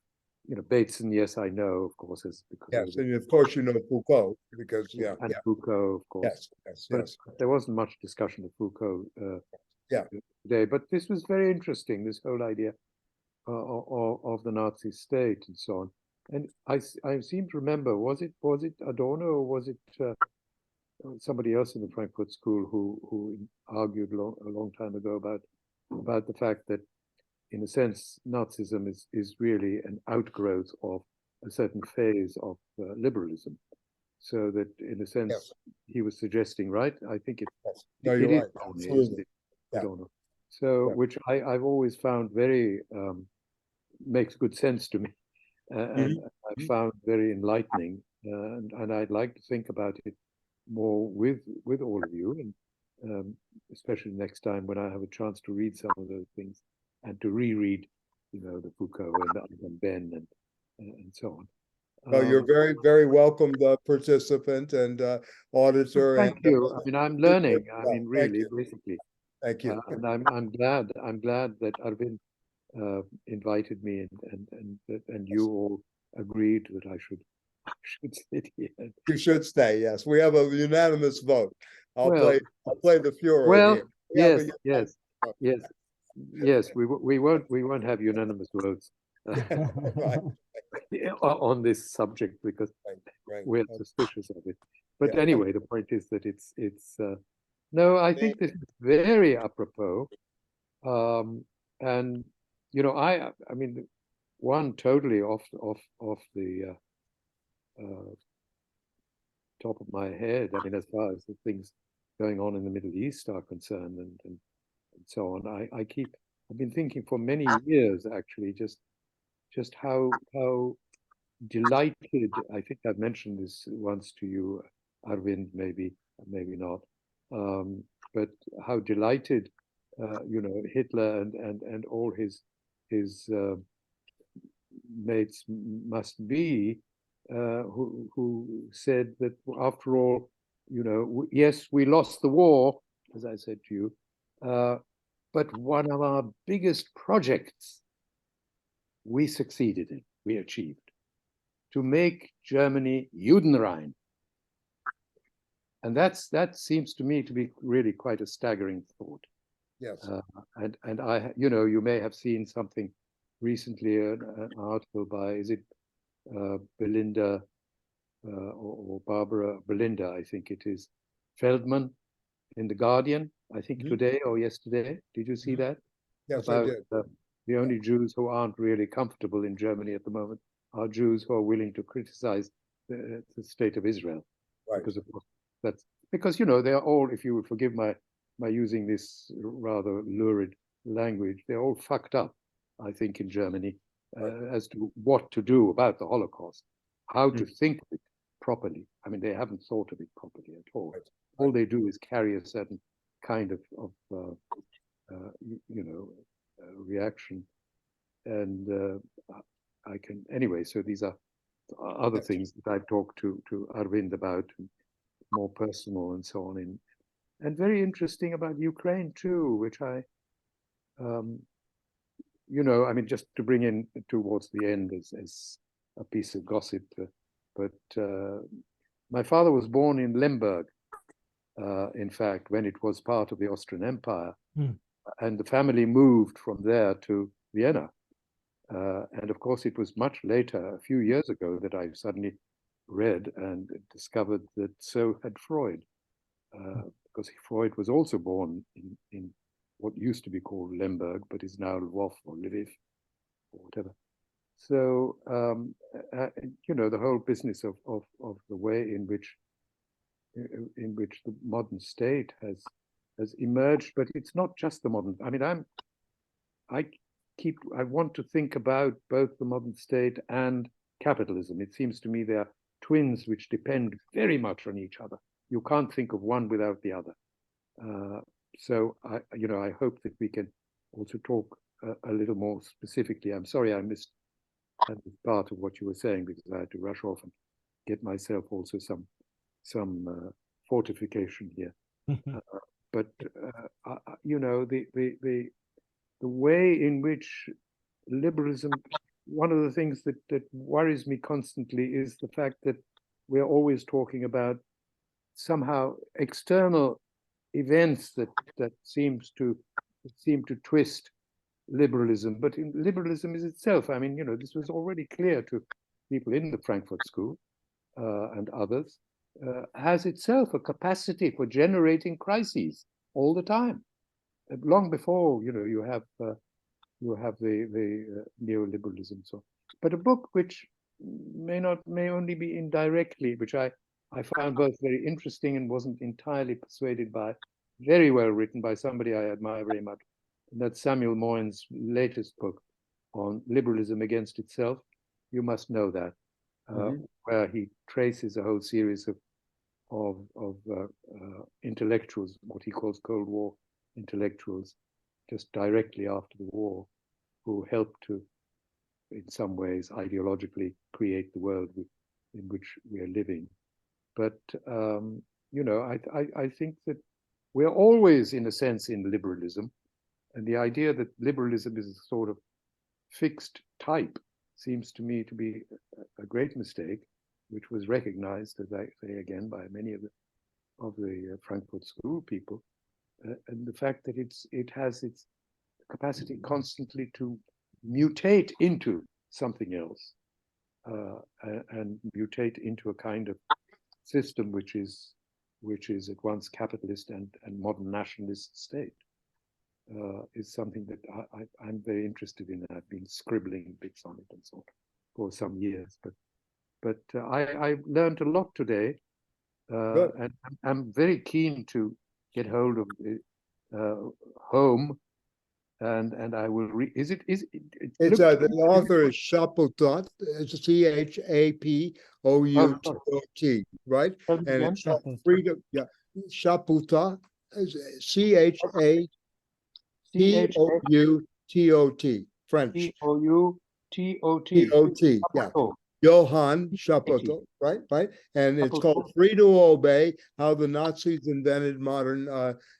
Bateson, yes, I know, of course, is because yes, and of course Foucault, because and Foucault, of course. Yes. But there wasn't much discussion of Foucault today. But this was very interesting, this whole idea of the Nazi state and so on. And I seem to remember, was it Adorno or was it somebody else in the Frankfurt School who argued a long time ago about the fact that, in a sense, Nazism is really an outgrowth of a certain phase of liberalism. So that in a sense, Yes. he was suggesting, right? I think Yes. No, you're it is right. Bonnet, Absolutely. isn't it? I Yeah. don't know. So, Yeah. which I've always found very makes good sense to me, and I found very enlightening, and I'd like to think about it more with all of you, and especially next time when I have a chance to read some of those things and to reread, the Foucault and Ben and so on. Well, you're very, very welcome, participant and auditor. Thank and you. I mean, I'm learning. I mean, Thank really, you. basically, Thank you. and I'm glad that Arvind invited me and you all agreed that I should sit here. You should stay. Yes, we have a unanimous vote. I'll Well, play the Führer well, here. We have yes, yes. We won't have unanimous votes Right, on this subject because right. we're suspicious of it. But Yeah. anyway, the point is that it's no, I think this is very apropos. And I mean, one totally off the top of my head. I mean, as far as the things going on in the Middle East are concerned, and so on. I've been thinking for many years, actually, just how delighted. I think I've mentioned this once to you, Arvind, maybe not, but how delighted Hitler and all his mates must be, who said that after all, yes, we lost the war, as I said to you, but one of our biggest projects we succeeded in, we achieved, to make Germany Judenrein. And that seems to me to be really quite a staggering thought. Yes. And I, you may have seen something recently, an article by, is it Belinda or Barbara Belinda, I think it is, Feldman in The Guardian, I think today or yesterday. Did you see that? Yes, About, I did. the only Jews who aren't really comfortable in Germany at the moment are Jews who are willing to criticize the state of Israel. Right. Because of course, that's because they're all, if you would forgive my using this rather lurid language, they're all fucked up, I think, in Germany, as to what to do about the Holocaust, how to think of it properly. I mean, they haven't thought of it properly at all. Right. All they do is carry a certain kind of reaction, and I can anyway. So these are other things that I've talked to Arvind about, more personal and so on, and very interesting about Ukraine too, which I mean, just to bring in towards the end as a piece of gossip, but my father was born in Lemberg, in fact, when it was part of the Austrian Empire, and the family moved from there to Vienna. And of course, it was much later, a few years ago, that I suddenly read and discovered that so had Freud, because Freud was also born in what used to be called Lemberg, but is now Lvov or Lviv or whatever. So, the whole business of the way in which the modern state has emerged, but it's not just the modern. I mean, I want to think about both the modern state and capitalism. It seems to me they are twins which depend very much on each other. You can't think of one without the other. So I hope that we can also talk a little more specifically. I'm sorry I missed part of what you were saying because I had to rush off and get myself also some fortification here. But the way in which liberalism, one of the things that worries me constantly is the fact that we're always talking about somehow external events that seem to twist liberalism. But liberalism is itself, I mean, this was already clear to people in the Frankfurt School and others, has itself a capacity for generating crises all the time. Long before you have the neoliberalism. So, but a book which may only be indirectly, which I I found both very interesting and wasn't entirely persuaded by. Very well written by somebody I admire very much. And that's Samuel Moyn's latest book on liberalism against itself. You must know that, where he traces a whole series of intellectuals, what he calls Cold War intellectuals, just directly after the war, who helped to, in some ways, ideologically create the world in which we are living. But you know, I think that we're always, in a sense, in liberalism, and the idea that liberalism is a sort of fixed type seems to me to be a great mistake, which was recognized, as I say again, by many of the Frankfurt School people, and the fact that it has its capacity constantly to mutate into something else, and mutate into a kind of system which is at once capitalist and modern nationalist state, is something that I'm very interested in. I've been scribbling bits on it and so on for some years, but I learned a lot today, and I'm very keen to get hold of Home, and I will read. It's the author is Chapoutot, Chapoutot, right? And it's called Freedom. Yeah, Chapoutot, Chapoutot, French. T-O-T, yeah. Johann Chapoutot, right? And it's called Free to Obey, How the Nazis Invented Modern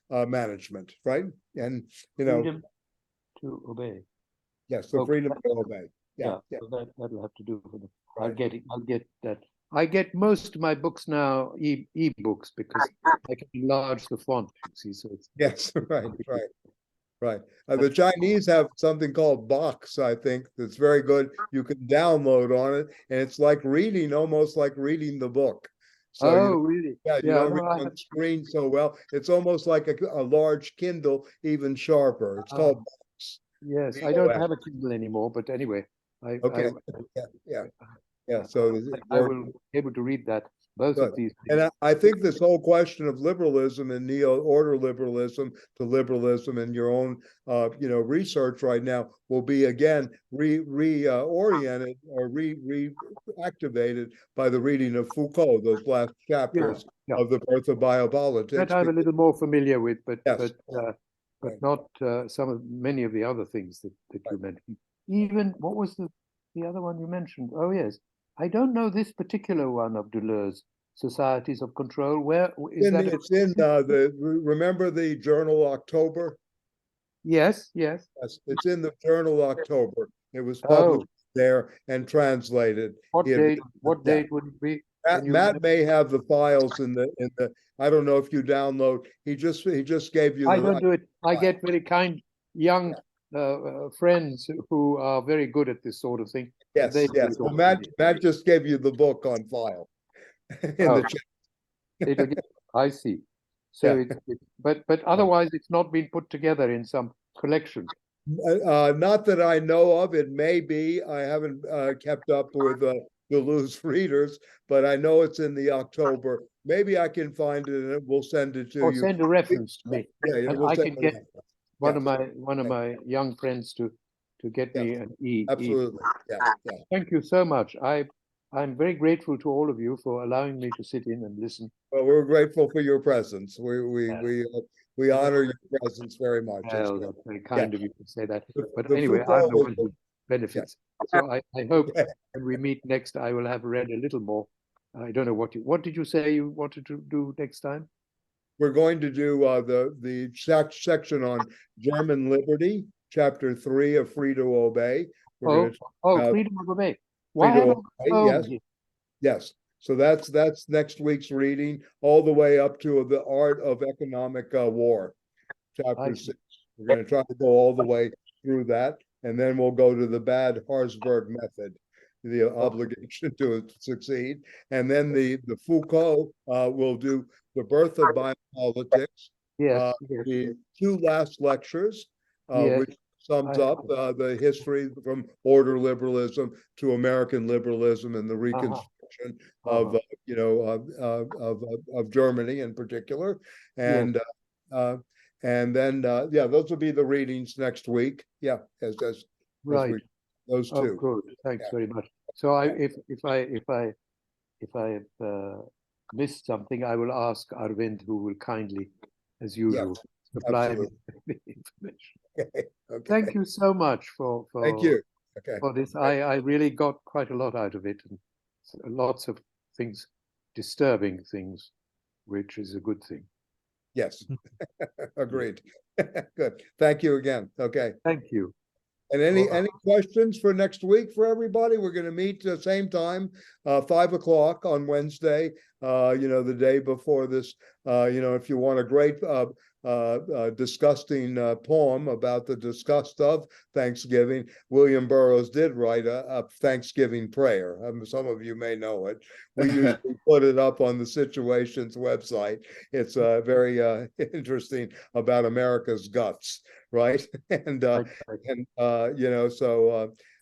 Management, right? And, you know. Freedom to obey. Yes, the freedom to obey. Yeah. So that'll have to do with it. I'll get that. I get most of my books now e-books because I can enlarge the font, you see, so it's right. The Chinese have something called Box, I think, that's very good. You can download on it, and it's like reading, almost like reading the book. So really? Yeah, you don't read on screen so well. It's almost like a large Kindle, even sharper. It's called Box. Yes, I don't have a Kindle anymore, but anyway, So I will be able to read that. Both of these things. And I think this whole question of liberalism and neo-order liberalism to liberalism and your own, research right now will be again reoriented or reactivated by the reading of Foucault, those last chapters of The Birth of Biopolitics. That I'm a little more familiar with, but not many of the other things that you mentioned. Even what was the other one you mentioned? Oh yes. I don't know this particular one of Deleuze, Societies of Control. Where is that? It's in remember the journal October? Yes. It's in the journal October. It was published there and translated. What date would it be? Matt may have the files in the. I don't know if you download. He just gave you. I don't do it. I get very kind young friends who are very good at this sort of thing. Yes. Well, Matt just gave you the book on file. The chat. I see. So but otherwise it's not been put together in some collection. Not that I know of. It may be. I haven't kept up with Deleuze readers, but I know it's in the October. Maybe I can find it and we'll send it to you. Or send a reference to me. I can get one of my young friends to get me an Absolutely. Thank you so much. I'm very grateful to all of you for allowing me to sit in and listen. Well, we're grateful for your presence. We honor your presence very much. Well, that's very kind of you to say that. But anyway, I'm the one who benefits. So I hope when we meet next, I will have read a little more. I don't know what did you say you wanted to do next time? We're going to do the section on German liberty, chapter 3 of Free to Obey. Freedom of Obey. Yes. So that's next week's reading, all the way up to the Art of Economic War, chapter 6. We're going to try to go all the way through that, and then we'll go to the bad Harzberg method, the obligation to succeed, and then the Foucault will do The Birth of Biopolitics. The 2 last lectures, which sums up the history from order liberalism to American liberalism and the reconstruction direction of of Germany in particular, and then those will be the readings next week. Yeah, as Right. those Oh, two. good. Thanks Yeah. very much. So if I have missed something, I will ask Arvind, who will kindly, as usual, supply me with the information. Okay. Thank you so much for Thank you. Okay. for this. I really got quite a lot out of it, and lots of things, disturbing things, which is a good thing. Yes. Agreed. Good. Thank you again. Okay. Thank you. And any questions for next week for everybody? We're going to meet the same time, 5 o'clock on Wednesday. The day before this. If you want a great disgusting poem about the disgust of Thanksgiving, William Burroughs did write a Thanksgiving prayer. Some of you may know it. We usually put it up on the Situations website. It's very interesting about America's guts, right?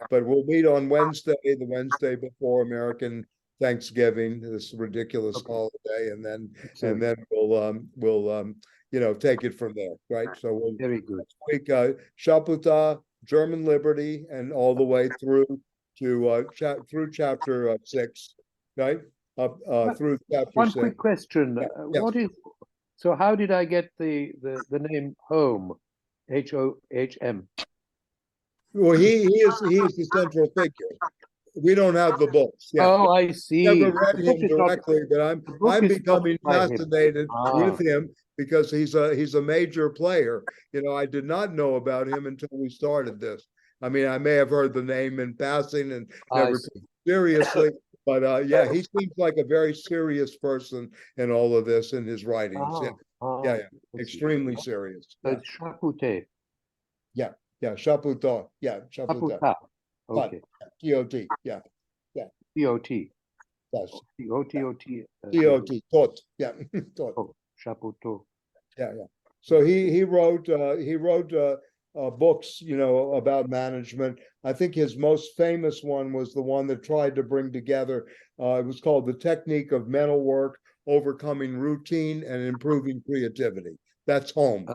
But we'll meet on Wednesday, the Wednesday before American Thanksgiving, this ridiculous holiday, and then we'll take it from there, right? So we'll Very good. week Chapoutot, German Liberty, and all the way through to through chapter 6, right? Through chapter 6. One quick question. Yes. What is so? How did I get the name Home? H-O-H-M. Well, he is the central figure. We don't have the books. Yeah. Oh, I see. Never read The book him is not- directly, but I'm the book is not becoming by him. fascinated with Ah. him because he's a major player. I did not know about him until we started this. I mean, I may have heard the name in passing and never took it seriously, but he seems like a very serious person in all of this in his writings. Yeah, extremely serious. So it's Chapoutot. Yeah, Chapoutot. Yeah, Chapoutot. Chapoutot. Okay. T-O-T. Yeah, T-O-T. yes. T-O-T-O-T. T-O-T. Tot. Yeah, tot. Oh, Chapoutot. Yeah. So he wrote books, about management. I think his most famous one was the one that tried to bring together. It was called The Technique of Mental Work, Overcoming Routine and Improving Creativity. That's Home.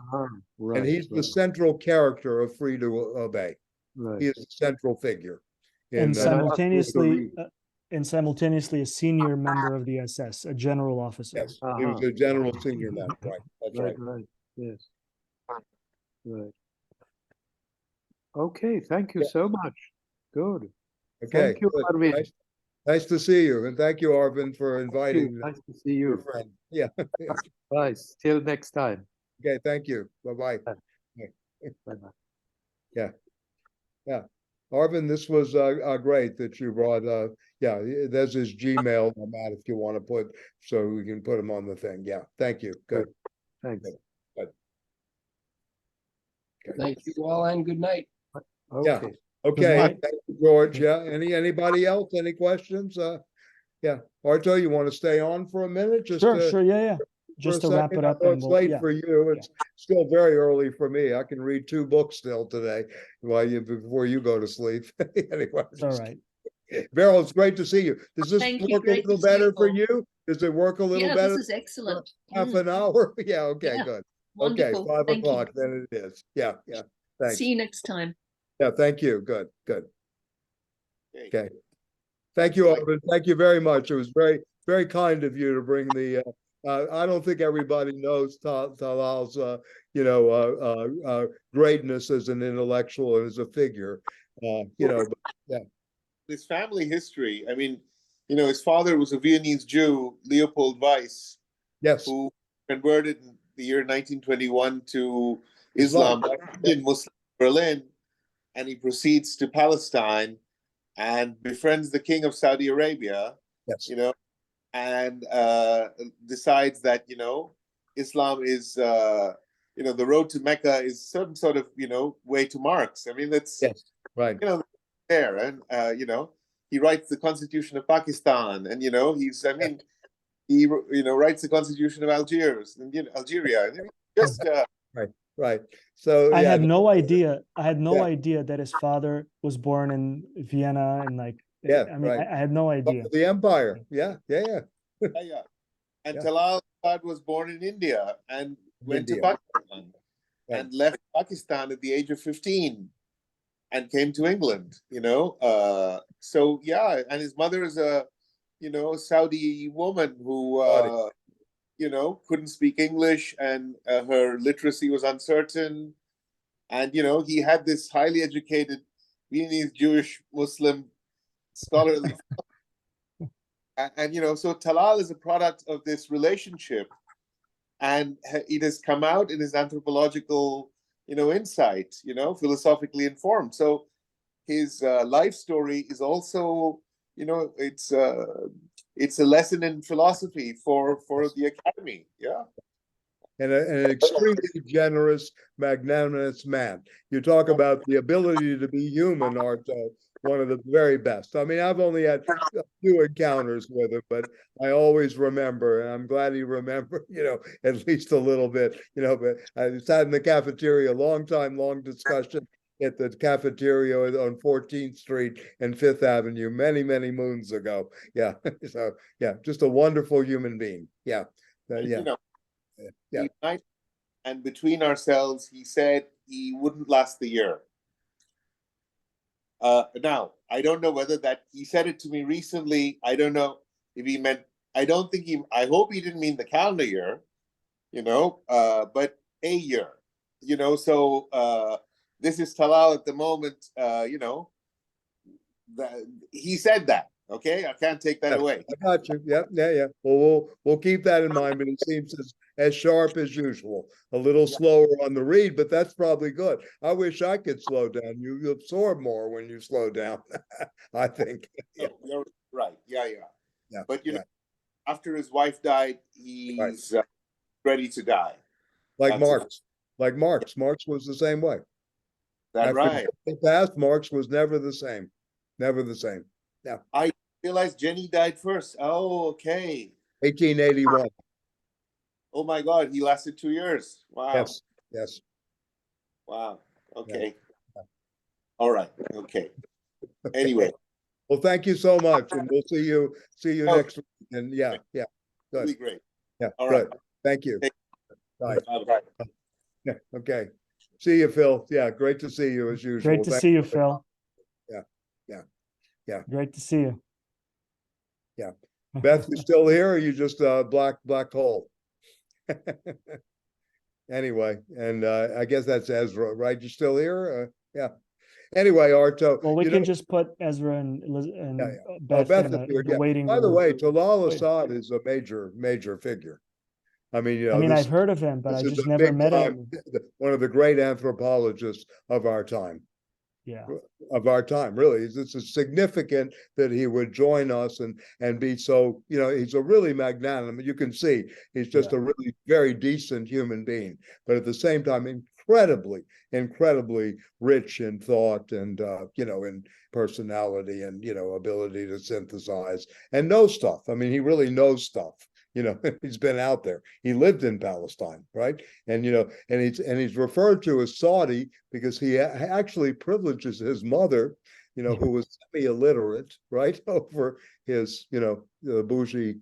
Right, And he's the central character of Free to Obey. right. He is the central figure. And simultaneously, simultaneously a senior member of the SS, a general officer. yes, he was a general senior man. Right. That's right. Right. Yes. Right. Okay. Thank you so much. Good. Okay. Thank you, good. Arvind. Nice to see you, and thank you, Arvind, for inviting Nice to see your you. friend. Yeah. Nice. Till next time. Okay. Thank you. Bye-bye. Bye-bye. Yeah. Arvind, this was great that you brought. There's his Gmail, Matt, if you want to put, so we can put him on the thing. Yeah. Thank you. Good. Thanks. Good. Okay. Thank you all and good night. Okay. Okay. night. Thank you, George. Yeah. Anybody else? Any questions? Yeah. Arto, you want to stay on for a minute? Just Sure. Yeah. Just to wrap it up. I know it's late for you. It's still very early for me. I can read 2 books still today before you go to sleep. Anyway. It's all right. Beryl, it's great to see you. Does this Thank you. work a Great to little see better you for all. you? Does it work a little Yeah, better? this is excellent. Half an hour? Yeah, okay, Yeah, good. Wonderful. Okay, 5 Thank you. o'clock, then it is. Yeah, thanks. See you next time. Yeah, thank you. Good. Okay. Thank you, Arvind. Thank you very much. It was very, very kind of you to bring the, I don't think everybody knows Talal's, greatness as an intellectual and as a figure, but, yeah. His family history. I mean, his father was a Viennese Jew, Leopold Weiss, Yes. who converted in the year 1921 to Islam, in Muslim Berlin, and he proceeds to Palestine and befriends the king of Saudi Arabia. Yes. And decides that Islam is the road to Mecca is some sort of way to Marx. I mean, that's right. There, and he writes the Constitution of Pakistan, and he writes the Constitution of Algiers and Algeria, and just right. right. So I yeah, had no idea. I had no Yeah. idea that his father was born in Vienna, and like, Yeah, I mean, right. I had no idea. the empire. Yeah, yeah, yeah. Yeah, yeah. And Yeah. Talal was born in India and went to India. Pakistan Right. and left Pakistan at the age of 15 and came to England, so yeah, and his mother is a, Saudi woman who, Saudi. couldn't speak English, and her literacy was uncertain. And, he had this highly educated Viennese Jewish Muslim scholarly. And, so Talal is a product of this relationship, and it has come out in his anthropological, insight, philosophically informed. So his life story is also, it's a lesson in philosophy for the academy. Yeah. And an extremely generous, magnanimous man. You talk about the ability to be human, Arto, one of the very best. I mean, I've only had a few encounters with him, but I always remember, and I'm glad he remembered, at least a little bit, but I sat in the cafeteria, long discussion at the cafeteria on 14th Street and 5th Avenue many, many moons ago. Yeah. So, yeah, just a wonderful human being. Yeah. Yeah. Yeah. And between ourselves, he said he wouldn't last the year. Now, I don't know whether he said it to me recently. I don't know if he meant, I hope he didn't mean the calendar year, but a year, so this is Talal at the moment, he said that. Okay, I can't take that away. I got you. Yep, yeah. Well, we'll keep that in mind. But he seems as sharp as usual. A little slower on the read, but that's probably good. I wish I could slow down. You absorb more when you slow down. I think. Yeah. You're right. Yeah. But know, after his wife died, he's ready to die. Like Marx. Like Marx. Marx was the same way. That's right. In the past, Marx was never the same. Never the same. Yeah. I realized Jenny died first. Oh, okay. 1881. Oh my God, he lasted 2 years. Wow. Yes. Wow. Okay. Yeah. All right. Okay. Anyway. Well, thank you so much, and we'll see you next week. And yeah. Good. That'll be great. Yeah. All good. right. Thank you. Bye. Bye. Yeah. Okay. See you, Phil. Yeah. Great to see you as usual. Great to see you, Phil. Yeah. Great to see you. Yeah. Beth, you still here, or are you just a black hole? Anyway, and I guess that's Ezra, right? You still here? Yeah. Anyway, Arto. Well, we can just put Ezra and Beth in the waiting room. By the way, Talal Asad is a major figure. I mean, I've heard of him, but I just never met him. One of the great anthropologists of our time. Yeah. Of our time, really. This is significant that he would join us and be so, he's a really magnanimous. You can see he's just a really very decent human being, but at the same time, incredibly rich in thought and, in personality and, ability to synthesize and know stuff. I mean, he really knows stuff. He's been out there. He lived in Palestine, right? And and he's referred to as Saudi because he actually privileges his mother, who was semi-illiterate, right, over his, the bougie,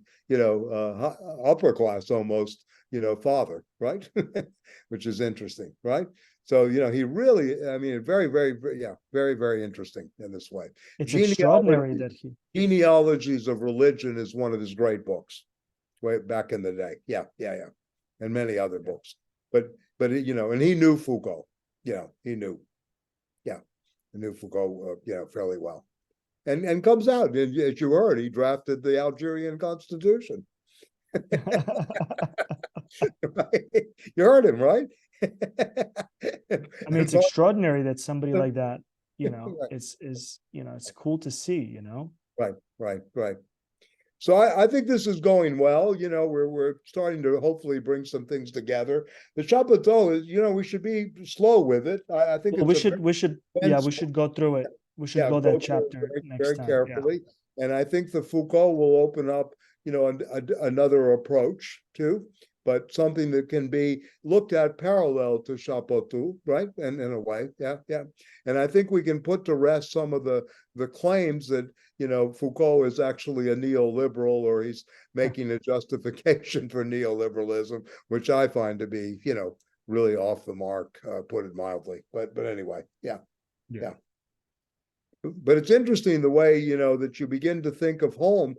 upper class almost, father, right, which is interesting, right? So he really, very, very interesting in this way. It's extraordinary that Genealogies of Religion is one of his great books. Way back in the day, yeah, and many other books, but and he knew Foucault, he knew Foucault, fairly well, and comes out, as you heard, he drafted the Algerian Constitution. Right? You heard him, right? It's extraordinary that somebody like that, it's cool to see, Right. So I think this is going well. We're starting to hopefully bring some things together. The Chapoutot is, we should be slow with it. I think we should go through it. We should go that chapter very carefully. Yeah. And I think the Foucault will open up, another approach too. but something that can be looked at parallel to Chapoutot, right? And in a way, yeah. And I think we can put to rest some of the claims that, Foucault is actually a neoliberal, or he's making a justification for neoliberalism, which I find to be, really off the mark, put it mildly. But anyway, yeah. But it's interesting the way, that you begin to think of Höhn.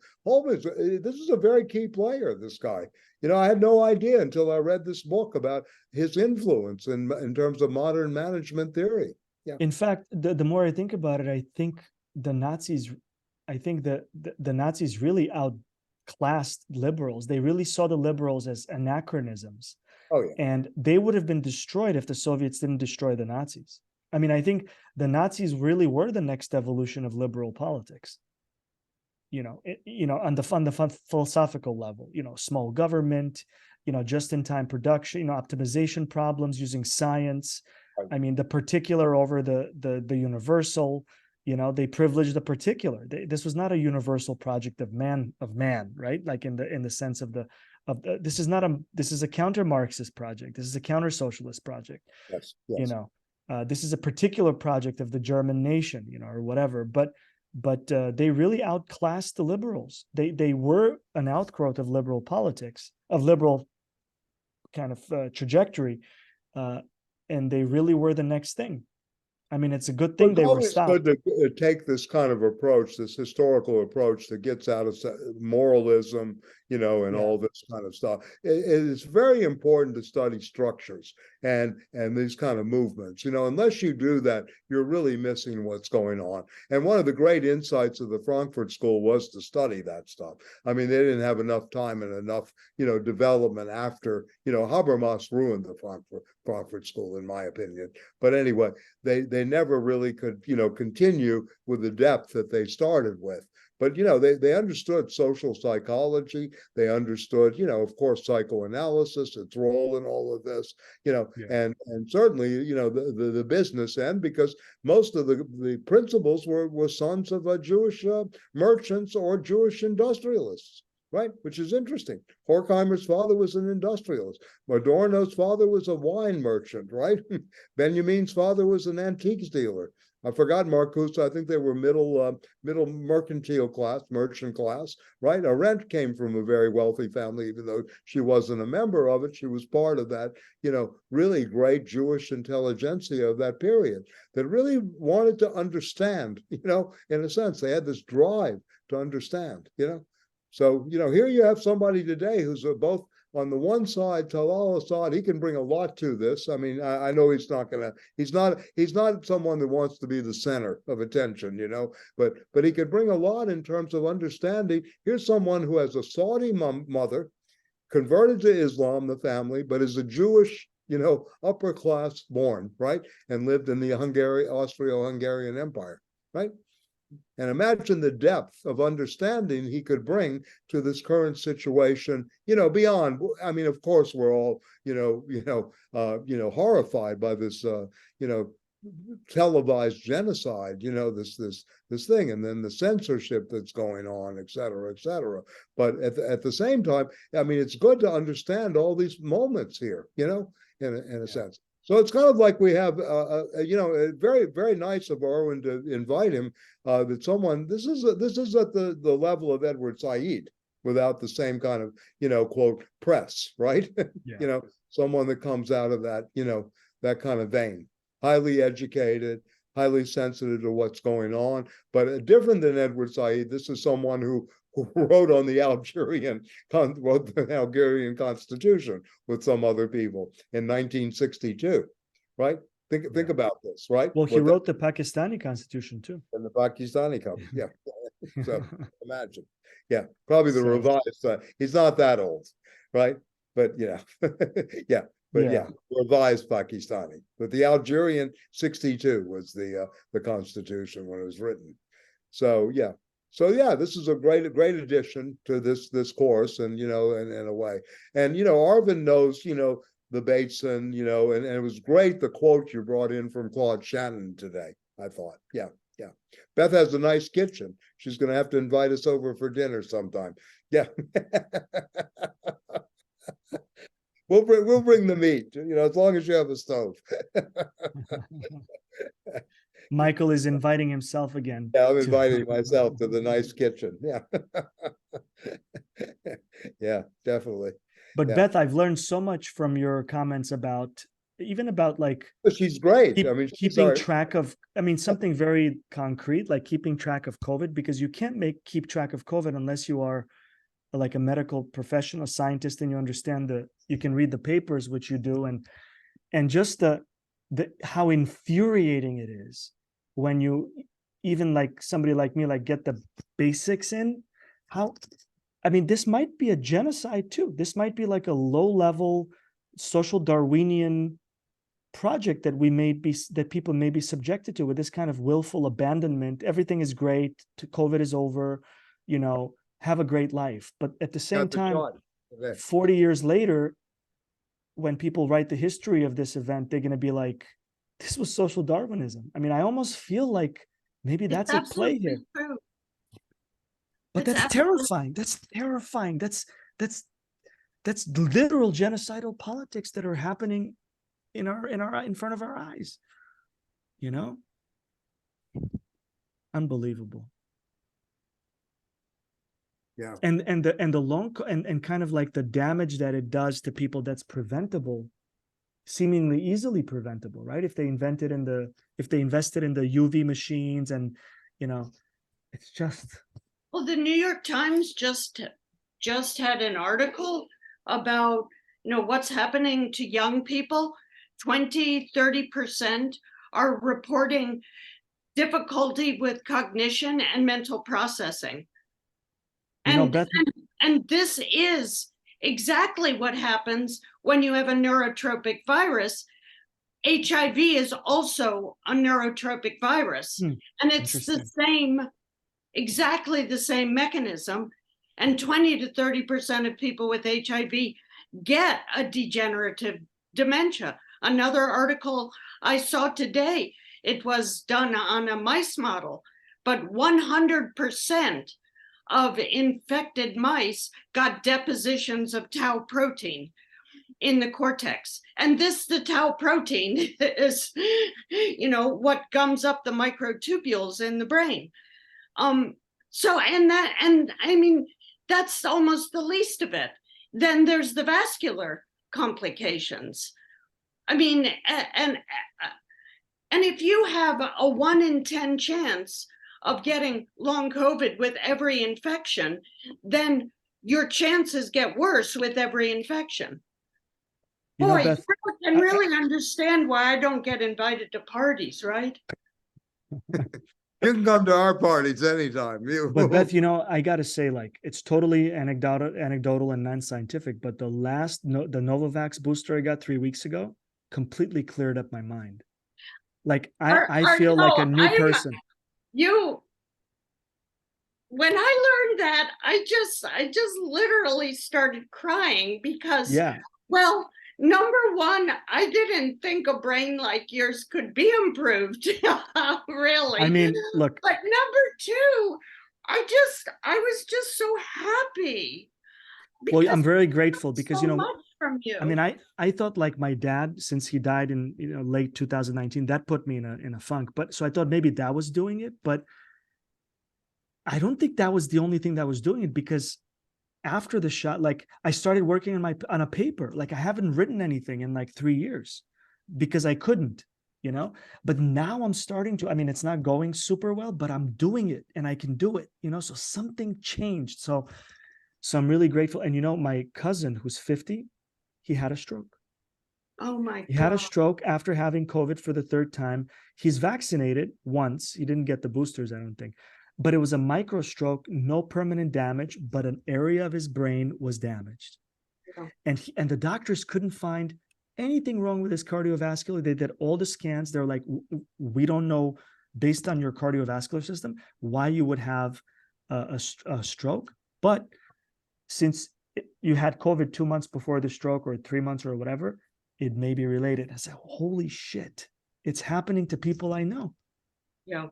This is a very key player, this guy. I had no idea until I read this book about his influence in terms of modern management theory. Yeah. In fact, the more I think about it, I think the Nazis really outclassed liberals. They really saw the liberals as anachronisms. Oh, yeah. And they would have been destroyed if the Soviets didn't destroy the Nazis. I mean, I think the Nazis really were the next evolution of liberal politics. On the philosophical level, small government, just-in-time production, optimization problems using science. Right. I mean, the particular over the universal. They privileged the particular. This was not a universal project of man, right? Like in the sense of this is a counter-Marxist project. This is a counter-socialist project. Yes. This is a particular project of the German nation, or whatever. But they really outclassed the liberals. They were an outgrowth of liberal politics, of liberal kind of trajectory, and they really were the next thing. I mean, it's a good thing they were stopped. It's good to take this kind of approach, this historical approach that gets out of moralism, and all this kind of stuff. It's very important to study structures and these kind of movements. Unless you do that, you're really missing what's going on. And one of the great insights of the Frankfurt School was to study that stuff. I mean, they didn't have enough time and enough, development after, Habermas ruined the Frankfurt School, in my opinion. But anyway, they never really could, continue with the depth that they started with. But, they understood social psychology. They understood, of course, psychoanalysis, its role in all of this, and certainly, the business end, because most of the principals were sons of Jewish merchants or Jewish industrialists. Right, which is interesting. Horkheimer's father was an industrialist. Adorno's father was a wine merchant, right? Benjamin's father was an antiques dealer. I forgot Marcuse. I think they were middle mercantile class, merchant class, right? Arendt came from a very wealthy family, even though she wasn't a member of it. She was part of that, really great Jewish intelligentsia of that period that really wanted to understand, in a sense. They had this drive to understand, So, here you have somebody today who's both on the one side, Talal Assad, he can bring a lot to this. I mean, I know he's not someone that wants to be the center of attention, but he could bring a lot in terms of understanding. Here's someone who has a Saudi mother, converted to Islam, the family, but is a Jewish, upper class born, right? And lived in the Austro-Hungarian Empire, right? And imagine the depth of understanding he could bring to this current situation, beyond. I mean, of course, we're all, horrified by this, televised genocide, this thing, and then the censorship that's going on, et cetera, et cetera. But at the same time, I mean, it's good to understand all these moments here, in a sense. So it's kind of like we have, very, very nice of Erwin to invite him. That someone, this is at the level of Edward Said, without the same kind of, quote, press, right? Yeah. Someone that comes out of that, that kind of vein, highly educated, highly sensitive to what's going on, but different than Edward Said. This is someone who wrote on the Algerian Constitution with some other people in 1962, right? Think about this, right? Well, he wrote the Pakistani Constitution too. And the Pakistani copy, yeah. So imagine, yeah, probably the revised. He's not that old, right? But yeah, revised Pakistani. But the Algerian 62 was the Constitution when it was written. So yeah. This is a great addition to this course, and in a way, and Arvin knows the Bateson, and it was great the quote you brought in from Claude Shannon today. I thought, yeah. Beth has a nice kitchen. She's going to have to invite us over for dinner sometime. Yeah. We'll bring the meat, as long as you have a stove. Michael is inviting himself again. Yeah, I'm inviting myself to the nice kitchen. Yeah. Yeah, definitely. But Yeah. Beth, I've learned so much from your comments about like She's great. keep- I mean, keeping sorry. track of, something very concrete, like keeping track of COVID, because you can't keep track of COVID unless you are like a medical professional scientist and you understand you can read the papers, which you do, and just the how infuriating it is when you, even like somebody like me, like get the basics in. This might be a genocide too. This might be like a low-level social Darwinian project that people may be subjected to, with this kind of willful abandonment. Everything is great, COVID is over, have a great life. But at the same time, 40 years later, when people write the history of this event, they're going to be like, this was social Darwinism. I almost feel like maybe that's at play here. True. But that's terrifying. That's terrifying. That's literal genocidal politics that are happening in front of our eyes. Unbelievable. Yeah. And the long and kind of like the damage that it does to people that's preventable, seemingly easily preventable, right? If they invested in the UV machines, and it's just. Well, the New York Times just had an article about what's happening to young people. 20-30% are reporting difficulty with cognition and mental processing. Beth, and this is exactly what happens when you have a neurotropic virus. HIV is also a neurotropic virus, and it's exactly the same mechanism. And 20-30% of people with HIV get a degenerative dementia. Another article I saw today, it was done on a mice model, but 100% of infected mice got depositions of tau protein in the cortex. And the tau protein is, what gums up the microtubules in the brain. That's almost the least of it. Then there's the vascular complications. And if you have a 1 in 10 chance of getting long COVID with every infection, then your chances get worse with every infection. Boy, Beth, you can really understand why I don't get invited to parties, right? You can come to our parties anytime. But Beth, I got to say, like, it's totally anecdotal and non-scientific, but the Novavax booster I got 3 weeks ago completely cleared up my mind. Like, I feel like a new person. When I learned that, I just literally started crying because, well, number one, I didn't think a brain like yours could be improved. Really. Look. But number two, I was just so happy. Well, I'm very grateful because, so much from you. I thought, like, my dad, since he died in late 2019, that put me in a funk. But so I thought maybe that was doing it, but I don't think that was the only thing that was doing it, because after the shot, like, I started working on a paper. Like, I haven't written anything in like 3 years because I couldn't, but now I'm starting to, it's not going super well, but I'm doing it and I can do it, so something changed. So I'm really grateful. And, my cousin who's 50, he had a stroke. Oh my God. He had a stroke after having COVID for the 3rd time. He's vaccinated once. He didn't get the boosters, I don't think. But it was a micro stroke, no permanent damage, but an area of his brain was damaged. Yeah. And the doctors couldn't find anything wrong with his cardiovascular. They did all the scans. They're like, we don't know, based on your cardiovascular system, why you would have a stroke. But since you had COVID 2 months before the stroke, or 3 months or whatever, it may be related. I said, holy shit, it's happening to people I know. Yeah.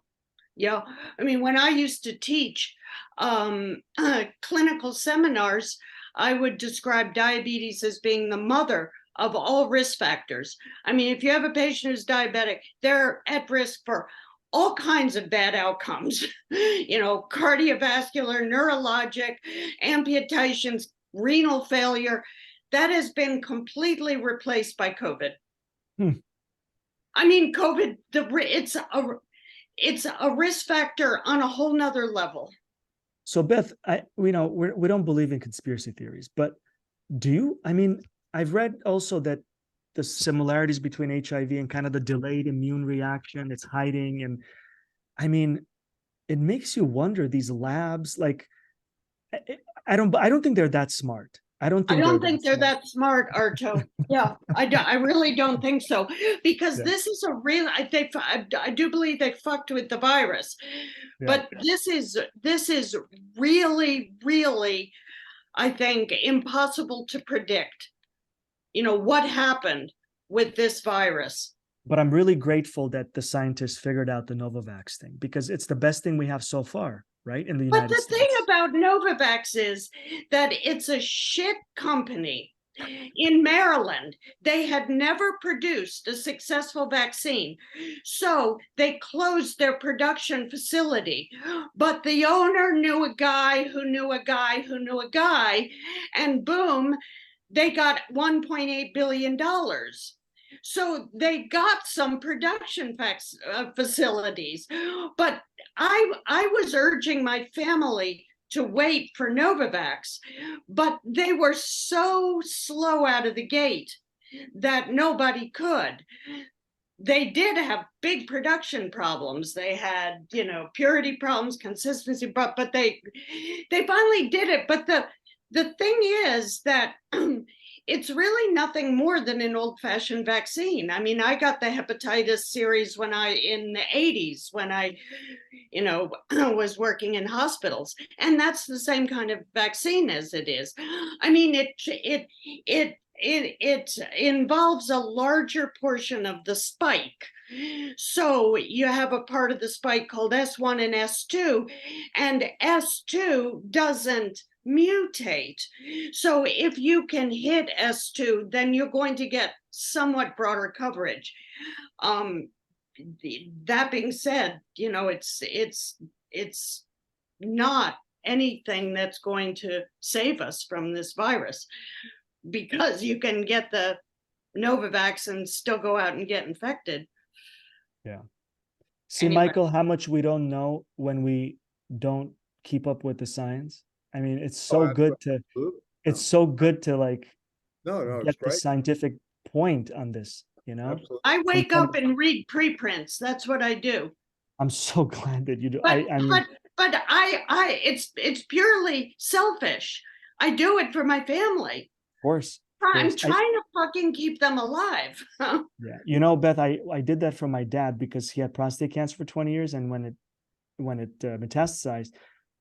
Yeah, when I used to teach clinical seminars, I would describe diabetes as being the mother of all risk factors. I mean, if you have a patient who's diabetic, they're at risk for all kinds of bad outcomes, cardiovascular, neurologic, amputations, renal failure. That has been completely replaced by COVID. I mean, COVID, it's a risk factor on a whole nother level. So Beth, we don't believe in conspiracy theories, but do you? I mean, I've read also that the similarities between HIV and kind of the delayed immune reaction it's hiding. And I mean, it makes you wonder, these labs, like, I don't think they're that smart. I don't think they're that smart, Arto. Yeah, I really don't think so, because this is a real. I do believe they fucked with the virus, but this is really, really, I think, impossible to predict. What happened with this virus. But I'm really grateful that the scientists figured out the Novavax thing, because it's the best thing we have so far, right? In the United States. But the thing about Novavax is that it's a shit company. In Maryland, they had never produced a successful vaccine, so they closed their production facility. But the owner knew a guy who knew a guy who knew a guy, and boom, they got $1.8 billion. So they got some production facilities. But I was urging my family to wait for Novavax, but they were so slow out of the gate that nobody could. They did have big production problems. They had, purity problems, consistency, but they finally did it. But the thing is that it's really nothing more than an old-fashioned vaccine. I mean, I got the hepatitis series in the 80s when I, was working in hospitals, and that's the same kind of vaccine as it is. I mean, it involves a larger portion of the spike. So you have a part of the spike called S1 and S2, and S2 doesn't mutate. So if you can hit S2, then you're going to get somewhat broader coverage. That being said, it's not anything that's going to save us from this virus, because you can get the Novavax and still go out and get infected. Yeah. See, Anyway. Michael, how much we don't know when we don't keep up with the science. I mean, it's so good to like No, get it's the great. scientific point on this, Absolutely. I wake up and read preprints. That's what I do. I'm so glad that you do. But it's purely selfish. I do it for my family. Of course. I'm trying to fucking keep them alive. Yeah. Beth, I did that for my dad because he had prostate cancer for 20 years. And when it metastasized,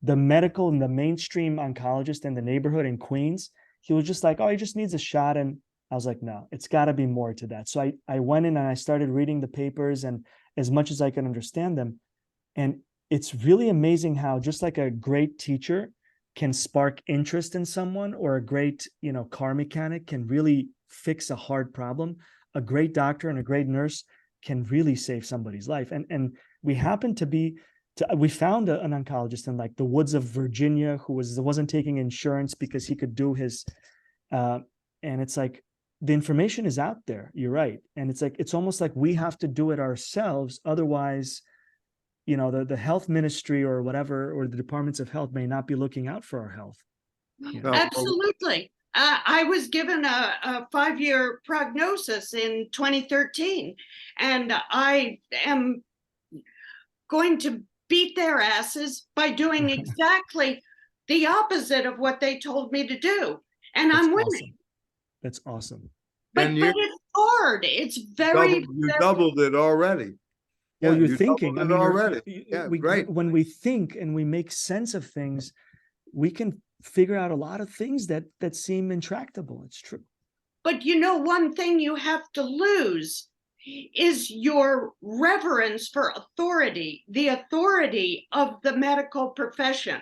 the medical and the mainstream oncologist in the neighborhood in Queens, he was just like, oh, he just needs a shot. And I was like, no, it's got to be more to that. So I went in and I started reading the papers, and as much as I could understand them. And it's really amazing how just like a great teacher can spark interest in someone, or a great, car mechanic can really fix a hard problem. A great doctor and a great nurse can really save somebody's life. And we happen to be, we found an oncologist in like the woods of Virginia who wasn't taking insurance because he could do his, and it's like, the information is out there. You're right. And it's like, it's almost like we have to do it ourselves. Otherwise, the health ministry or whatever, or the departments of health may not be looking out for our health. No, Absolutely. I was given a 5-year prognosis in 2013, and I am going to beat their asses by doing exactly the opposite of what they told me to do. And That's I'm winning. awesome. That's awesome. But And it's hard. It's very, you doubled it already. Well, Yeah, you're you thinking. doubled it already. Yeah, great. When we think and we make sense of things, we can figure out a lot of things that seem intractable. It's true. But one thing you have to lose is your reverence for authority, the authority of the medical profession.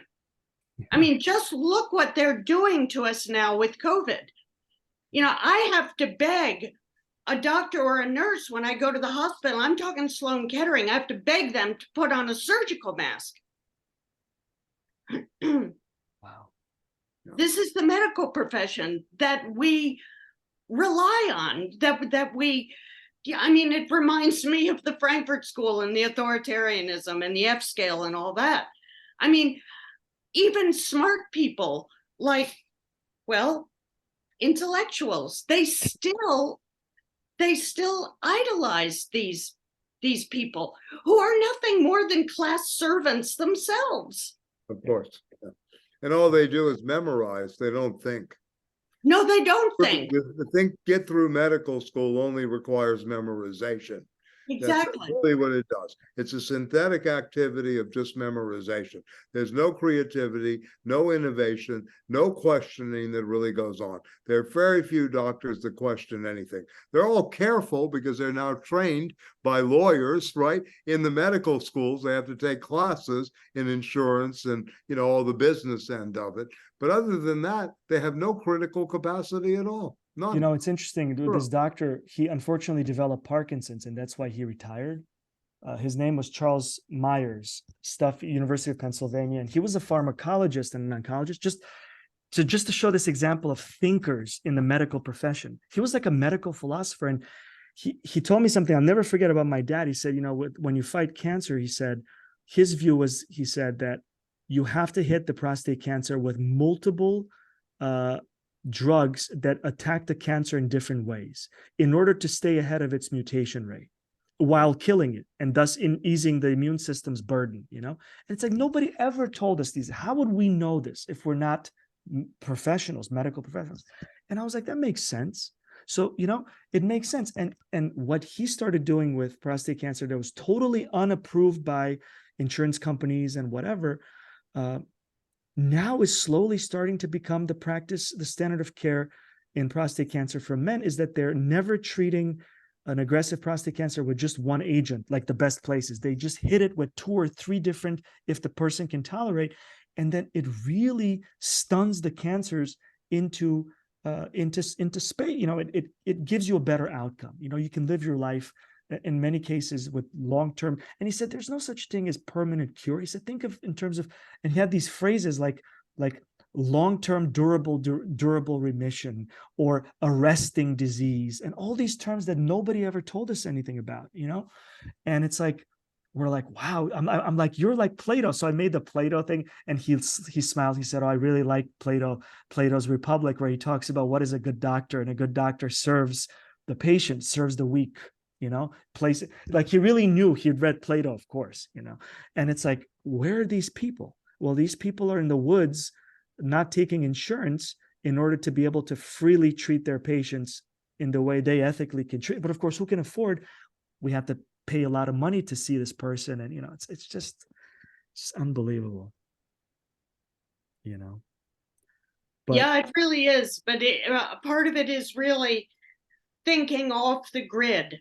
I mean, just look what they're doing to us now with COVID. You know, I have to beg a doctor or a nurse when I go to the hospital. I'm talking Sloan Kettering. I have to beg them to put on a surgical mask. Wow. This is the medical profession that we rely on, that we, I mean, it reminds me of the Frankfurt School and the authoritarianism and the F scale and all that. I mean, even smart people like, well, intellectuals, they still idolize these people who are nothing more than class servants themselves. Of course. Yeah. And all they do is memorize. They don't think. No, they don't think. Get through medical school only requires memorization. Exactly. That's really what it does. It's a synthetic activity of just memorization. There's no creativity, no innovation, no questioning that really goes on. There are very few doctors that question anything. They're all careful because they're now trained by lawyers, right? In the medical schools, they have to take classes in insurance and, you know, all the business end of it. But other than that, they have no critical capacity at all. None. You know, it's interesting. Sure. This doctor, he unfortunately developed Parkinson's, and that's why he retired. His name was Charles Myers, University of Pennsylvania, and he was a pharmacologist and an oncologist. Just to show this example of thinkers in the medical profession, he was like a medical philosopher, and he told me something I'll never forget about my dad. He said, you know, when you fight cancer, he said, his view was, he said that you have to hit the prostate cancer with multiple drugs that attack the cancer in different ways in order to stay ahead of its mutation rate while killing it, and thus in easing the immune system's burden, you know? And it's like, nobody ever told us these. How would we know this if we're not professionals, medical professionals? And I was like, that makes sense. So, you know, it makes sense. And what he started doing with prostate cancer that was totally unapproved by insurance companies and whatever, now is slowly starting to become the practice, the standard of care in prostate cancer for men, is that they're never treating an aggressive prostate cancer with just one agent, like the best places. They just hit it with 2 or 3 different, if the person can tolerate, and then it really stuns the cancers into space. You know, it gives you a better outcome. You know, you can live your life in many cases with long-term. And he said, there's no such thing as permanent cure. He said, think of in terms of, and he had these phrases like long-term durable remission or arresting disease, and all these terms that nobody ever told us anything about, you know? And it's like, we're like, wow, I'm like, you're like Plato. So I made the Plato thing, and he smiled. He said, oh, I really like Plato's Republic, where he talks about what is a good doctor, and a good doctor serves the patient, serves the weak, you know, place it. Like, he really knew, he'd read Plato, of course, you know. And it's like, where are these people? Well, these people are in the woods, not taking insurance in order to be able to freely treat their patients in the way they ethically can treat. But of course, who can afford? We have to pay a lot of money to see this person, and you know, it's just unbelievable, you know. But yeah, it really is. But part of it is really thinking off the grid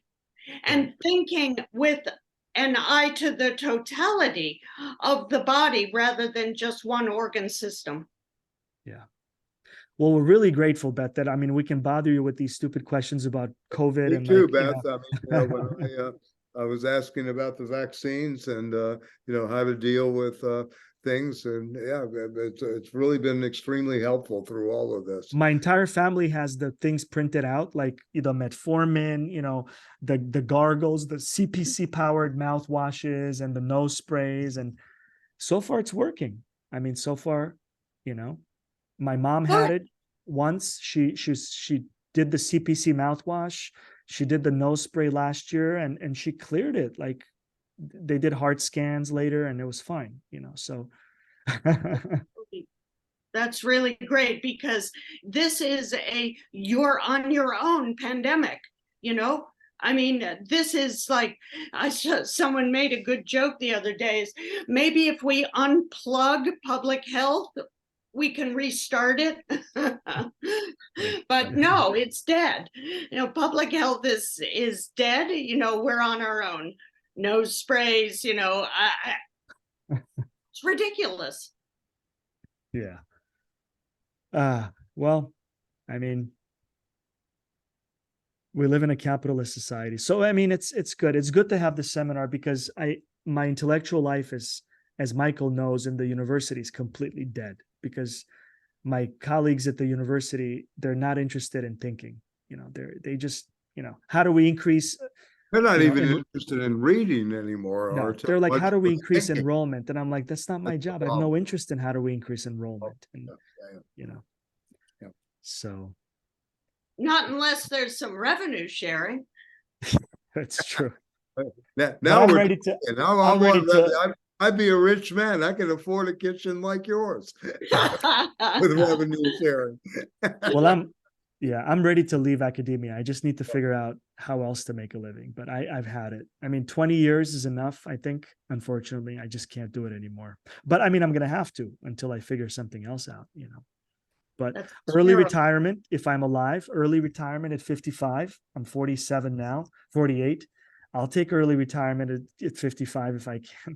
and thinking with an eye to the totality of the body rather than just one organ system. Yeah. Well, we're really grateful, Beth, that, I mean, we can bother you with these stupid questions about COVID. Me and too, like, Beth. you know. I mean, you know, when I was asking about the vaccines and you know, how to deal with things, and yeah, it's really been extremely helpful through all of this. My entire family has the things printed out, like, you know, metformin, you know, the gargles, the CPC powered mouthwashes, and the nose sprays, and so far it's working. I mean, so far, you know, my mom had it once. She did the CPC mouthwash. She did the nose spray last year, and she cleared it. Like, they did heart scans later, and it was fine, you know, so. That's really great, because this is a you're on your own pandemic, you know? I mean, this is like, someone made a good joke the other day, is maybe if we unplug public health, we can restart it. But no, it's dead. You know, public health is dead. You know, we're on our own. Nose sprays, you know, it's ridiculous. Yeah. Well, I mean, we live in a capitalist society. So I mean, it's good. It's good to have the seminar because my intellectual life is, as Michael knows, in the university is completely dead because my colleagues at the university, they're not interested in thinking. You know, they just, you know, how do we increase? They're not You know, even interested in reading anymore. No, Or too they're like, much how do we for increase thinking. enrollment? And I'm like, that's not my That's the job. I have no problem. interest in how do we increase enrollment. And Yeah. you know, Yeah. so Not unless there's some revenue sharing. that's true. Now But I'm we're ready to. talking. Now I'm ready I'd be a rich man. I can afford a kitchen like yours with revenue sharing. Well, I'm ready to leave academia. I just need to figure out how else to make a living. But I've had it. I mean, 20 years is enough, I think. Unfortunately, I just can't do it anymore. But I mean, I'm gonna have to until I figure something else out, you know. But That's early terrible. retirement, if I'm alive, early retirement at 55. I'm 47 now, 48. I'll take early retirement at 55 if I can.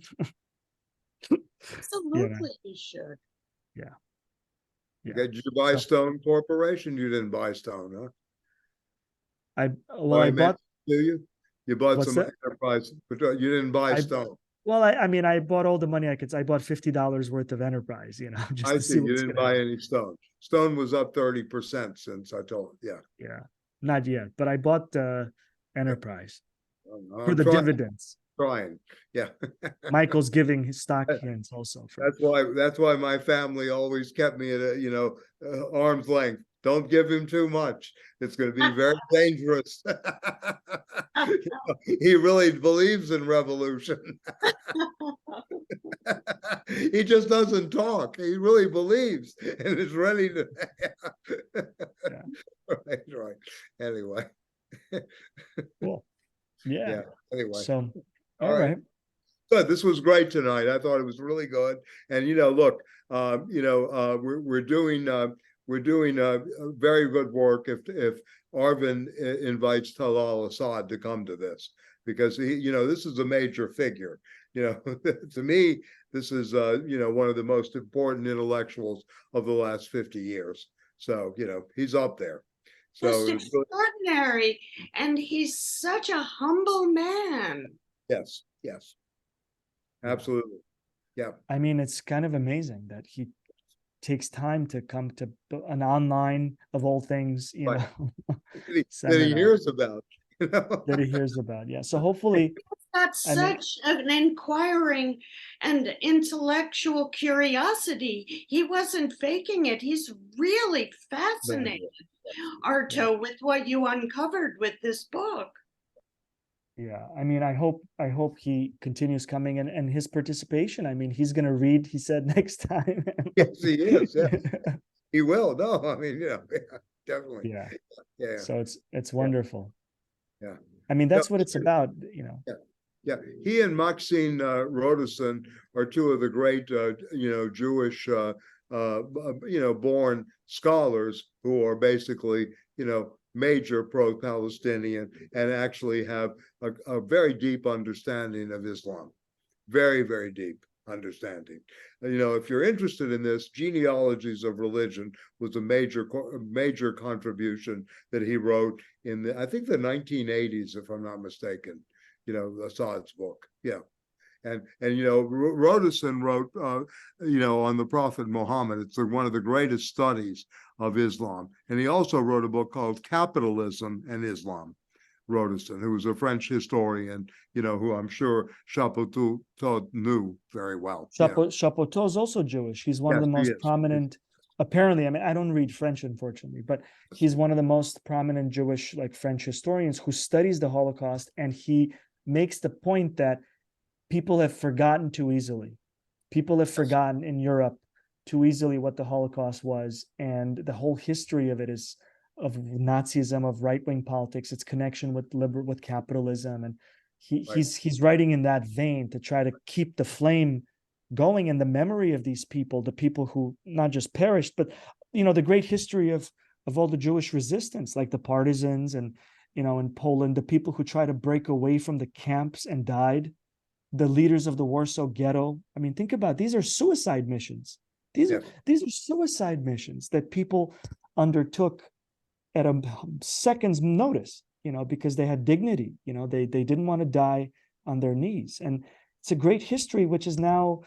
Absolutely, you should. Yeah. Did you buy So- Stone Corporation? You didn't buy Stone, huh? I I meant, bought. do you? You bought What's some that? enterprise, but you didn't buy I- Stone. Well, I mean, I bought all the money I could. I bought $50 worth of enterprise, you know, just I to see. see You what's didn't going buy to. any Stone. Stone was up 30% since I told. Yeah. Yeah, not yet, but I bought enterprise for I'm the trying. dividends. Trying. Yeah. Michael's giving his stock hints also. For, That's why my family always kept me at a arm's length. Don't give him too much. It's going to be very dangerous. He really believes in revolution. He just doesn't talk. He really believes and is ready to. Yeah. Right. Anyway. cool. Yeah. Yeah. Anyway. So, All all right. right. Good. This was great tonight. I thought it was really good. And look, we're doing very good work if Arvin invites Talal Assad to come to this, because this is a major figure. To me, this is one of the most important intellectuals of the last 50 years. So he's up there. So Just extraordinary, and he's such a humble man. yes, absolutely. Yeah. I mean, it's kind of amazing that he takes time to come to an online, of all things, Right. know, that he hears about. that he hears about. Yeah. So hopefully, Got such an inquiring and intellectual curiosity. He wasn't faking it. He's really fascinated, Arto, with what you uncovered with this book. Yeah, I mean, I hope he continues coming and his participation. I mean, he's going to read, he said, next time. Yes, he is. Yes. He will. No, I mean, definitely. Yeah. Yeah. So it's wonderful. Yeah. I mean, that's what it's about, Yeah. He and Maxine Rodason are two of the great, Jewish, born scholars who are basically, major pro-Palestinian and actually have a very deep understanding of Islam. Very, very deep understanding. If you're interested in this, Genealogies of Religion was a major contribution that he wrote in I think the 1980s, if I'm not mistaken. Assad's book. Yeah. And Rodason wrote, on the Prophet Muhammad. It's one of the greatest studies of Islam. And he also wrote a book called Capitalism and Islam. Rodason, who was a French historian, who I'm sure Chapoutot knew very well. Chapoutot is also Jewish. He's one of the most prominent, apparently, I mean, I don't read French, unfortunately, but he's one of the most prominent Jewish, French historians who studies the Holocaust, and he makes the point that people have forgotten too easily. People have forgotten in Europe too easily what the Holocaust was, and the whole history of it is of Nazism, of right-wing politics, its connection with capitalism, and he's writing in that vein to try to keep the flame going in the memory of these people, the people who not just perished, but the great history of all the Jewish resistance, like the partisans and in Poland, the people who try to break away from the camps and died, the leaders of the Warsaw Ghetto. I mean, think about it. These are suicide missions. These Yeah. are these are suicide missions that people undertook at a second's notice, because they had dignity. They didn't want to die on their knees. And it's a great history which is now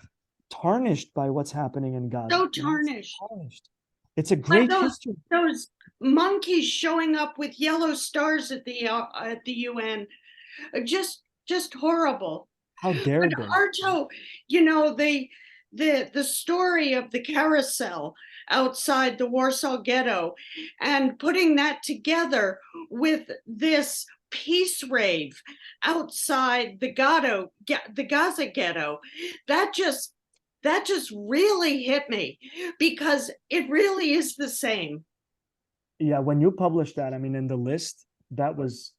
tarnished by what's happening in Gaza. So It's tarnished. tarnished. It's a But great history. those monkeys showing up with yellow stars at the UN, just horrible. How dare But they? Arto, the story of the carousel outside the Warsaw Ghetto, and putting that together with this peace rave outside the Gaza ghetto, that just really hit me, because it really is the same. Yeah, when you published that, I mean, in the list, that was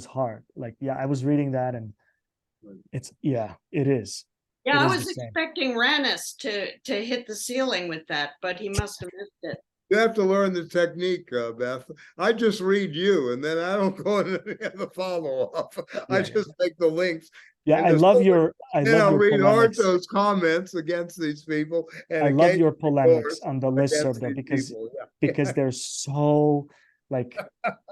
hard. Like, yeah, I was reading that, and it is. Yeah, It I is was the same. expecting Rannis to hit the ceiling with that, but he must have missed it. You have to learn the technique, Beth. I just read you, and then I don't go into the follow-up. I Yeah. just make the links. Yeah, and I love your Then I'll read polemics. Arto's comments against these people. And I love your occasionally polemics yours on the against listserv though, these people. Yeah. because they're so like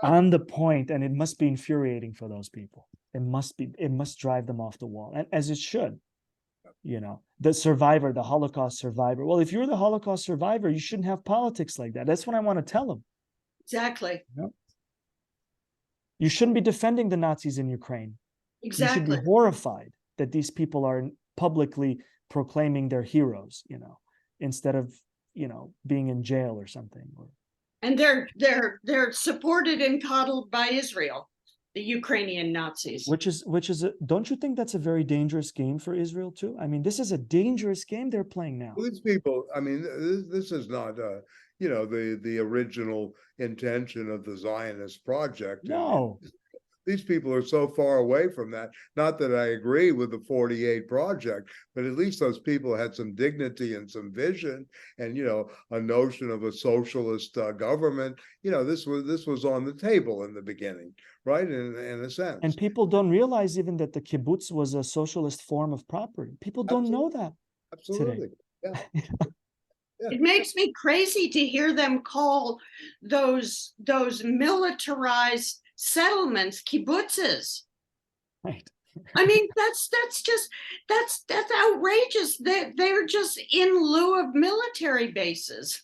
on the point, and it must be infuriating for those people. It must drive them off the wall, and as it should. The survivor, the Holocaust survivor. Well, if you're the Holocaust survivor, you shouldn't have politics like that. That's what I want to tell them. Exactly. You shouldn't be defending the Nazis in Ukraine. You should be Exactly. horrified that these people are publicly proclaiming their heroes, instead of, being in jail or something. And they're supported and coddled by Israel, the Ukrainian Nazis. Which is don't you think that's a very dangerous game for Israel too? I mean, this is a dangerous game they're playing now. Well, these people, I mean, this is not, the original intention of the Zionist project. No. These people are so far away from that. Not that I agree with the 48 project, but at least those people had some dignity and some vision, and a notion of a socialist government. This was on the table in the beginning, right? In a sense. And people don't realize even that the kibbutz was a socialist form of property. People don't know that. Absolutely. Today. Yeah. Yeah. It makes me crazy to hear them call those militarized settlements kibbutzes. Right. I mean, that's outrageous. They're just in lieu of military bases.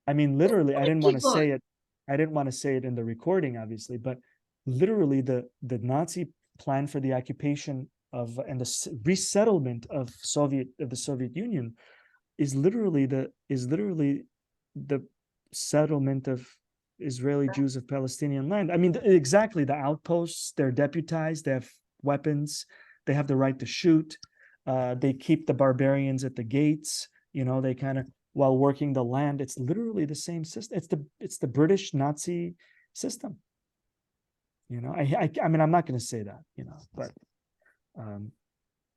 I mean, literally, I didn't want to People. say it. I didn't want to say it in the recording, obviously, but literally the Nazi plan for the occupation of and the resettlement of the Soviet Union is literally the settlement of Israeli Jews of Palestinian land. I mean, exactly, the outposts, they're deputized, they have weapons, they have the right to shoot, they keep the barbarians at the gates, they kind of, while working the land. It's literally the same system. It's the British Nazi system. I mean, I'm not going to say that,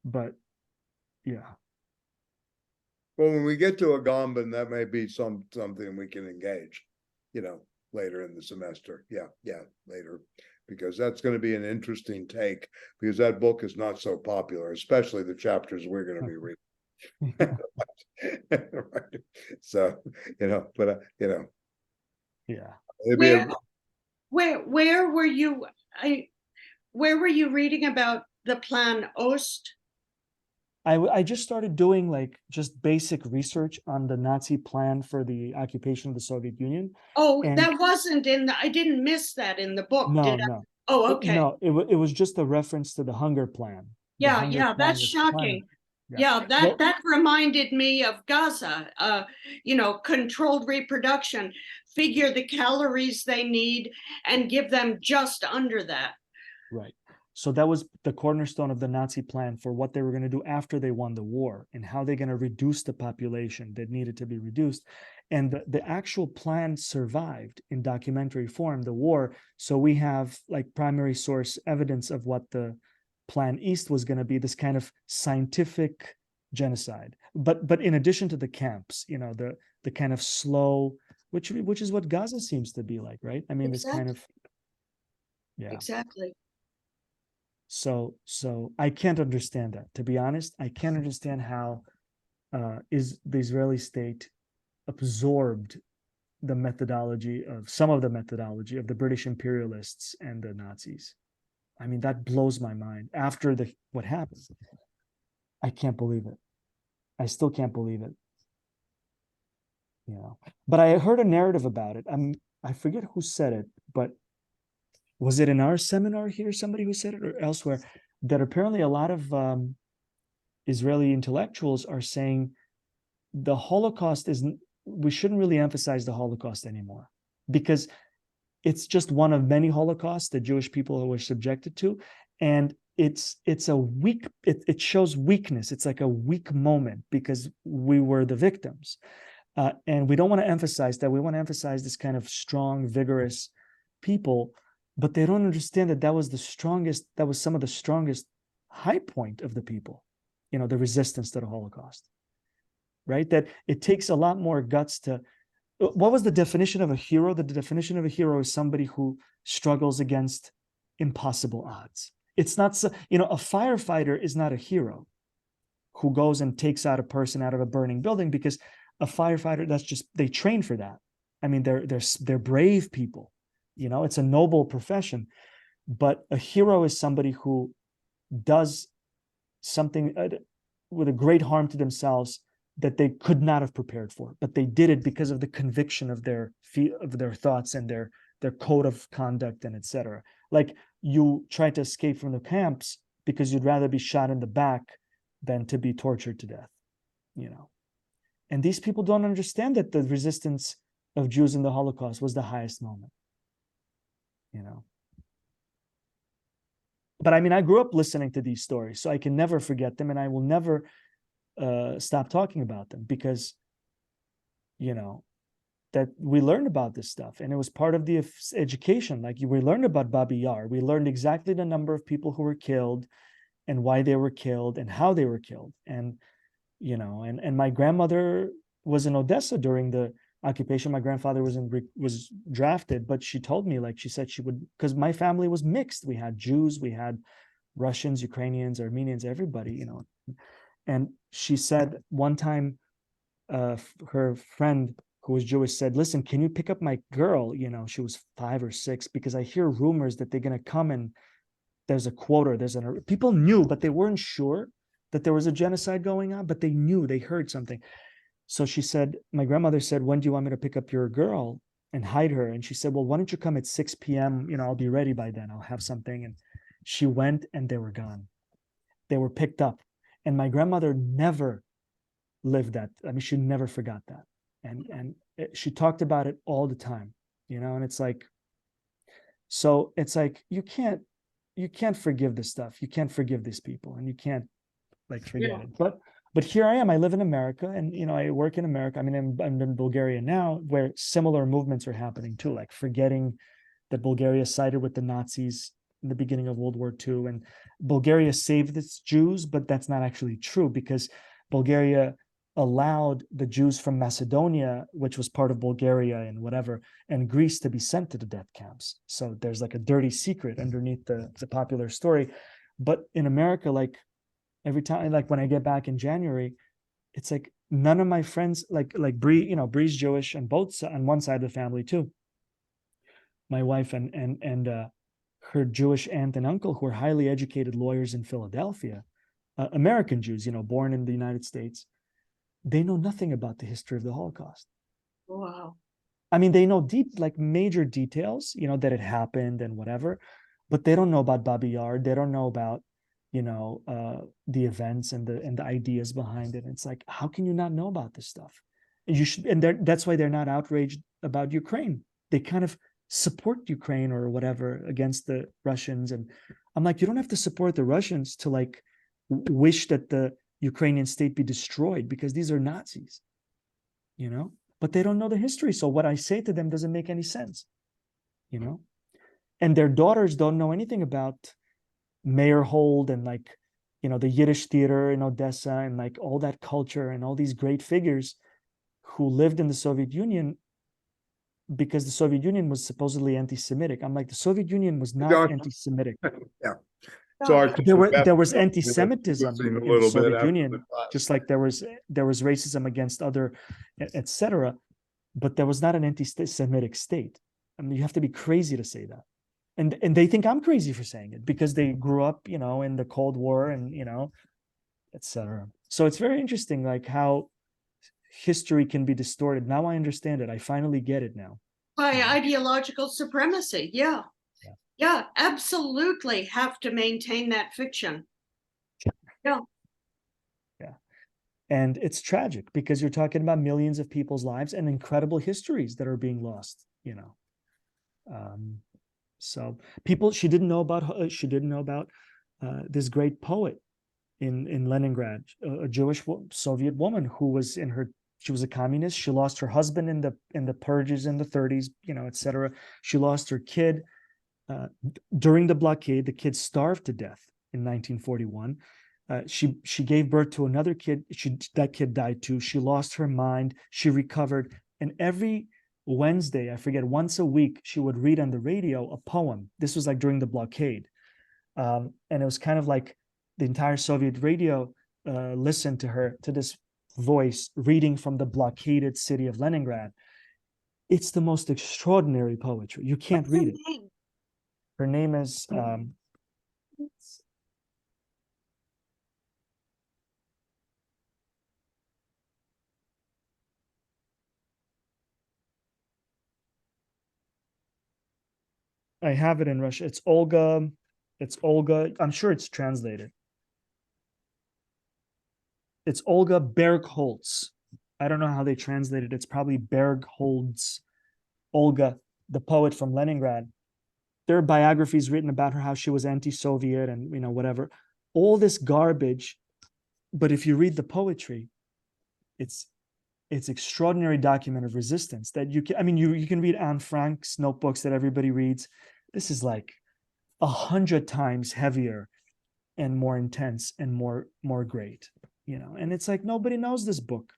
but yeah. Well, when we get to Agamben, that may be something we can engage, later in the semester. Yeah, later, because that's going to be an interesting take, because that book is not so popular, especially the chapters we're going to be reading. Right. So, but yeah. Where were you? Where were you reading about the Plan Ost? I just started doing just basic research on the Nazi plan for the occupation of the Soviet Union. Oh, that wasn't I didn't miss that in the book, did I? No. Oh, okay. No, it was just a reference to the hunger plan. Yeah, that's shocking. Yeah, that reminded me of Gaza. Controlled reproduction, figure the calories they need and give them just under that. Right. So that was the cornerstone of the Nazi plan for what they were going to do after they won the war, and how they're going to reduce the population that needed to be reduced. And the actual plan survived in documentary form, the war. So we have primary source evidence of what the Plan East was going to be, this kind of scientific genocide. But in addition to the camps, the kind of slow, which is what Gaza seems to be like, right? I mean, Exactly. this kind of, yeah. Exactly. So I can't understand that. To be honest, I can't understand how is the Israeli state absorbed the methodology of some of the methodology of the British imperialists and the Nazis. I mean, that blows my mind. After what happened, I can't believe it. I still can't believe it. You know, but I heard a narrative about it. I forget who said it, but was it in our seminar here, somebody who said it, or elsewhere, that apparently a lot of Israeli intellectuals are saying the Holocaust we shouldn't really emphasize the Holocaust anymore, because it's just one of many Holocausts that Jewish people were subjected to. And it's a weak, it shows weakness. It's like a weak moment because we were the victims. And we don't want to emphasize that. We want to emphasize this kind of strong, vigorous people, but they don't understand that that was some of the strongest high point of the people, you know, the resistance to the Holocaust, right? That it takes a lot more guts to, what was the definition of a hero? The definition of a hero is somebody who struggles against impossible odds. It's not, you know, a firefighter is not a hero who goes and takes out a person out of a burning building, because a firefighter, that's just, they train for that. I mean, they're brave people, you know, it's a noble profession. But a hero is somebody who does something with a great harm to themselves that they could not have prepared for, but they did it because of the conviction of their thoughts and their code of conduct and etc. Like, you try to escape from the camps because you'd rather be shot in the back than to be tortured to death, you know. And these people don't understand that the resistance of Jews in the Holocaust was the highest moment, you know. But I mean, I grew up listening to these stories, so I can never forget them, and I will never stop talking about them, because, you know, that we learned about this stuff, and it was part of the education. Like, we learned about Babi Yar. We learned exactly the number of people who were killed and why they were killed and how they were killed. And, you know, and my grandmother was in Odessa during the occupation. My grandfather was drafted, but she told me, like, she said she would, because my family was mixed. We had Jews, we had Russians, Ukrainians, Armenians, everybody, you know. And she said one time, her friend who was Jewish said, listen, can you pick up my girl? You know, she was 5 or 6, because I hear rumors that they're going to come and there's a quota. People knew, but they weren't sure that there was a genocide going on, but they knew, they heard something. So she said, my grandmother said, when do you want me to pick up your girl and hide her? And she said, well, why don't you come at 6 p.m.? You know, I'll be ready by then. I'll have something. And she went and they were gone. They were picked up. And my grandmother never lived that. I mean, she never forgot that. And she talked about it all the time, you know, and it's like, so it's like, you can't forgive this stuff. You can't forgive these people, and you can't, like, forget it. But here I am, I live in America, and, you know, I work in America. I mean, I'm in Bulgaria now, where similar movements are happening too, like forgetting that Bulgaria sided with the Nazis in the beginning of World War II, and Bulgaria saved its Jews, but that's not actually true, because Bulgaria allowed the Jews from Macedonia, which was part of Bulgaria and whatever, and Greece, to be sent to the death camps. So there's like a dirty secret underneath the popular story. But in America, like, every time, like when I get back in January, it's like none of my friends, like Bree, you know, Bree's Jewish on one side of the family too. My wife and her Jewish aunt and uncle, who are highly educated lawyers in Philadelphia, American Jews, you know, born in the United States. They know nothing about the history of the Holocaust. Wow. I mean, they know major details, you know, that it happened and whatever, but they don't know about Babi Yar. They don't know about, you know, the events and the ideas behind it. It's like, how can you not know about this stuff? You should, and that's why they're not outraged about Ukraine. They kind of support Ukraine or whatever against the Russians. And I'm like, you don't have to support the Russians to, like, wish that the Ukrainian state be destroyed, because these are Nazis, you know, but they don't know the history. So what I say to them doesn't make any sense, you know, and their daughters don't know anything about Meyerhold and, like, you know, the Yiddish theater in Odessa and, like, all that culture and all these great figures who lived in the Soviet Union, because the Soviet Union was supposedly anti-Semitic. I'm like, the Soviet Union was not anti-Semitic. Yeah. So our there was anti-Semitism losing a in the little bit Soviet after Union, the class. just like there was racism against other, etc. But there was not an anti-Semitic state. I mean, you have to be crazy to say that. And they think I'm crazy for saying it because they grew up, in the Cold War and, etc. So it's very interesting, like how history can be distorted. Now I understand it. I finally get it now. By ideological supremacy. Yeah. Yeah. Yeah, absolutely have to maintain that fiction. Yeah. Yeah. And it's tragic because you're talking about millions of people's lives and incredible histories that are being lost, So she didn't know about this great poet in Leningrad, a Jewish Soviet woman who was she was a communist. She lost her husband in the purges in the 30s, etc. She lost her kid during the blockade. The kid starved to death in 1941. She gave birth to another kid. That kid died too. She lost her mind. She recovered, and every Wednesday, I forget, once a week, she would read on the radio a poem. This was like during the blockade. And it was kind of like the entire Soviet radio listened to her, to this voice reading from the blockaded city of Leningrad. It's the most extraordinary poetry. You can't read it. Her name is, I have it in Russian. It's Olga. I'm sure it's translated. It's Olga Bergholz. I don't know how they translate it. It's probably Bergholz. Olga, the poet from Leningrad. There are biographies written about her, how she was anti-Soviet and, whatever. All this garbage. But if you read the poetry, it's extraordinary document of resistance that you can read Anne Frank's notebooks that everybody reads. This is like 100 times heavier and more intense and more great, and it's like nobody knows this book,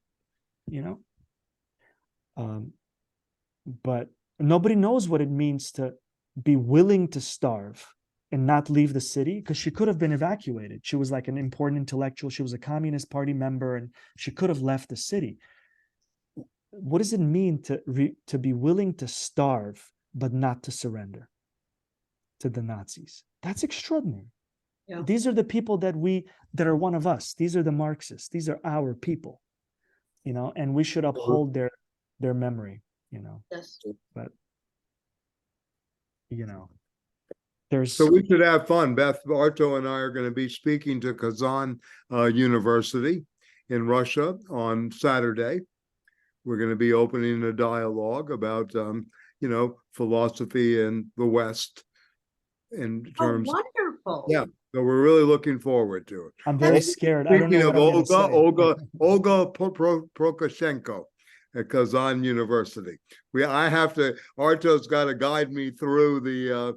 but nobody knows what it means to be willing to starve and not leave the city, because she could have been evacuated. She was like an important intellectual. She was a Communist Party member and she could have left the city. What does it mean to be willing to starve but not to surrender to the Nazis? That's extraordinary. Yeah. These are the people that are one of us. These are the Marxists. These are our people, and we should uphold their memory, Yes. But there's. So we should have fun. Beth, Arto and I are going to be speaking to Kazan University in Russia on Saturday. We're going to be opening a dialogue about, philosophy in the West in terms. Oh, wonderful. Yeah. So we're really looking forward to it. I'm very scared. I don't know what I'm Olga Prokoshenko at Kazan University. Arto's got to guide me through the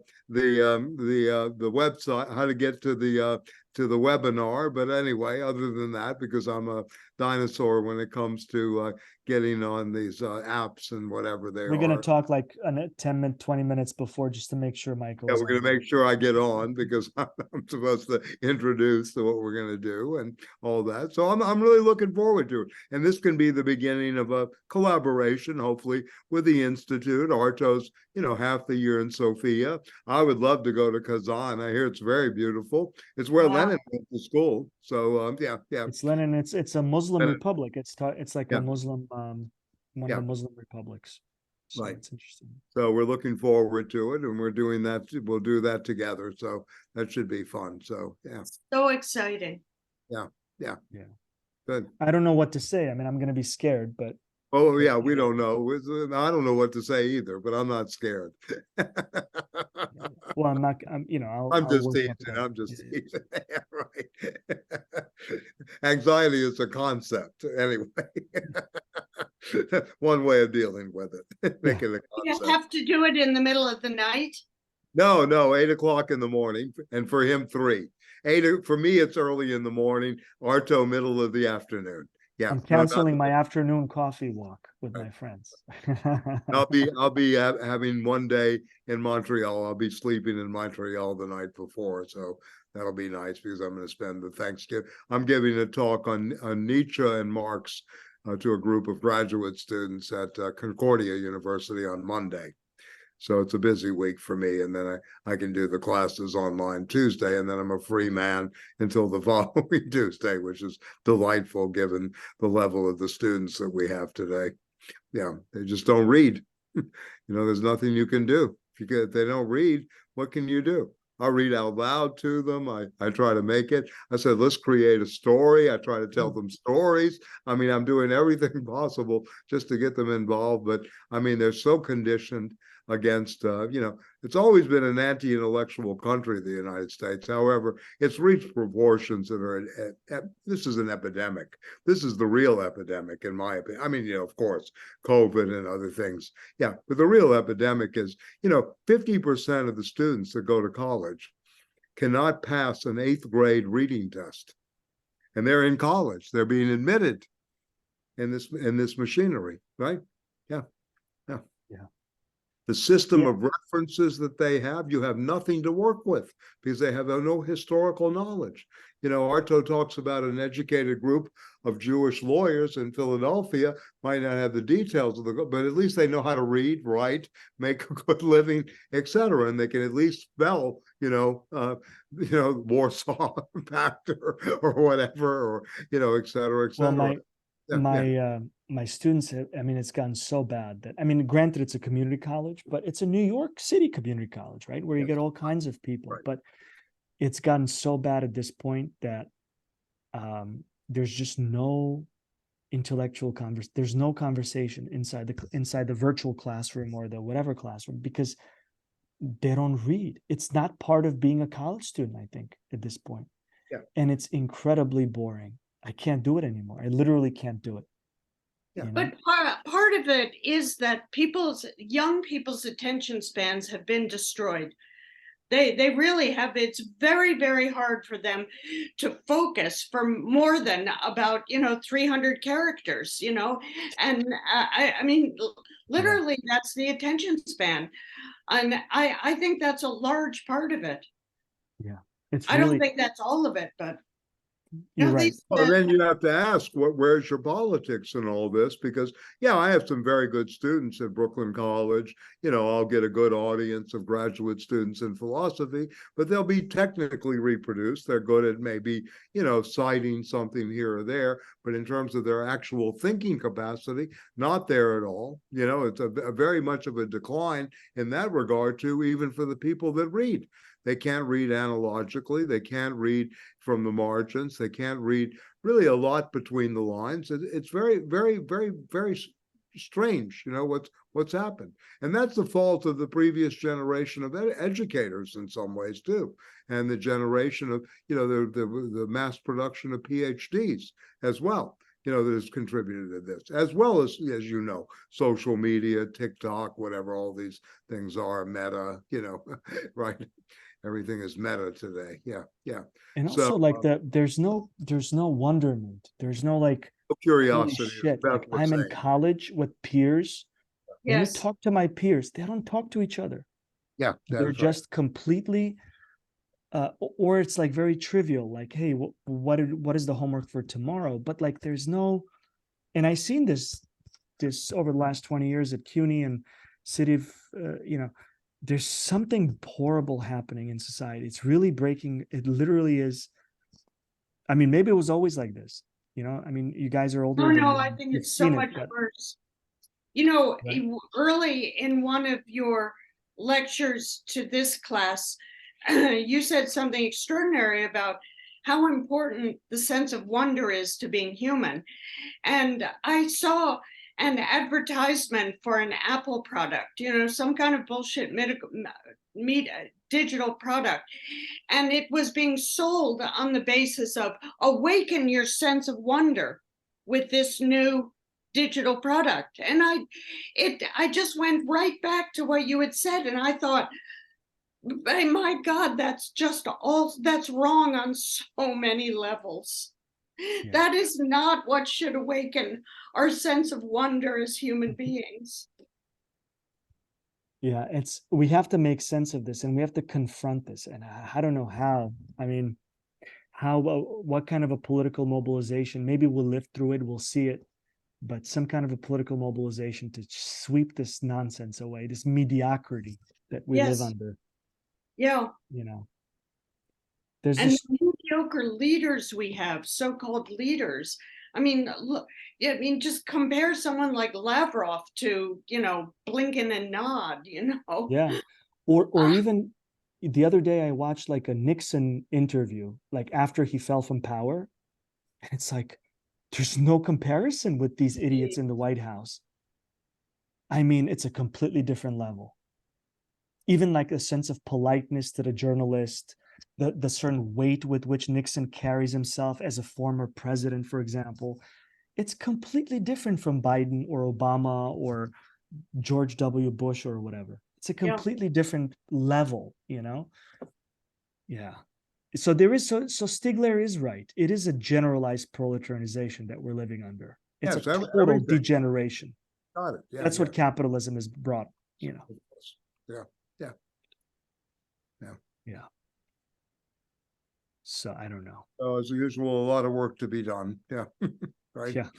website, how to get to the webinar. But anyway, other than that, because I'm a dinosaur when it comes to getting on these apps and whatever they are. We're going to talk like 20 minutes before, just to make sure Michael. Yeah, we're going to make sure I get on, because I'm supposed to introduce to what we're going to do and all that. So I'm really looking forward to it. And this can be the beginning of a collaboration, hopefully, with the Institute. Arto's, half the year in Sofia. I would love to go to Kazan. I hear it's very beautiful. It's where Lenin went to school. So yeah. It's Lenin. It's a Muslim republic. It's like a Muslim, one of the Muslim republics. So right. It's interesting. So we're looking forward to it, and we're doing that. We'll do that together. So that should be fun. So yeah. So exciting. Yeah. Good. I don't know what to say. I mean, I'm going to be scared, but. Oh yeah, we don't know. I don't know what to say either, but I'm not scared. Well, I'm not. I'm just teasing. Right. Anxiety is a concept, anyway. One way of dealing with it. Make it a concept. You have to do it in the middle of the night? No, 8:00 in the morning, and for him 3. 8 for me, it's early in the morning. Arto, middle of the afternoon. Yeah, I'm canceling my afternoon coffee walk with my friends. I'll be having one day in Montreal. I'll be sleeping in Montreal the night before, so That'll be nice because I'm going to spend the Thanksgiving. I'm giving a talk on Nietzsche and Marx to a group of graduate students at Concordia University on Monday. So it's a busy week for me. And then I can do the classes online Tuesday, and then I'm a free man until the following Tuesday, which is delightful given the level of the students that we have today. Yeah, they just don't read. There's nothing you can do. If they don't read, what can you do? I'll read out loud to them. I try to make it. I said, let's create a story. I try to tell them stories. I mean, I'm doing everything possible just to get them involved. But I mean, they're so conditioned against, it's always been an anti-intellectual country, the United States. However, it's reached proportions that are, this is an epidemic. This is the real epidemic, in my opinion. I mean, of course, COVID and other things. Yeah, but the real epidemic is, 50% of the students that go to college cannot pass an 8th grade reading test. And they're in college. They're being admitted in this machinery, right? Yeah. The system of references that they have, you have nothing to work with because they have no historical knowledge. Arto talks about an educated group of Jewish lawyers in Philadelphia, might not have the details of but at least they know how to read, write, make a good living, etc. And they can at least spell, Warsaw Pact or whatever, or, etc., etc. Well, my students have, it's gotten so bad that, granted it's a community college, but it's a New York City community college, right? Where you get all kinds of people, right. But it's gotten so bad at this point that there's just no intellectual there's no conversation inside the virtual classroom or the whatever classroom, because they don't read. It's not part of being a college student, I think, at this point. Yeah. And it's incredibly boring. I can't do it anymore. I literally can't do it. Yeah. But part of it is that young people's attention spans have been destroyed. They really have. It's very, very hard for them to focus for more than about 300 characters, and I mean literally that's the attention span, and I think that's a large part of it. Yeah, it's I don't think that's all of it, but you're right. Well, then you have to ask, where's your politics in all this? Because, I have some very good students at Brooklyn College. I'll get a good audience of graduate students in philosophy, but they'll be technically reproduced. They're good at maybe, citing something here or there, but in terms of their actual thinking capacity, not there at all. It's a very much of a decline in that regard too, even for the people that read. They can't read analogically. They can't read from the margins. They can't read really a lot between the lines. It's very, very, very, very strange, what's happened. And that's the fault of the previous generation of educators in some ways too. And the generation of, the mass production of PhDs as well, that has contributed to this, as well as social media, TikTok, whatever all these things are, Meta, right? Everything is meta today. Yeah. And also there's no wonderment. There's no curiosity. Shit, I'm in college with peers. When you talk to my peers, they don't talk to each other. Yeah. They're just completely or it's very trivial, like, hey, what is the homework for tomorrow? But there's no, and I've seen this over the last 20 years at CUNY and City of, there's something horrible happening in society. It's really breaking. It literally is. Maybe it was always like this, you guys are older. No, I think it's so much worse. Right. Early in one of your lectures to this class, you said something extraordinary about how important the sense of wonder is to being human. And I saw an advertisement for an Apple product, some kind of bullshit digital product. And it was being sold on the basis of awaken your sense of wonder with this new digital product. And I just went right back to what you had said. And I thought, my God, that's wrong on so many levels. Yeah. That is not what should awaken our sense of wonder as human beings. Yeah, we have to make sense of this, and we have to confront this. And I don't know how. I mean, what kind of a political mobilization? Maybe we'll live through it, we'll see it, but some kind of a political mobilization to sweep this nonsense away, this mediocrity that we live Yes. under. Yeah. You know, there's And this. the mediocre leaders we have, so-called leaders. I mean, look, I mean, just compare someone like Lavrov to, Blinken and Nod, Yeah, or even the other day I watched like a Nixon interview, like after he fell from power, and it's like there's no comparison with these idiots in the White House. I mean, it's a completely different level. Even like a sense of politeness to the journalist, the certain weight with which Nixon carries himself as a former president, for example, it's completely different from Biden or Obama or George W. Bush or whatever. It's a completely different level, Yeah. So so Stiegler is right. It is a generalized proletarianization that we're living under. It's Yes, a total everything. degeneration. Got it. Yeah, That's yeah. what capitalism has brought, Yeah. Yeah. So I don't know. So as usual, a lot of work to be done. Yeah. Right. Yeah.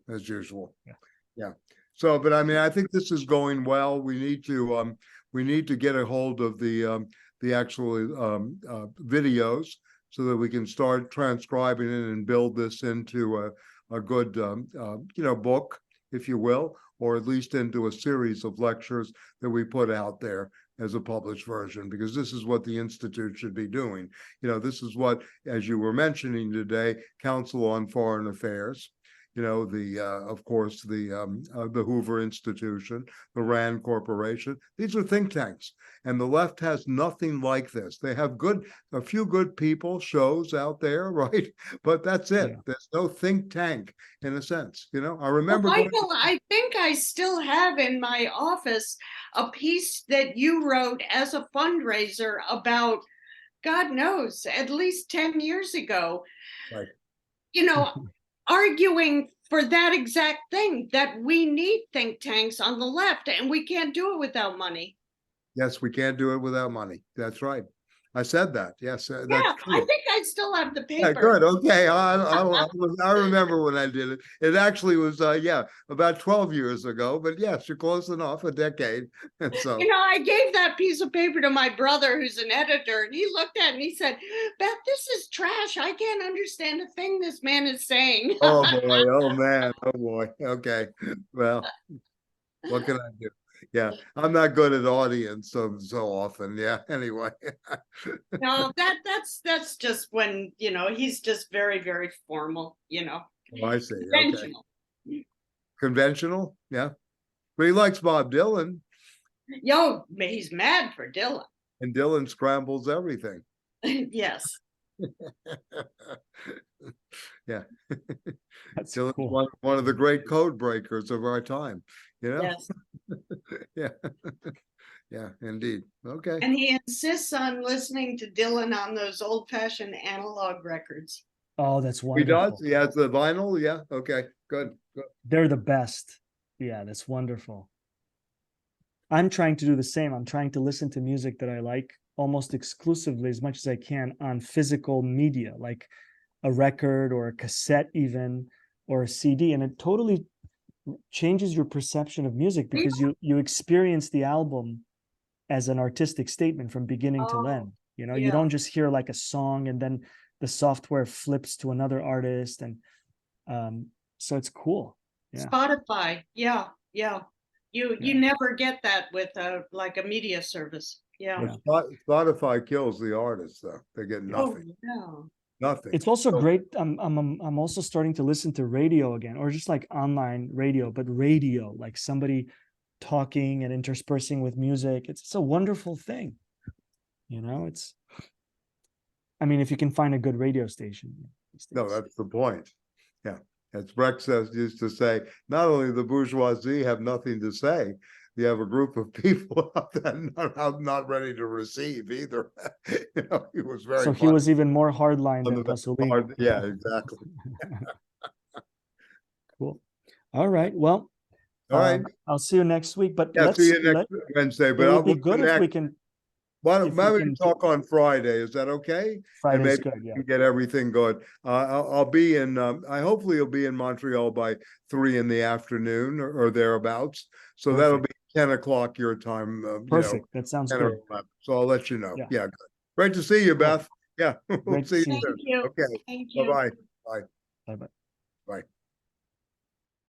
As usual. Yeah. Yeah. So, but I mean, I think this is going well. We need to get a hold of the actual videos so that we can start transcribing it and build this into a good book, if you will, or at least into a series of lectures that we put out there as a published version, because this is what the Institute should be doing. This is what, as you were mentioning today, Council on Foreign Affairs, of course, the Hoover Institution, the Rand Corporation. These are think tanks, and the left has nothing like this. They have a few good people, shows out there, right? But that's it. Yeah. There's no think tank in a sense. I remember. Well, Michael, I think I still have in my office a piece that you wrote as a fundraiser about, God knows, at least 10 years ago. Right. Arguing for that exact thing, that we need think tanks on the left, and we can't do it without money. Yes, we can't do it without money. That's right. I said that. Yes, that's true. I think I still have the paper. Yeah, good. Okay, I remember when I did it. It actually was, about 12 years ago. But yes, you're close enough, a decade. And so, I gave that piece of paper to my brother, who's an editor, and he looked at it and he said, "Beth, this is trash. I can't understand a thing this man is saying." oh boy, oh man, oh boy. Okay, well, what can I do? Yeah, I'm not good at audience so often. Yeah. Anyway. No, that's just when he's just very, very formal. Oh, I see. Conventional. Okay. Conventional. Yeah, but he likes Bob Dylan. Yo, he's mad for Dylan. And Dylan scrambles everything. Yes. Yeah. That's Dylan's cool. one of the great code breakers of our time. Yes. Yeah. Yeah, indeed. Okay. And he insists on listening to Dylan on those old-fashioned analog records. Oh, that's He wonderful. does. He has the vinyl. Yeah. Okay. Good. They're the best. Yeah, that's wonderful. I'm trying to do the same. I'm trying to listen to music that I like almost exclusively, as much as I can, on physical media, like a record or a cassette even, or a CD. And it totally changes your perception of music, because you experience the album as an artistic statement from beginning to end. You don't just hear like a song and then the software flips to another artist. And so it's cool. Yeah. Spotify. Yeah. You never get that with like a media service. Yeah. Spotify kills the artist, though. They get nothing. Oh, no. Nothing. It's also great. I'm also starting to listen to radio again, or just like online radio, but radio, like somebody talking and interspersing with music. It's a wonderful thing. I mean, if you can find a good radio station. No, that's the point. Yeah. As Brecht used to say, not only the bourgeoisie have nothing to say, you have a group of people out there not ready to receive either. He was very. So he was even more hardline than Pasolini. Yeah, exactly. Cool. All right. Well, All right. I'll see you next week, but Yeah, let's, see you next Wednesday, it but would be good if we can, Why if don't, we maybe we can can talk on Friday, is that okay? And Friday's maybe good, we yeah. can get everything good. I'll be in, I hopefully will be in Montreal by 3 in the afternoon or thereabouts. So that'll be 10 o'clock your time, Perfect, that sounds 10 good. or 11. So I'll let you know. Yeah. Yeah, good. Great to see you, Beth. Yeah, we'll Great to see see you you. soon. Thank you. Okay, Thank you. bye-bye. Bye. Bye-bye. Bye.